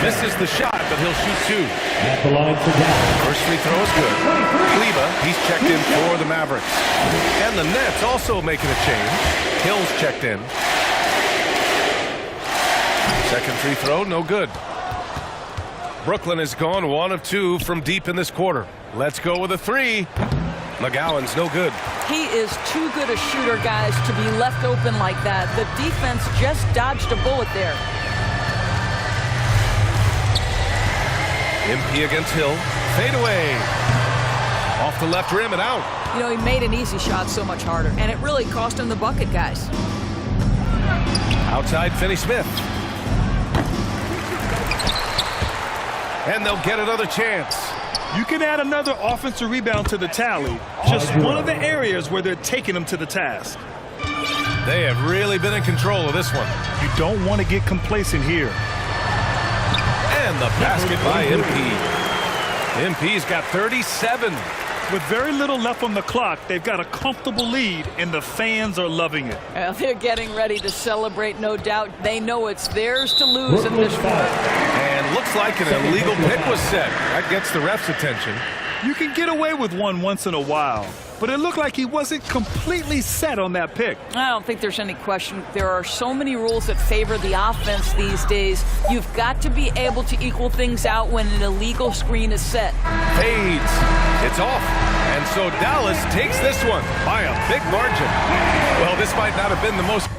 Misses the shot, but he'll shoot 2. At the line for Dallas. First free throw is good. Kleba, he's checked in for the Mavericks. And the Nets also making a change. Hill's checked in. Second free throw, no good. Brooklyn has gone 1 of 2 from deep in this quarter. Let's go with a 3. McGowan's no good. He is too good a shooter, guys, to be left open like that. The defense just dodged a bullet there. MP against Hill. Fade away. Off the left rim and out. You know, he made an easy shot so much harder, and it really cost him the bucket, guys. Outside Finney-Smith. And they'll get another chance. You can add another offensive rebound to the tally. Just one of the areas where they're taking them to the task. They have really been in control of this one. You don't want to get complacent here. And the basket by MP. MP's got 37. With very little left on the clock, they've got a comfortable lead, and the fans are loving it. Well, they're getting ready to celebrate, no doubt. They know it's theirs to lose in this one. And looks like an illegal pick was set. That gets the ref's attention. You can get away with one once in a while, but it looked like he wasn't completely set on that pick. I don't think there's any question. There are so many rules that favor the offense these days. You've got to be able to equal things out when an illegal screen is set. Fades. It's off. And so Dallas takes this one by a big margin. Well, this might not have been the most...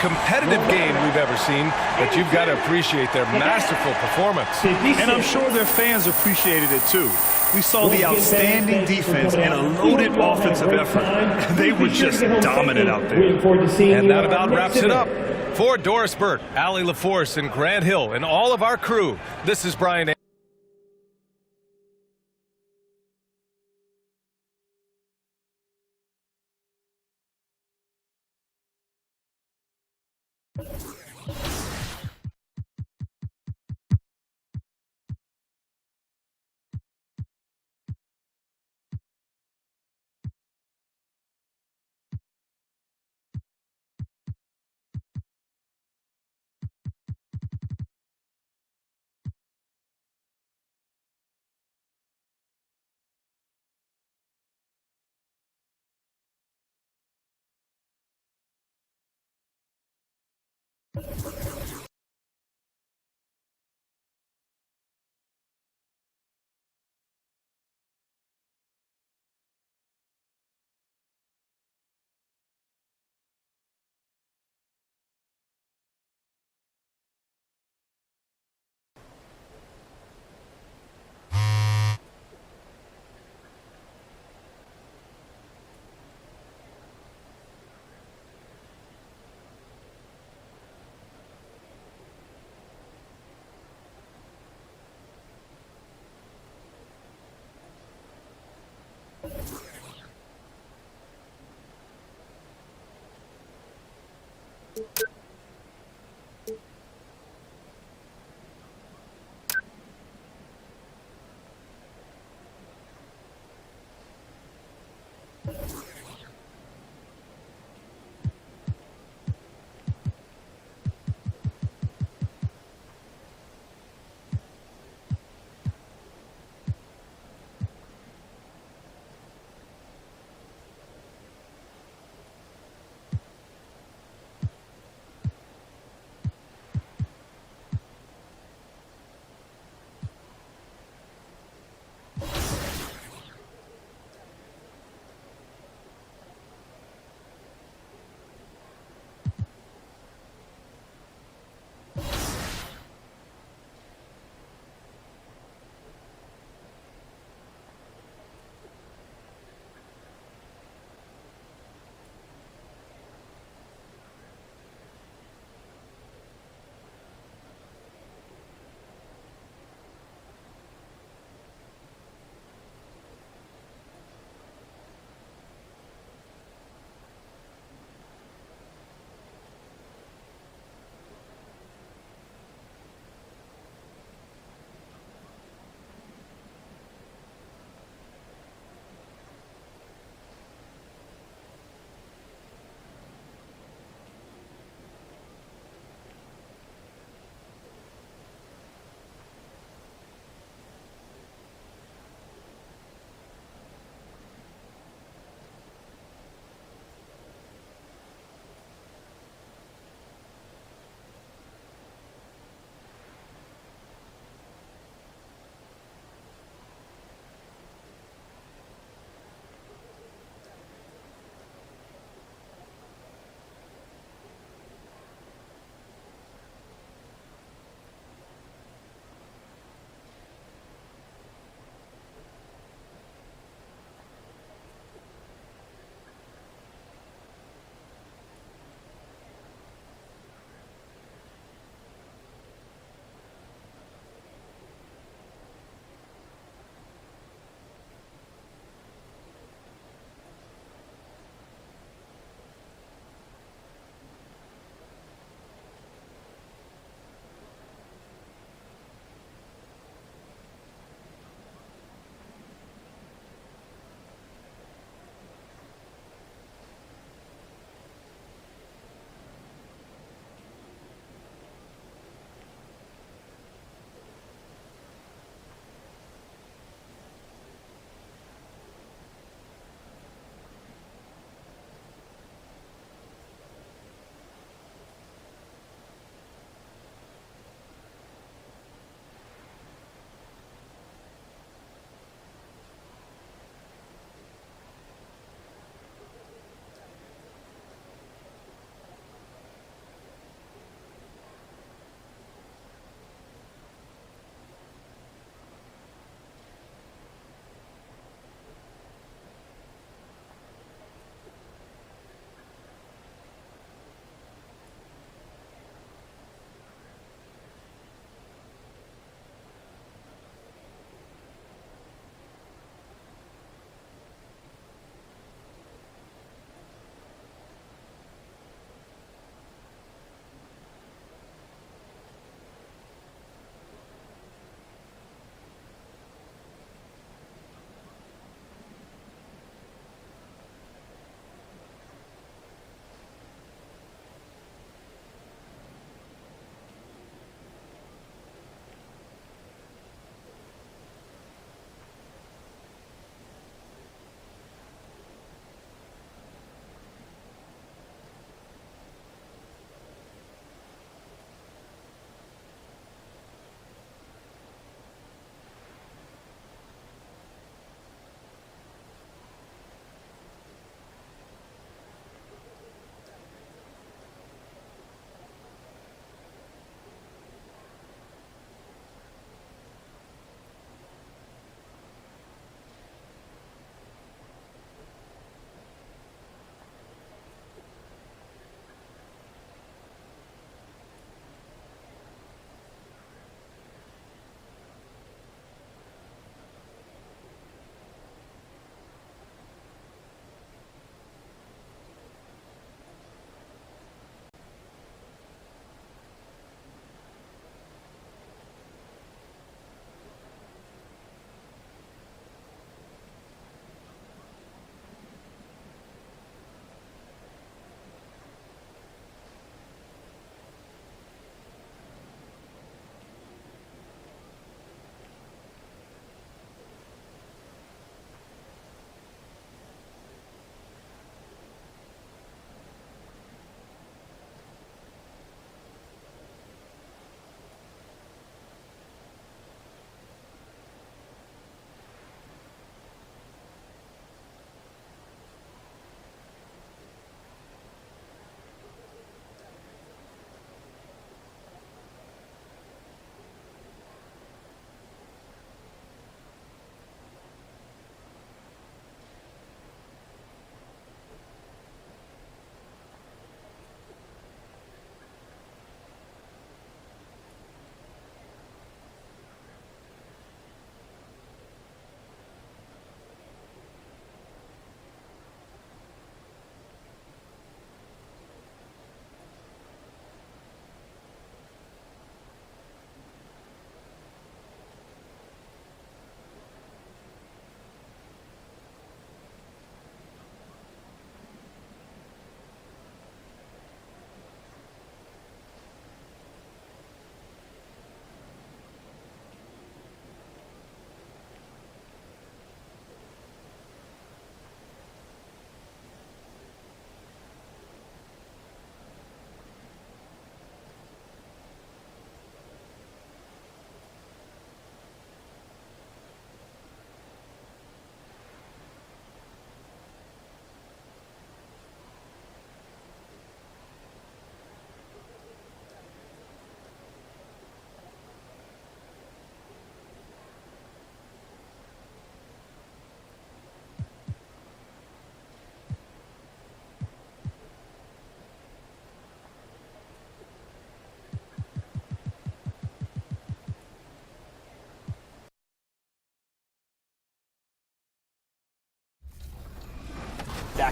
competitive game we've ever seen, but you've got to appreciate their masterful performance. And I'm sure their fans appreciated it too. We saw the outstanding defense and a loaded offensive effort. They were just dominant out there. And that about wraps it up. For Doris Burke, Allie LaForce, and Grant Hill, and all of our crew, this is Brian.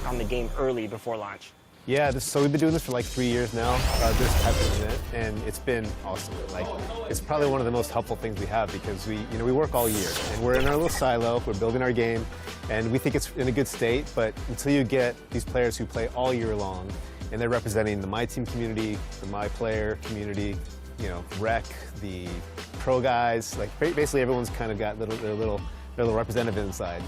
feedback on the game early before launch? Yeah, so we've been doing this for like 3 years now, this type of event, and it's been awesome. Like, it's probably one of the most helpful things we have because we work all year, and we're in our little silo, we're building our game, and we think it's in a good state, but until you get these players who play all year long, and they're representing the MyTeam community, the MyPlayer community, rec, the pro guys, like basically everyone's kind of got their little representative inside.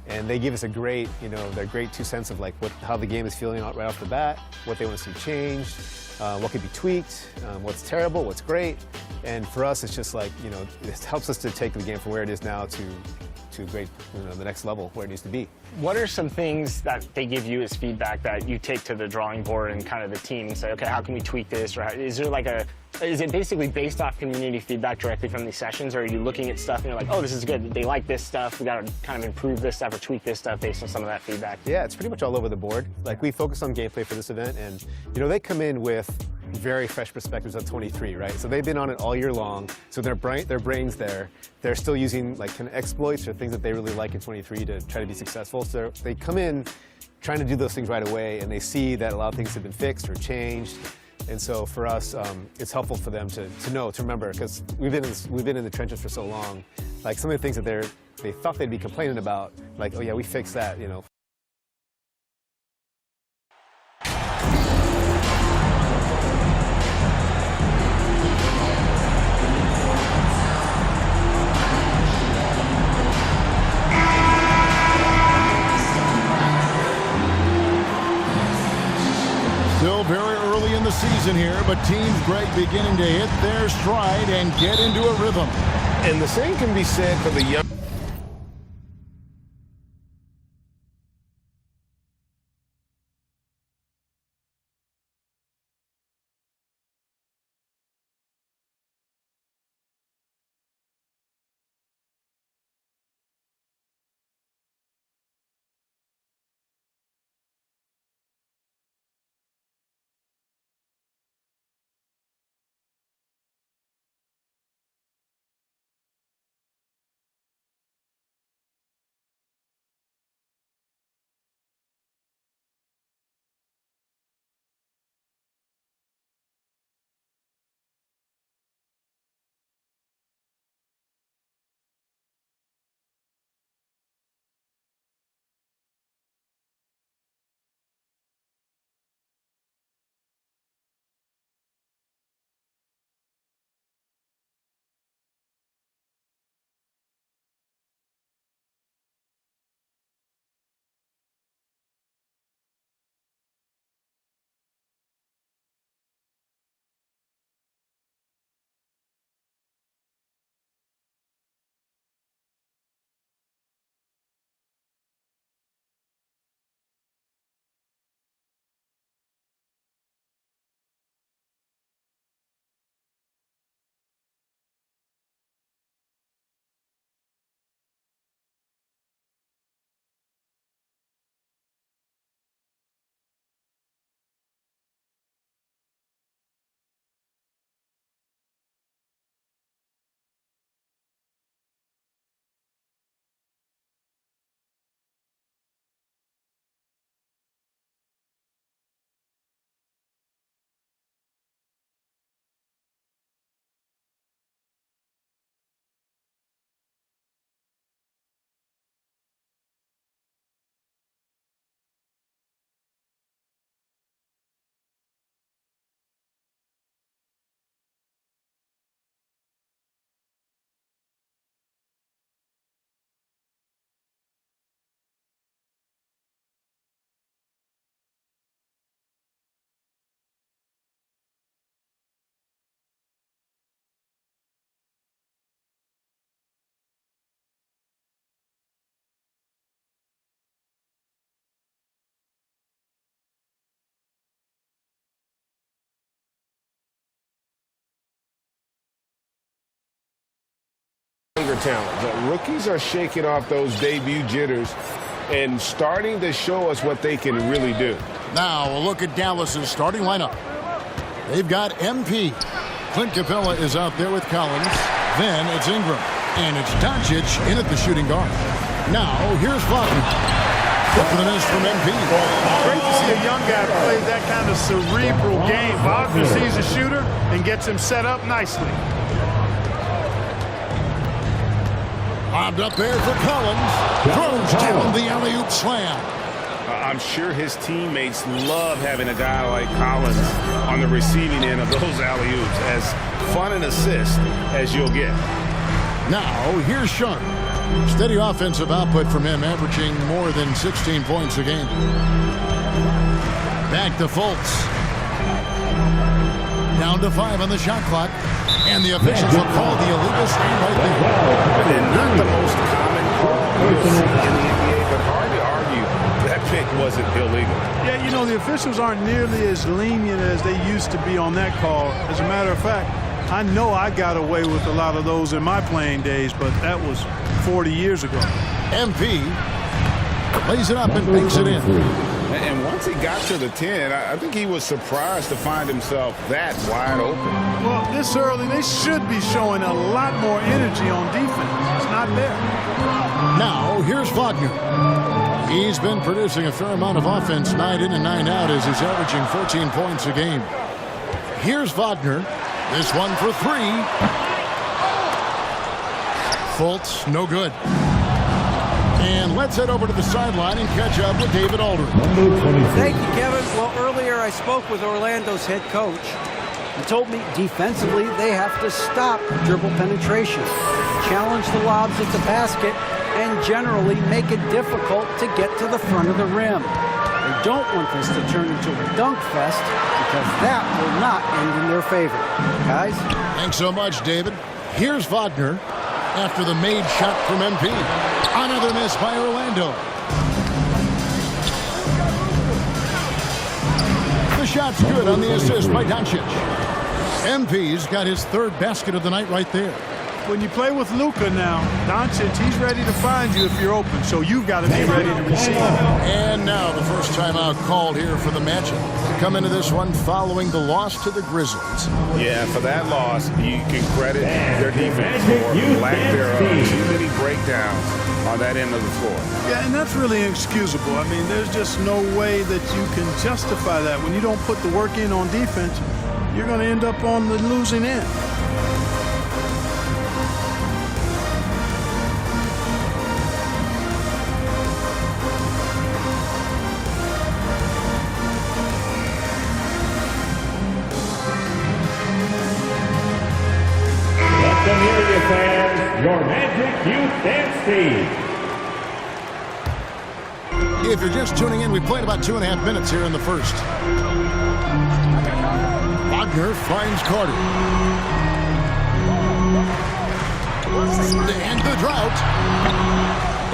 And they give us a great, their great 2 cents of like how the game is feeling right off the bat, what they want to see changed, what could be tweaked, what's terrible, what's great. And for us, it's just like, it helps us to take the game from where it is now to great, the next level where it needs to be. What are some things that they give you as feedback that you take to the drawing board and kind of the team and say, okay, how can we tweak this? Or is it basically based off community feedback directly from these sessions, or are you looking at stuff and you're like, oh, this is good, they like this stuff, we got to kind of improve this stuff or tweak this stuff based on some of that feedback? Yeah, it's pretty much all over the board. Like, we focus on gameplay for this event, and they come in with very fresh perspectives of 23, right? So they've been on it all year long, so their brain's there. They're still using like kind of exploits or things that they really like in 23 to try to be successful. So they come in trying to do those things right away, and they see that a lot of things have been fixed or changed. And so for us, it's helpful for them to remember, because we've been in the trenches for so long. Like, some of the things that they thought they'd be complaining about, like, oh yeah, we fixed that, Still very early in the season here, but Team Greg beginning to hit their stride and get into a rhythm. And the same can be said for the young. Talent. The rookies are shaking off those debut jitters and starting to show us what they can really do. Now a look at Dallas's starting lineup. They've got MP. Clint Capella is out there with Collins. Then it's Ingram. And it's Doncic in at the shooting guard. Now here's Flockman. For the miss from MP. Great to see a young guy play that kind of cerebral game. Wagner sees a shooter and gets him set up nicely. Bobbed up there for Collins. Throws down the alley-oop slam. I'm sure his teammates love having a guy like Collins on the receiving end of those alley-oops. As fun an assist as you'll get. Now, here's Sharp. Steady offensive output from him, averaging more than 16 points a game. Back to Fultz. Down to 5 on the shot clock. And the officials will call the illegal screen right there. And not the most common call you'll see in the NBA, but hard to argue that pick wasn't illegal. Yeah, you know, the officials aren't nearly as lenient as they used to be on that call. As a matter of fact, I know I got away with a lot of those in my playing days, but that was 40 years ago. MP lays it up and banks it in. And once he got to the 10, I think he was surprised to find himself that wide open. Well, this early, they should be showing a lot more energy on defense. It's not there. Now, here's Wagner. He's been producing a fair amount of offense night in and night out as he's averaging 14 points a game. Here's Wagner. This one for 3. Fultz, no good. And let's head over to the sideline and catch up with David Aldridge. Thank you, Kevin. Well, earlier I spoke with Orlando's head coach. He told me defensively they have to stop dribble penetration, challenge the lobs at the basket, and generally make it difficult to get to the front of the rim. They don't want this to turn into a dunk fest because that will not end in their favor. Guys? Thanks so much, David. Here's Wagner after the made shot from MP. Another miss by Orlando. The shot's good on the assist by Doncic. MP's got his 3rd basket of the night right there. When you play with Luka now, Doncic, he's ready to find you if you're open, so you've got to be ready to receive. And now the first timeout called here for the Magic. Come into this one following the loss to the Grizzlies. Yeah, for that loss, you can credit their defense for lack thereof. Too many breakdowns on that end of the floor. Yeah, and that's really inexcusable. I mean, there's just no way that you can justify that. When you don't put the work in on defense, you're going to end up on the losing end. Your Magic Youth Dance Team. If you're just tuning in, we played about 2.5 minutes here in the first. Wagner finds Carter. And the drought.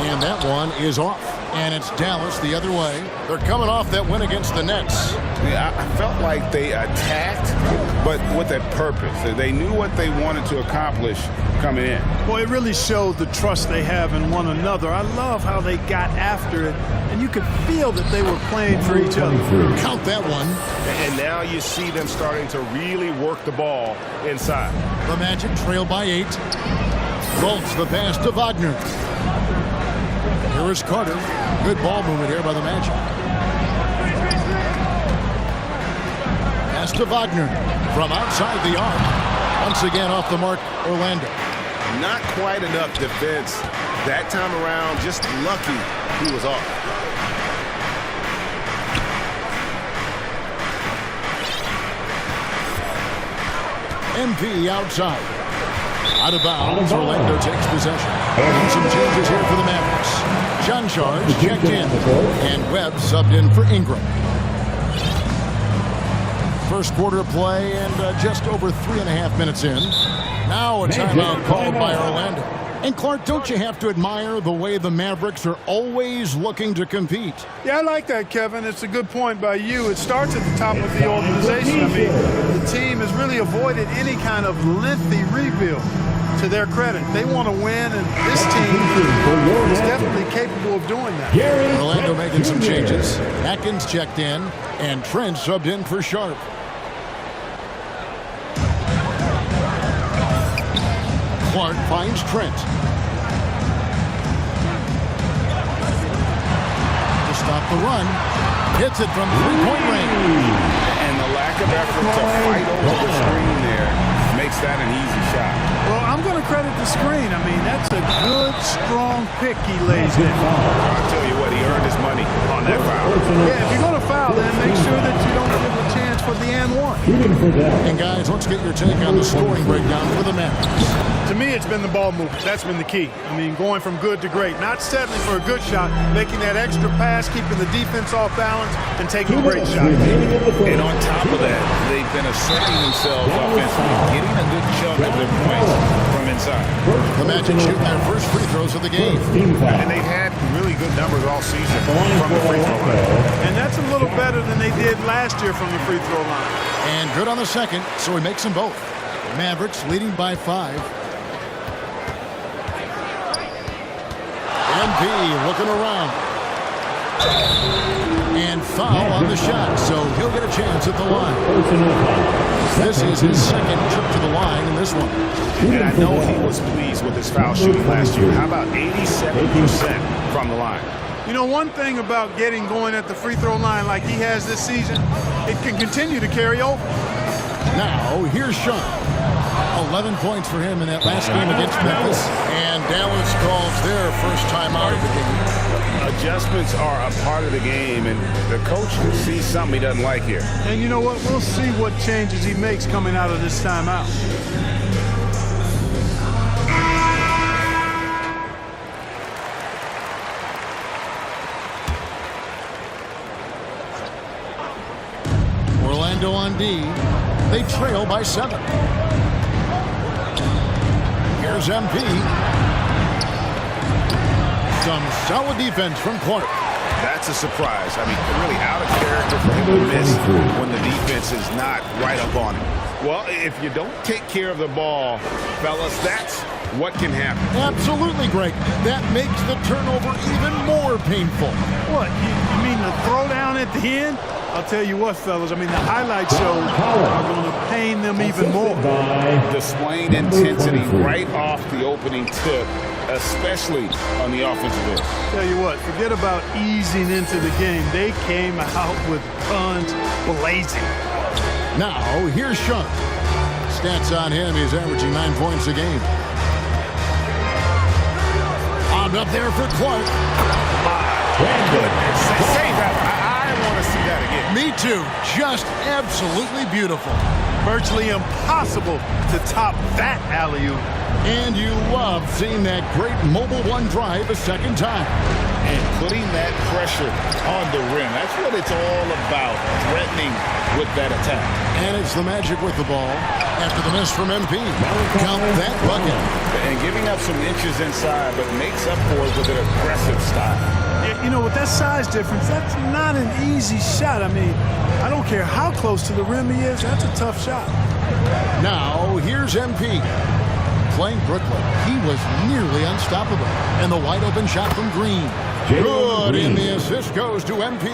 And that one is off. And it's Dallas the other way. They're coming off that win against the Nets. Yeah, I felt like they attacked, but with a purpose. They knew what they wanted to accomplish coming in. Well, it really showed the trust they have in one another. I love how they got after it, and you could feel that they were playing for each other. Count that one. And now you see them starting to really work the ball inside. The Magic trail by 8. Fultz the pass to Wagner. Here is Carter. Good ball movement here by the Magic. Pass to Wagner from outside the arc. Once again off the mark, Orlando. Not quite enough defense that time around. Just lucky he was off. MP outside. Out of bounds, Orlando takes possession. And some changes here for the Mavericks. John Charge checked in, and Webb subbed in for Ingram. First quarter of play and just over 3.5 minutes in. Now a timeout called by Orlando. And Clark, don't you have to admire the way the Mavericks are always looking to compete? Yeah, I like that, Kevin. It's a good point by you. It starts at the top of the organization. I mean, the team has really avoided any kind of lengthy rebuild. To their credit, they want to win, and this team is definitely capable of doing that. Orlando making some changes. Atkins checked in, and Trent subbed in for Sharp. Clark finds Trent. the run. Hits it from three-point range. And the lack of effort to fight over the screen there makes that an easy shot. Well, I'm going to credit the screen. I mean, that's a good, strong pick he lays in. I'll tell you what, he earned his money on that foul. Yeah, if you're going to foul, then make sure that you don't give a chance for the and one. And guys, let's get your take on the scoring breakdown for the Mavericks. To me, it's been the ball movement. That's been the key. I mean, going from good to great. Not settling for a good shot, making that extra pass, keeping the defense off balance, and taking great shots. And on top of that, they've been asserting themselves offensively, getting a good chunk of their points from inside. The Magic shooting their first free throws of the game. And they've had really good numbers all season from the free throw line. And that's a little better than they did last year from the free throw line. And good on the second, so he makes them both. Mavericks leading by 5. MP looking around. And foul on the shot, so he'll get a chance at the line. This is his second trip to the line in this one. And I know he was pleased with his foul shooting last year. How about 87% from the line? You know, one thing about getting going at the free throw line like he has this season, it can continue to carry over. Now, here's Sean. 11 points for him in that last game against Memphis. And Dallas calls their first time out of the game. Adjustments are a part of the game, and the coach sees something he doesn't like here. And you know what? We'll see what changes he makes coming out of this timeout. Orlando on D. They trail by 7. Here's MP. Some solid defense from Clark. That's a surprise. I mean, really out of character for him to miss when the defense is not right up on him. Well, if you don't take care of the ball, fellas, that's what can happen. Absolutely, Greg. That makes the turnover even more painful. What, you mean the throwdown at the end? I'll tell you what, fellas, I mean, the highlight shows are going to pain them even more. Displaying intensity right off the opening tip, especially on the offensive end. Tell you what, forget about easing into the game. They came out with guns blazing. Now, here's Sean. Stats on him, he's averaging 9 points a game. Bobbed up there for Clark. My goodness. Say that. I want to see that again. Me too. Just absolutely beautiful. Virtually impossible to top that alley-oop. And you love seeing that great mobile one drive a second time. And putting that pressure on the rim. That's what it's all about, threatening with that attack. And it's the Magic with the ball after the miss from MP. Count that bucket. And giving up some inches inside, but makes up for it with an aggressive style. You know, with that size difference, that's not an easy shot. I mean, I don't care how close to the rim he is, that's a tough shot. Now, here's MP. Playing Brooklyn, he was nearly unstoppable. And the wide open shot from Green. Good, and the assist goes to MP.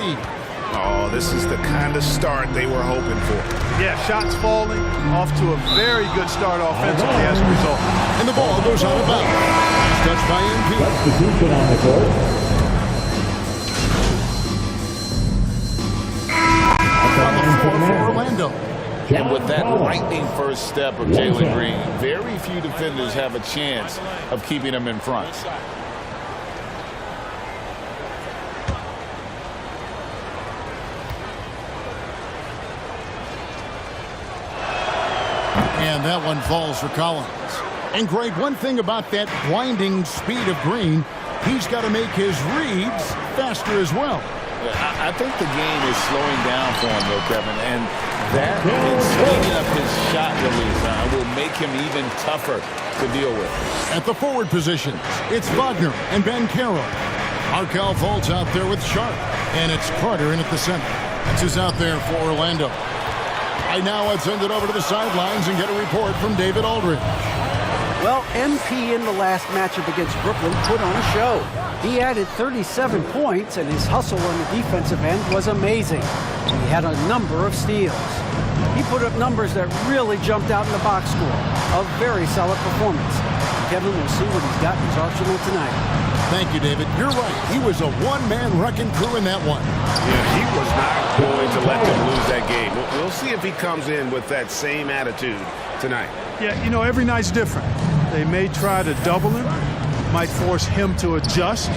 Oh, this is the kind of start they were hoping for. Yeah, shots falling, off to a very good start offensively as a result. And the ball goes out of bounds. Touched by MP. Substitution on the court. For Orlando. And with that lightning first step of Jalen Green, very few defenders have a chance of keeping him in front. And that one falls for Collins. And Greg, one thing about that blinding speed of Green, he's got to make his reads faster as well. I think the game is slowing down for him, though, Kevin, and that and speeding up his shot release will make him even tougher to deal with. At the forward positions, it's Wagner and Ben Carroll. Arkell Fultz out there with Sharp, and it's Carter in at the center. That's who's out there for Orlando. Right now, let's send it over to the sidelines and get a report from David Aldridge. Well, MP in the last matchup against Brooklyn put on a show. He added 37 points, and his hustle on the defensive end was amazing. He had a number of steals. He put up numbers that really jumped out in the box score. A very solid performance. Kevin will see what he's got in his arsenal tonight. Thank you, David. You're right. He was a one-man wrecking crew in that one. Yeah, he was not going to let them lose that game. We'll see if he comes in with that same attitude tonight. Yeah, you know, every night's different. They may try to double him, might force him to adjust,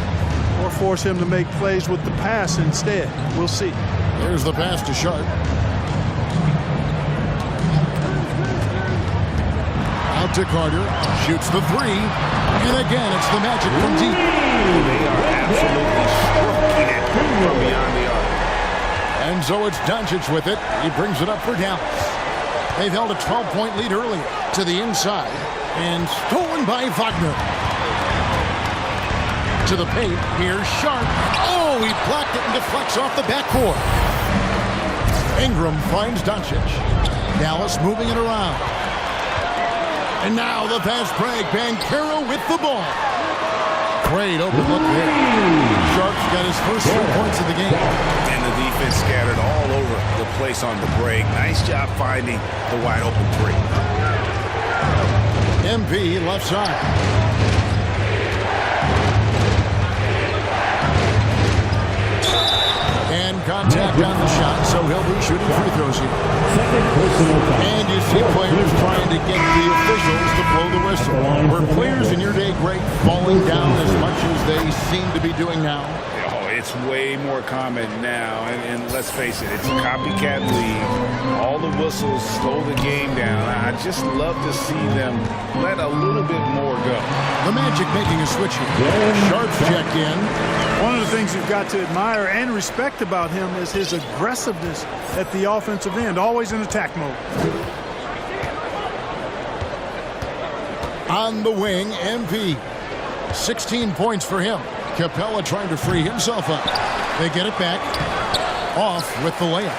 or force him to make plays with the pass instead. We'll see. There's the pass to Sharp. Out to Carter. Shoots the three. And again, it's the Magic from deep. They are absolutely stroking it from beyond the arc. And so it's Doncic with it. He brings it up for Dallas. They've held a 12-point lead earlier to the inside. And stolen by Wagner. To the paint. Here's Sharp. Oh, he blocked it and deflects off the backboard. Ingram finds Doncic. Dallas moving it around. And now the fast break. Banchero with the ball. Great open look there. Sharp's got his first 3 points of the game. And the defense scattered all over the place on the break. Nice job finding the wide open three. MP left side. And contact on the shot, so he'll be shooting free throws here. And you see players trying to get the officials to blow the whistle. Were players in your day, Greg, falling down as much as they seem to be doing now? Oh, it's way more common now. And let's face it, it's a copycat league. All the whistles slow the game down. I just love to see them let a little bit more go. The Magic making a switch here. Sharp's checked in. One of the things you've got to admire and respect about him is his aggressiveness at the offensive end, always in attack mode. On the wing, MP. 16 points for him. Capella trying to free himself up. They get it back. Off with the layup.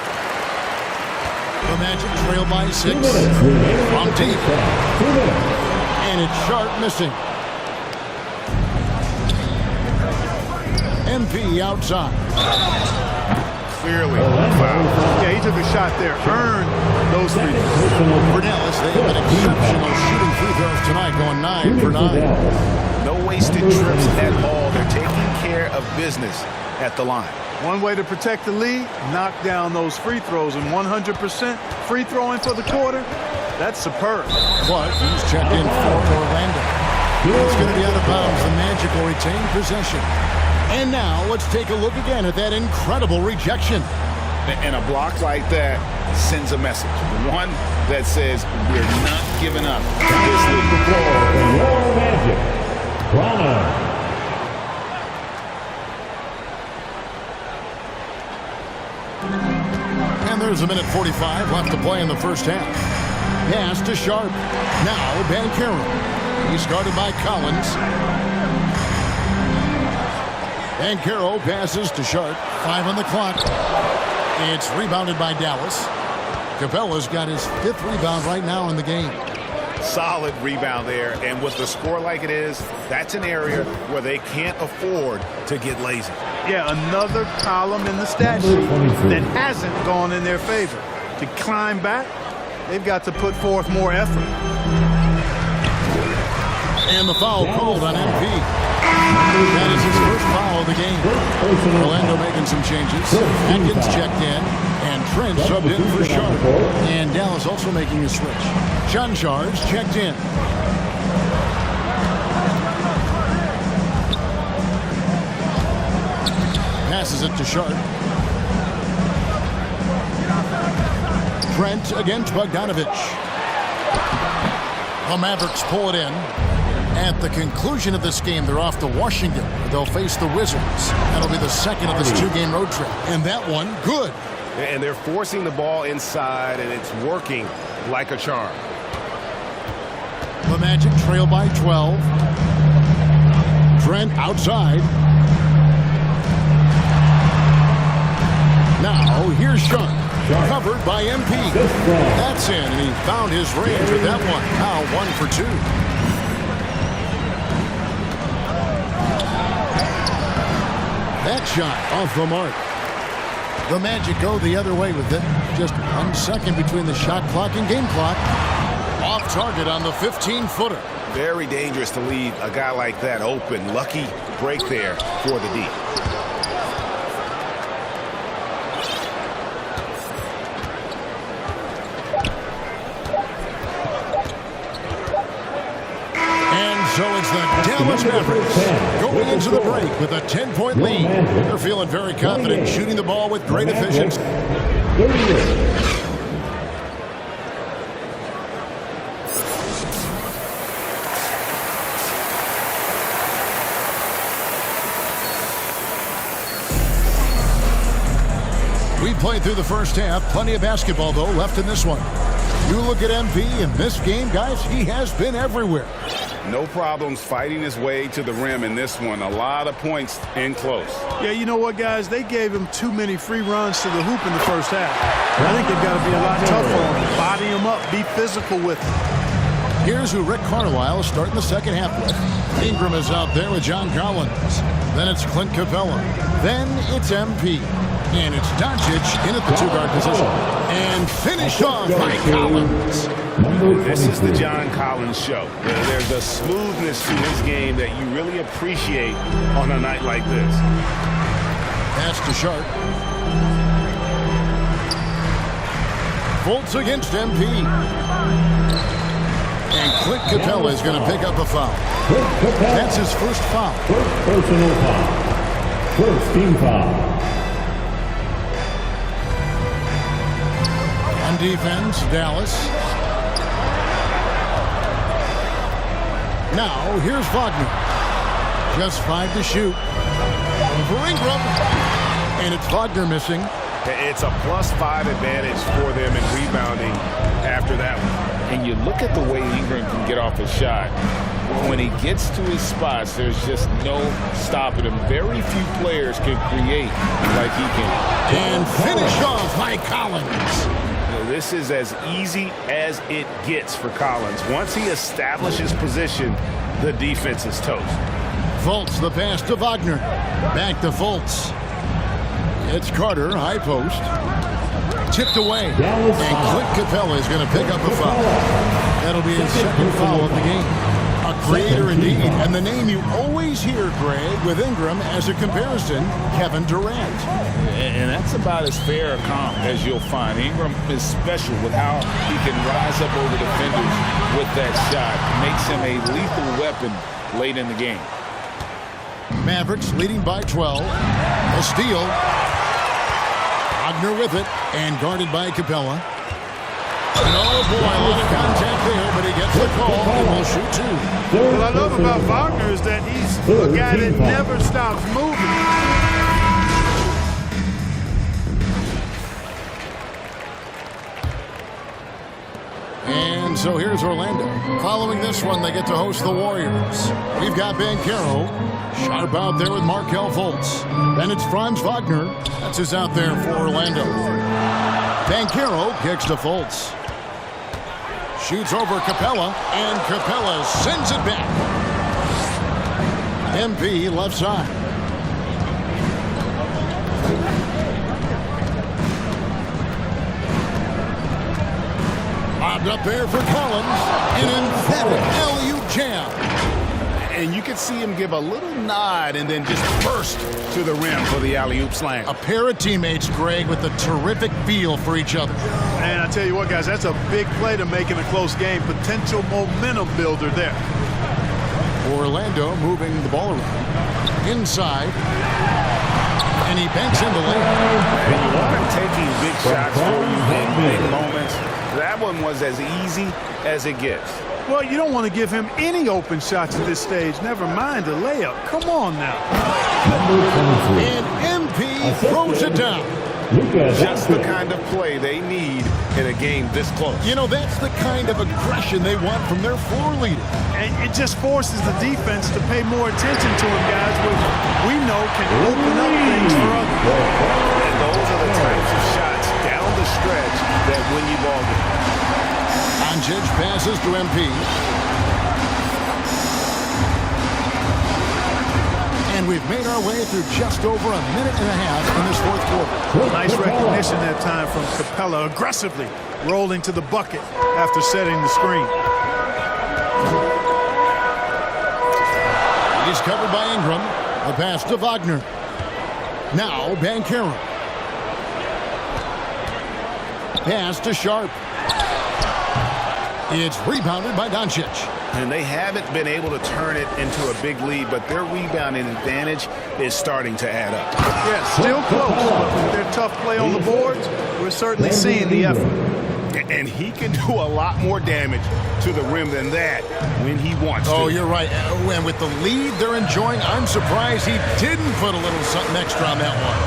The Magic trail by 6. From deep. And it's Sharp missing. MP outside. Clearly foul. Yeah, he took a shot there. Earned those free throws. For Dallas, they have an exceptional shooting free throws tonight, going 9 for 9. No wasted trips at all. They're taking care of business at the line. One way to protect the lead, knock down those free throws, and 100% free throwing for the quarter, that's superb. Clark, he's checked in for Orlando. It's going to be out of bounds. The Magic will retain possession. And now let's take a look again at that incredible rejection. And a block like that sends a message. One that says we're not giving up this league. Your Magic. Toronto. And there's a minute 45 left to play in the first half. Pass to Sharp. Now Banchero. He's guarded by Collins. Banchero passes to Sharp. 5 on the clock. It's rebounded by Dallas. Capella's got his 5th rebound right now in the game. Solid rebound there, and with the score like it is, that's an area where they can't afford to get lazy. Yeah, another column in the stat sheet that hasn't gone in their favor. To climb back, they've got to put forth more effort. And the foul called on MP. That is his first foul of the game. Orlando making some changes. Atkins checked in, and Trent subbed in for Sharp. And Dallas also making a switch. Chanchars checked in. Passes it to Sharp. Trent against Bogdanovich. The Mavericks pull it in. At the conclusion of this game, they're off to Washington, where they'll face the Wizards. That'll be the second of this 2-game road trip. And that one, good. And they're forcing the ball inside, and it's working like a charm. The Magic trail by 12. Trent outside. Now, here's Sharp. Covered by MP. That's in, and he found his range with that one. Now 1 for 2. That shot off the mark. The Magic go the other way with it. Just 1 second between the shot clock and game clock. Off target on the 15-footer. Very dangerous to leave a guy like that open. Lucky break there for the D. So it's the Dallas Mavericks going into the break with a 10-point lead. They're feeling very confident, shooting the ball with great efficiency. We played through the first half. Plenty of basketball, though, left in this one. You look at MP in this game, guys, he has been everywhere. No problems fighting his way to the rim in this one. A lot of points in close. Yeah, you know what, guys? They gave him too many free runs to the hoop in the first half. I think they've got to be a lot tougher on him. Body him up. Be physical with him. Here's who Rick Carlisle is starting the second half with. Ingram is out there with John Collins. Then it's Clint Capella. Then it's MP. And it's Doncic in at the two-guard position. And finished off by Collins. This is the John Collins show. There's a smoothness to his game that you really appreciate on a night like this. Pass to Sharp. Fultz against MP. And Clint Capella is going to pick up a foul. That's his first foul. First personal foul. First team foul. On defense, Dallas. Now, here's Wagner. Just 5 to shoot. For Ingram. And it's Wagner missing. It's a +5 advantage for them in rebounding after that one. And you look at the way Ingram can get off a shot. When he gets to his spots, there's just no stopping him. Very few players can create like he can. And finish off by Collins. This is as easy as it gets for Collins. Once he establishes position, the defense is toast. Fultz, the pass to Wagner. Back to Fultz. It's Carter, high post. Tipped away. And Clint Capella is going to pick up a foul. That'll be his second foul of the game. A creator indeed. And the name you always hear, Greg, with Ingram as a comparison, Kevin Durant. And that's about as fair a comp as you'll find. Ingram is special with how he can rise up over defenders with that shot. Makes him a lethal weapon late in the game. Mavericks leading by 12. A steal. Wagner with it and guarded by Capella. And oh boy, a lot of contact there, but he gets the call and will shoot 2. What I love about Wagner is that he's a guy that never stops moving. And so here's Orlando. Following this one, they get to host the Warriors. We've got Banchero. Sharp out there with Markelle Fultz. Then it's Franz Wagner. That's who's out there for Orlando. Banchero kicks to Fultz. Shoots over Capella, and Capella sends it back. MP left side. Lobbed up there for Collins. An emphatic alley-oop jam. And you can see him give a little nod and then just burst to the rim for the alley-oop slam. A pair of teammates, Greg, with a terrific feel for each other. And I tell you what, guys, that's a big play to make in a close game. Potential momentum builder there. Orlando moving the ball around. Inside. And he banks in the lane. And you want him taking big shots for you in big moments. That one was as easy as it gets. Well, you don't want to give him any open shots at this stage. Never mind a layup. Come on now. And MP throws it down. Just the kind of play they need in a game this close. You know, that's the kind of aggression they want from their floor leader. And it just forces the defense to pay more attention to him, guys, which we know can open up things for others. And those are the types of shots down the stretch that win you ball games. Doncic passes to MP. And we've made our way through just over a minute and a half in this fourth quarter. Nice recognition that time from Capella, aggressively rolling to the bucket after setting the screen. He's covered by Ingram. The pass to Wagner. Now Banchero. Pass to Sharp. It's rebounded by Doncic. And they haven't been able to turn it into a big lead, but their rebounding advantage is starting to add up. Yeah, still close, but with their tough play on the boards, we're certainly seeing the effort. And he can do a lot more damage to the rim than that when he wants to. Oh, you're right. And with the lead they're enjoying, I'm surprised he didn't put a little something extra on that one.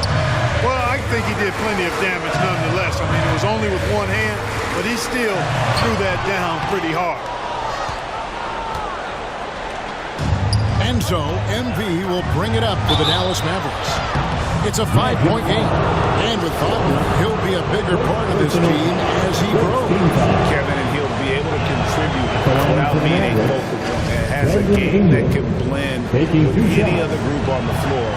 Well, I think he did plenty of damage nonetheless. I mean, it was only with one hand, but he still threw that down pretty hard. And so, MV will bring it up to the Dallas Mavericks. It's a 5-point game. And with Wagner, he'll be a bigger part of this team as he grows. Kevin, and he'll be able to contribute without being a focal point. It has a game that can blend with any other group on the floor.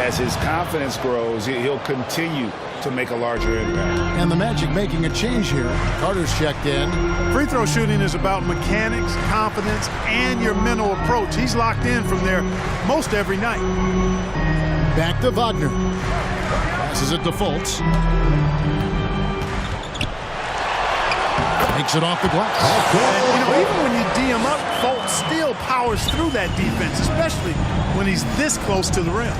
As his confidence grows, he'll continue to make a larger impact. And the Magic making a change here. Carter's checked in. Free throw shooting is about mechanics, confidence, and your mental approach. He's locked in from there most every night. Back to Wagner. Passes it to Fultz. Takes it off the glass. And, even when you D him up, Fultz still powers through that defense, especially when he's this close to the rim.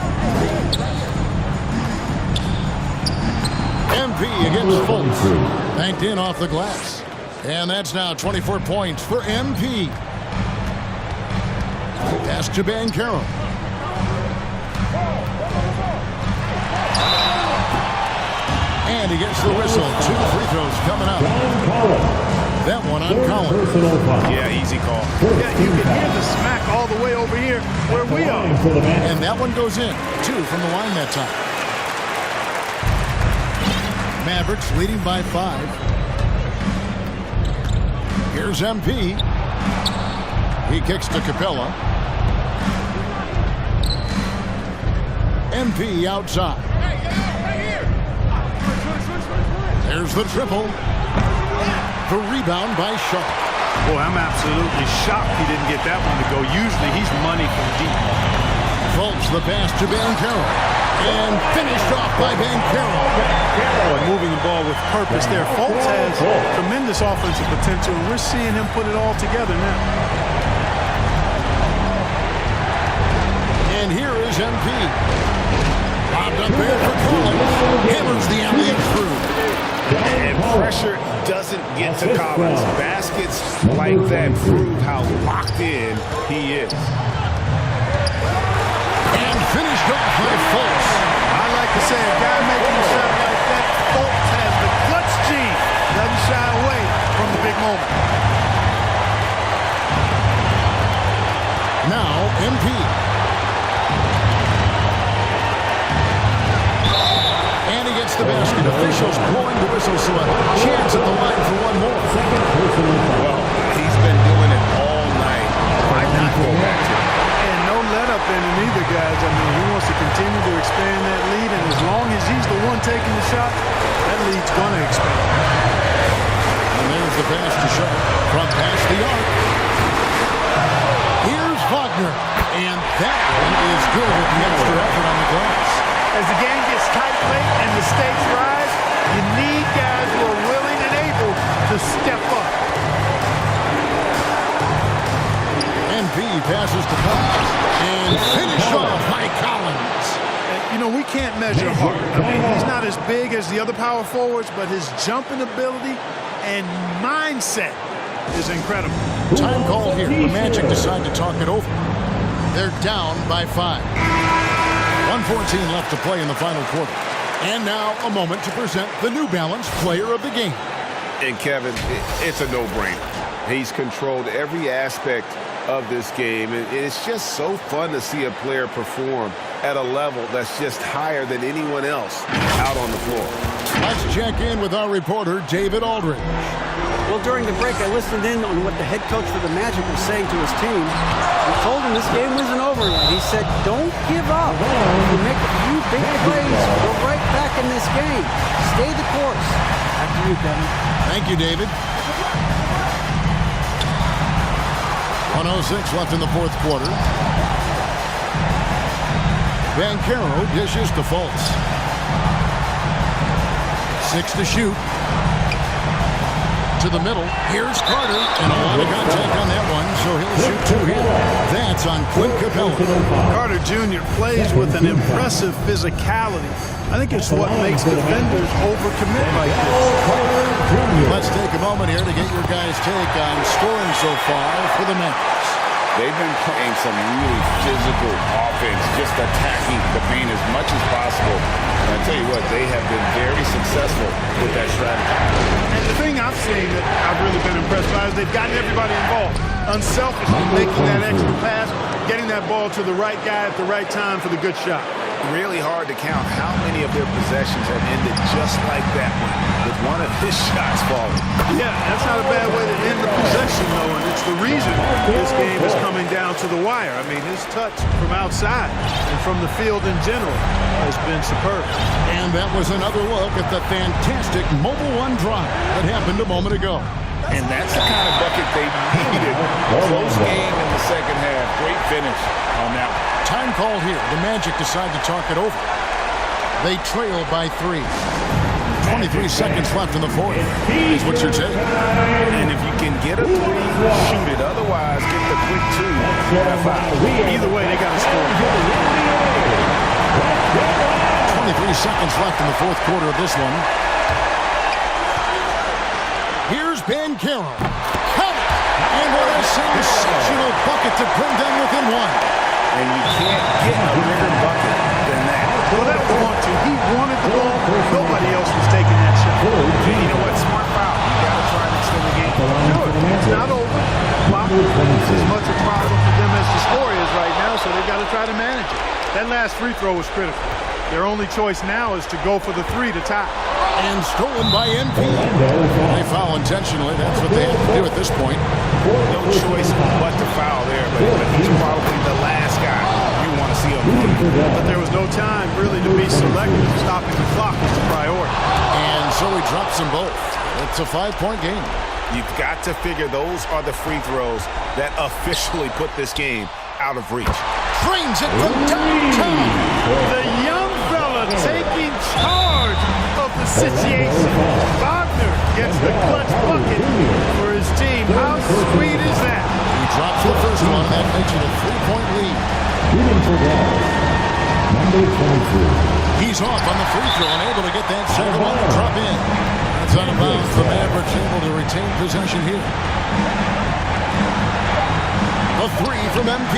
MP against Fultz. Banked in off the glass. And that's now 24 points for MP. Pass to Banchero. And he gets the whistle. 2 free throws coming up. That one on Collins. Yeah, easy call. Yeah, you can hear the smack all the way over here where we are. And that one goes in. 2 from the line that time. Mavericks leading by 5. Here's MP. He kicks to Capella. MP outside. There's the triple. The rebound by Sharp. Boy, I'm absolutely shocked he didn't get that one to go. Usually he's money from deep. Fultz the pass to Banchero. And finished off by Banchero. Boy, moving the ball with purpose there. Fultz has tremendous offensive potential, and we're seeing him put it all together now. And here is MP. Lobbed up there for Collins. Hammers the alley-oop through. And pressure doesn't get to Collins. Baskets like that prove how locked in he is. And finished off by Fultz. I like to say a guy making a shot like that, Fultz has the clutch gene. Doesn't shy away from the big moment. Now MP. And he gets the basket. Officials blowing the whistle, so a chance at the line for one more. Well, he's been doing it all night. Why not go back to it? And no let up in him either, guys. I mean, he wants to continue to expand that lead, and as long as he's the one taking the shot, that lead's going to expand. And there's the pass to Sharp from past the arc. Here's Wagner. And that one is good with the extra effort on the glass. As the game gets tight late and the stakes rise, you need guys who are willing and able to step up. MP passes to Collins. And finished off by Collins. You know, we can't measure heart. I mean, he's not as big as the other power forwards, but his jumping ability and mindset is incredible. Time call here. The Magic decide to talk it over. They're down by 5. 1:14 left to play in the final quarter. And now a moment to present the New Balance Player of the Game. And Kevin, it's a no-brainer. He's controlled every aspect of this game. And it's just so fun to see a player perform at a level that's just higher than anyone else out on the floor. Let's check in with our reporter, David Aldridge. Well, during the break, I listened in on what the head coach for the Magic was saying to his team. He told him this game wasn't over yet. He said, don't give up. You make a few big plays, we're right back in this game. Stay the course. Back to you, Kevin. Thank you, David. 1:06 left in the fourth quarter. Banchero dishes to Fultz. 6 to shoot. To the middle. Here's Carter. And a lot of contact on that one, so he'll shoot 2 here. That's on Clint Capella. Carter Jr. plays with an impressive physicality. I think it's what makes defenders overcommit like this. Let's take a moment here to get your guys' take on scoring so far for the Mavericks. They've been playing some really physical offense, just attacking the paint as much as possible. And I tell you what, they have been very successful with that strategy. And the thing I've seen that I've really been impressed by is they've gotten everybody involved. Unselfishly making that extra pass, getting that ball to the right guy at the right time for the good shot. Really hard to count how many of their possessions have ended just like that one, with one of his shots falling. Yeah, that's not a bad way to end the possession, though, and it's the reason this game is coming down to the wire. I mean, his touch from outside and from the field in general has been superb. And that was another look at the fantastic Mobile One drive that happened a moment ago. And that's the kind of bucket they needed. Close game in the second half. Great finish on that one. Time called here. The Magic decide to talk it over. They trail by 3. 23 seconds left in the fourth. Is what you're saying. And if you can get a 3, shoot it. Otherwise, get the quick 2 and a foul. Either way, they got to score. 23 seconds left in the fourth quarter of this one. Here's Banchero. Count it! And what a sensational bucket to bring them within 1. And you can't get a bigger bucket than that. Well, that was one, too. He wanted the ball. Nobody else was taking that shot. And you know what? Smart foul. You got to try and extend the game. Sure, it's not over. Clock is as much a problem for them as the score is right now, so they've got to try to manage it. That last free throw was critical. Their only choice now is to go for the 3 to tie. And stolen by NP. They foul intentionally. That's what they have to do at this point. No choice but to foul there, but he's probably the last guy you want to see on the floor. But there was no time really to be selective. Stopping the clock was the priority. And so he drops them both. It's a 5-point game. You've got to figure those are the free throws that officially put this game out of reach. Frames it from downtown. The young fella taking charge of the situation. Wagner gets the clutch bucket for his team. How sweet is that? He drops the first one, and that makes it a 3-point lead. He's off on the free throw and able to get that second one to drop in. That's out of bounds. The Mavericks able to retain possession here. A 3 from MP.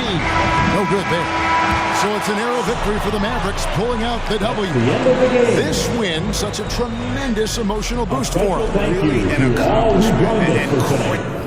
No good there. So it's a narrow victory for the Mavericks, pulling out the W. This win, such a tremendous emotional boost for them. Really an accomplishment and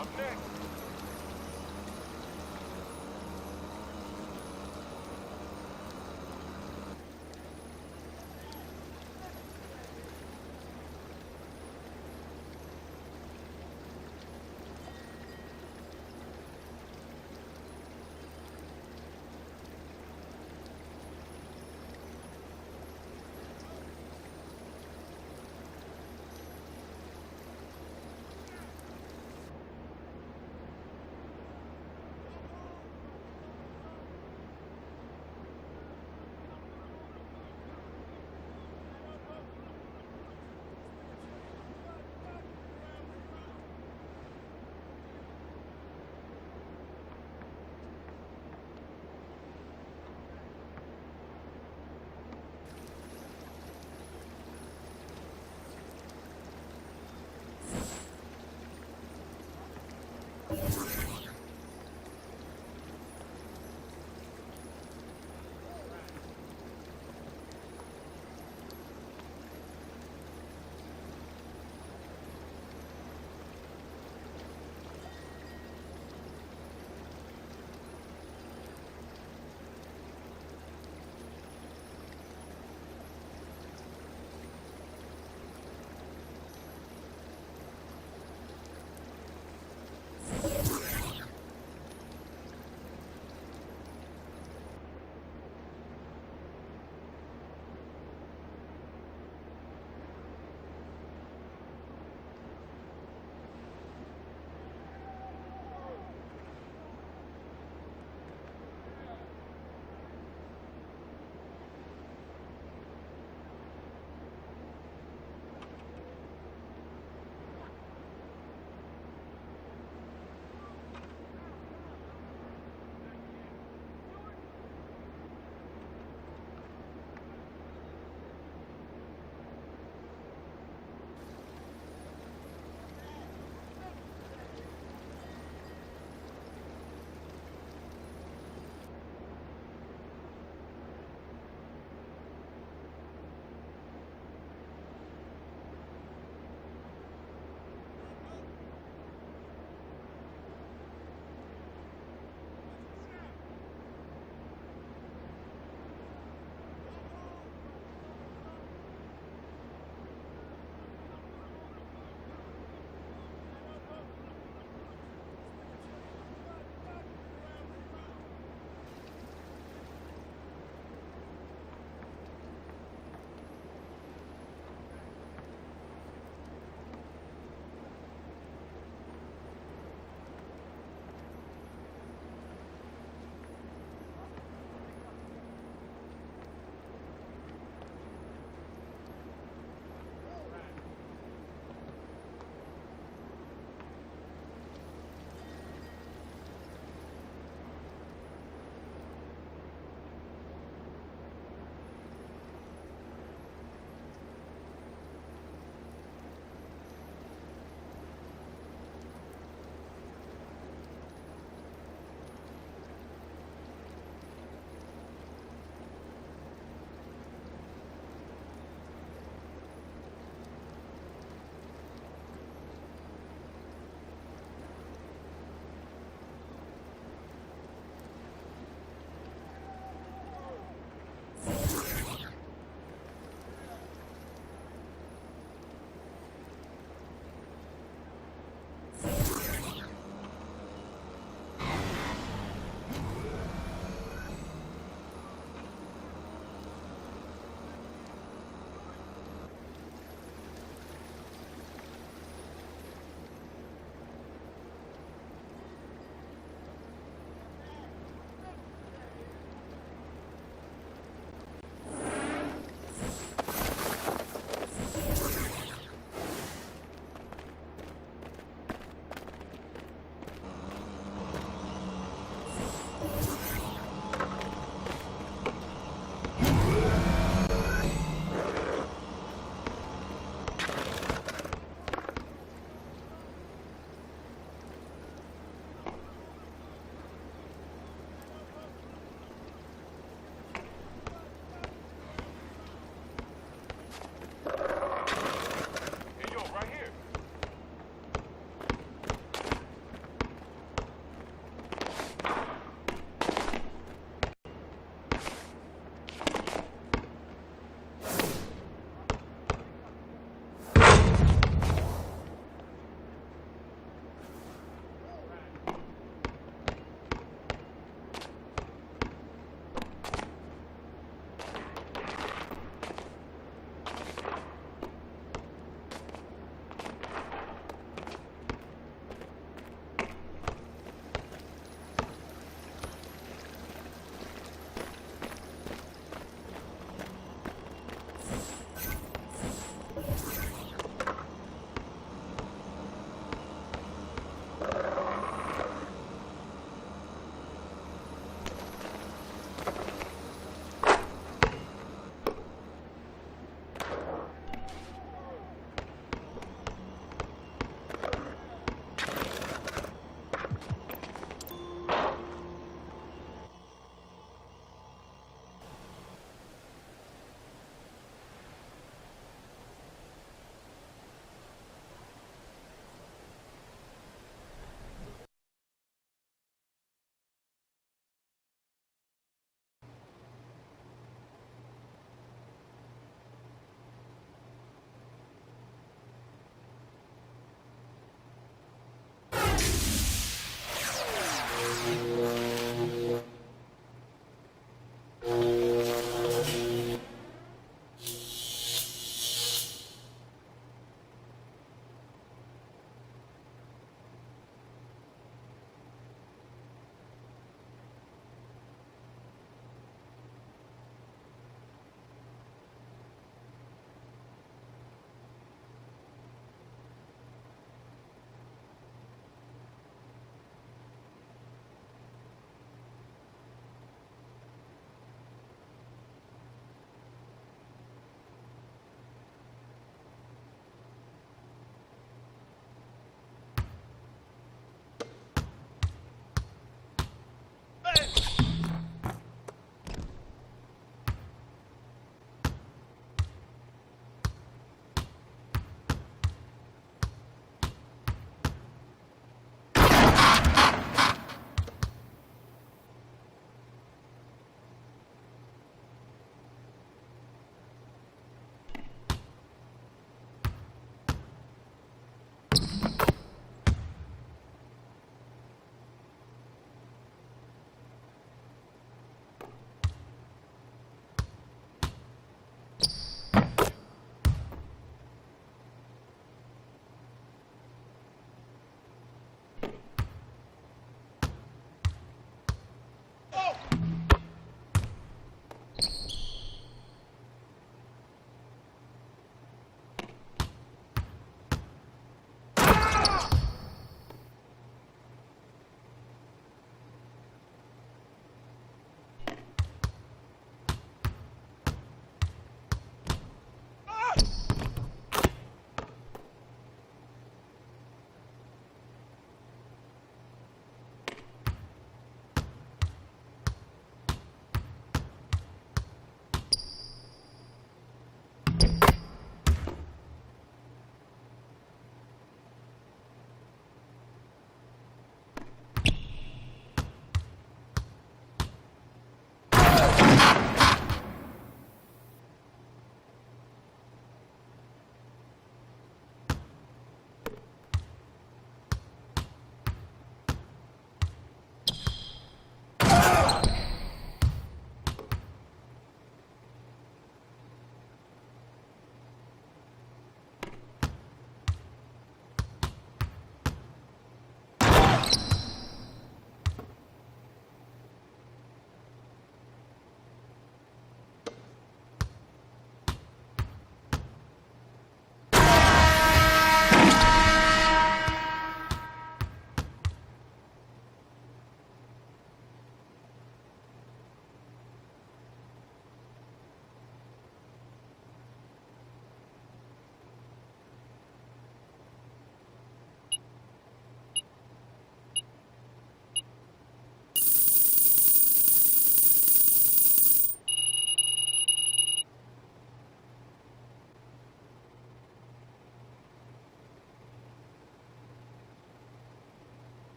Up next.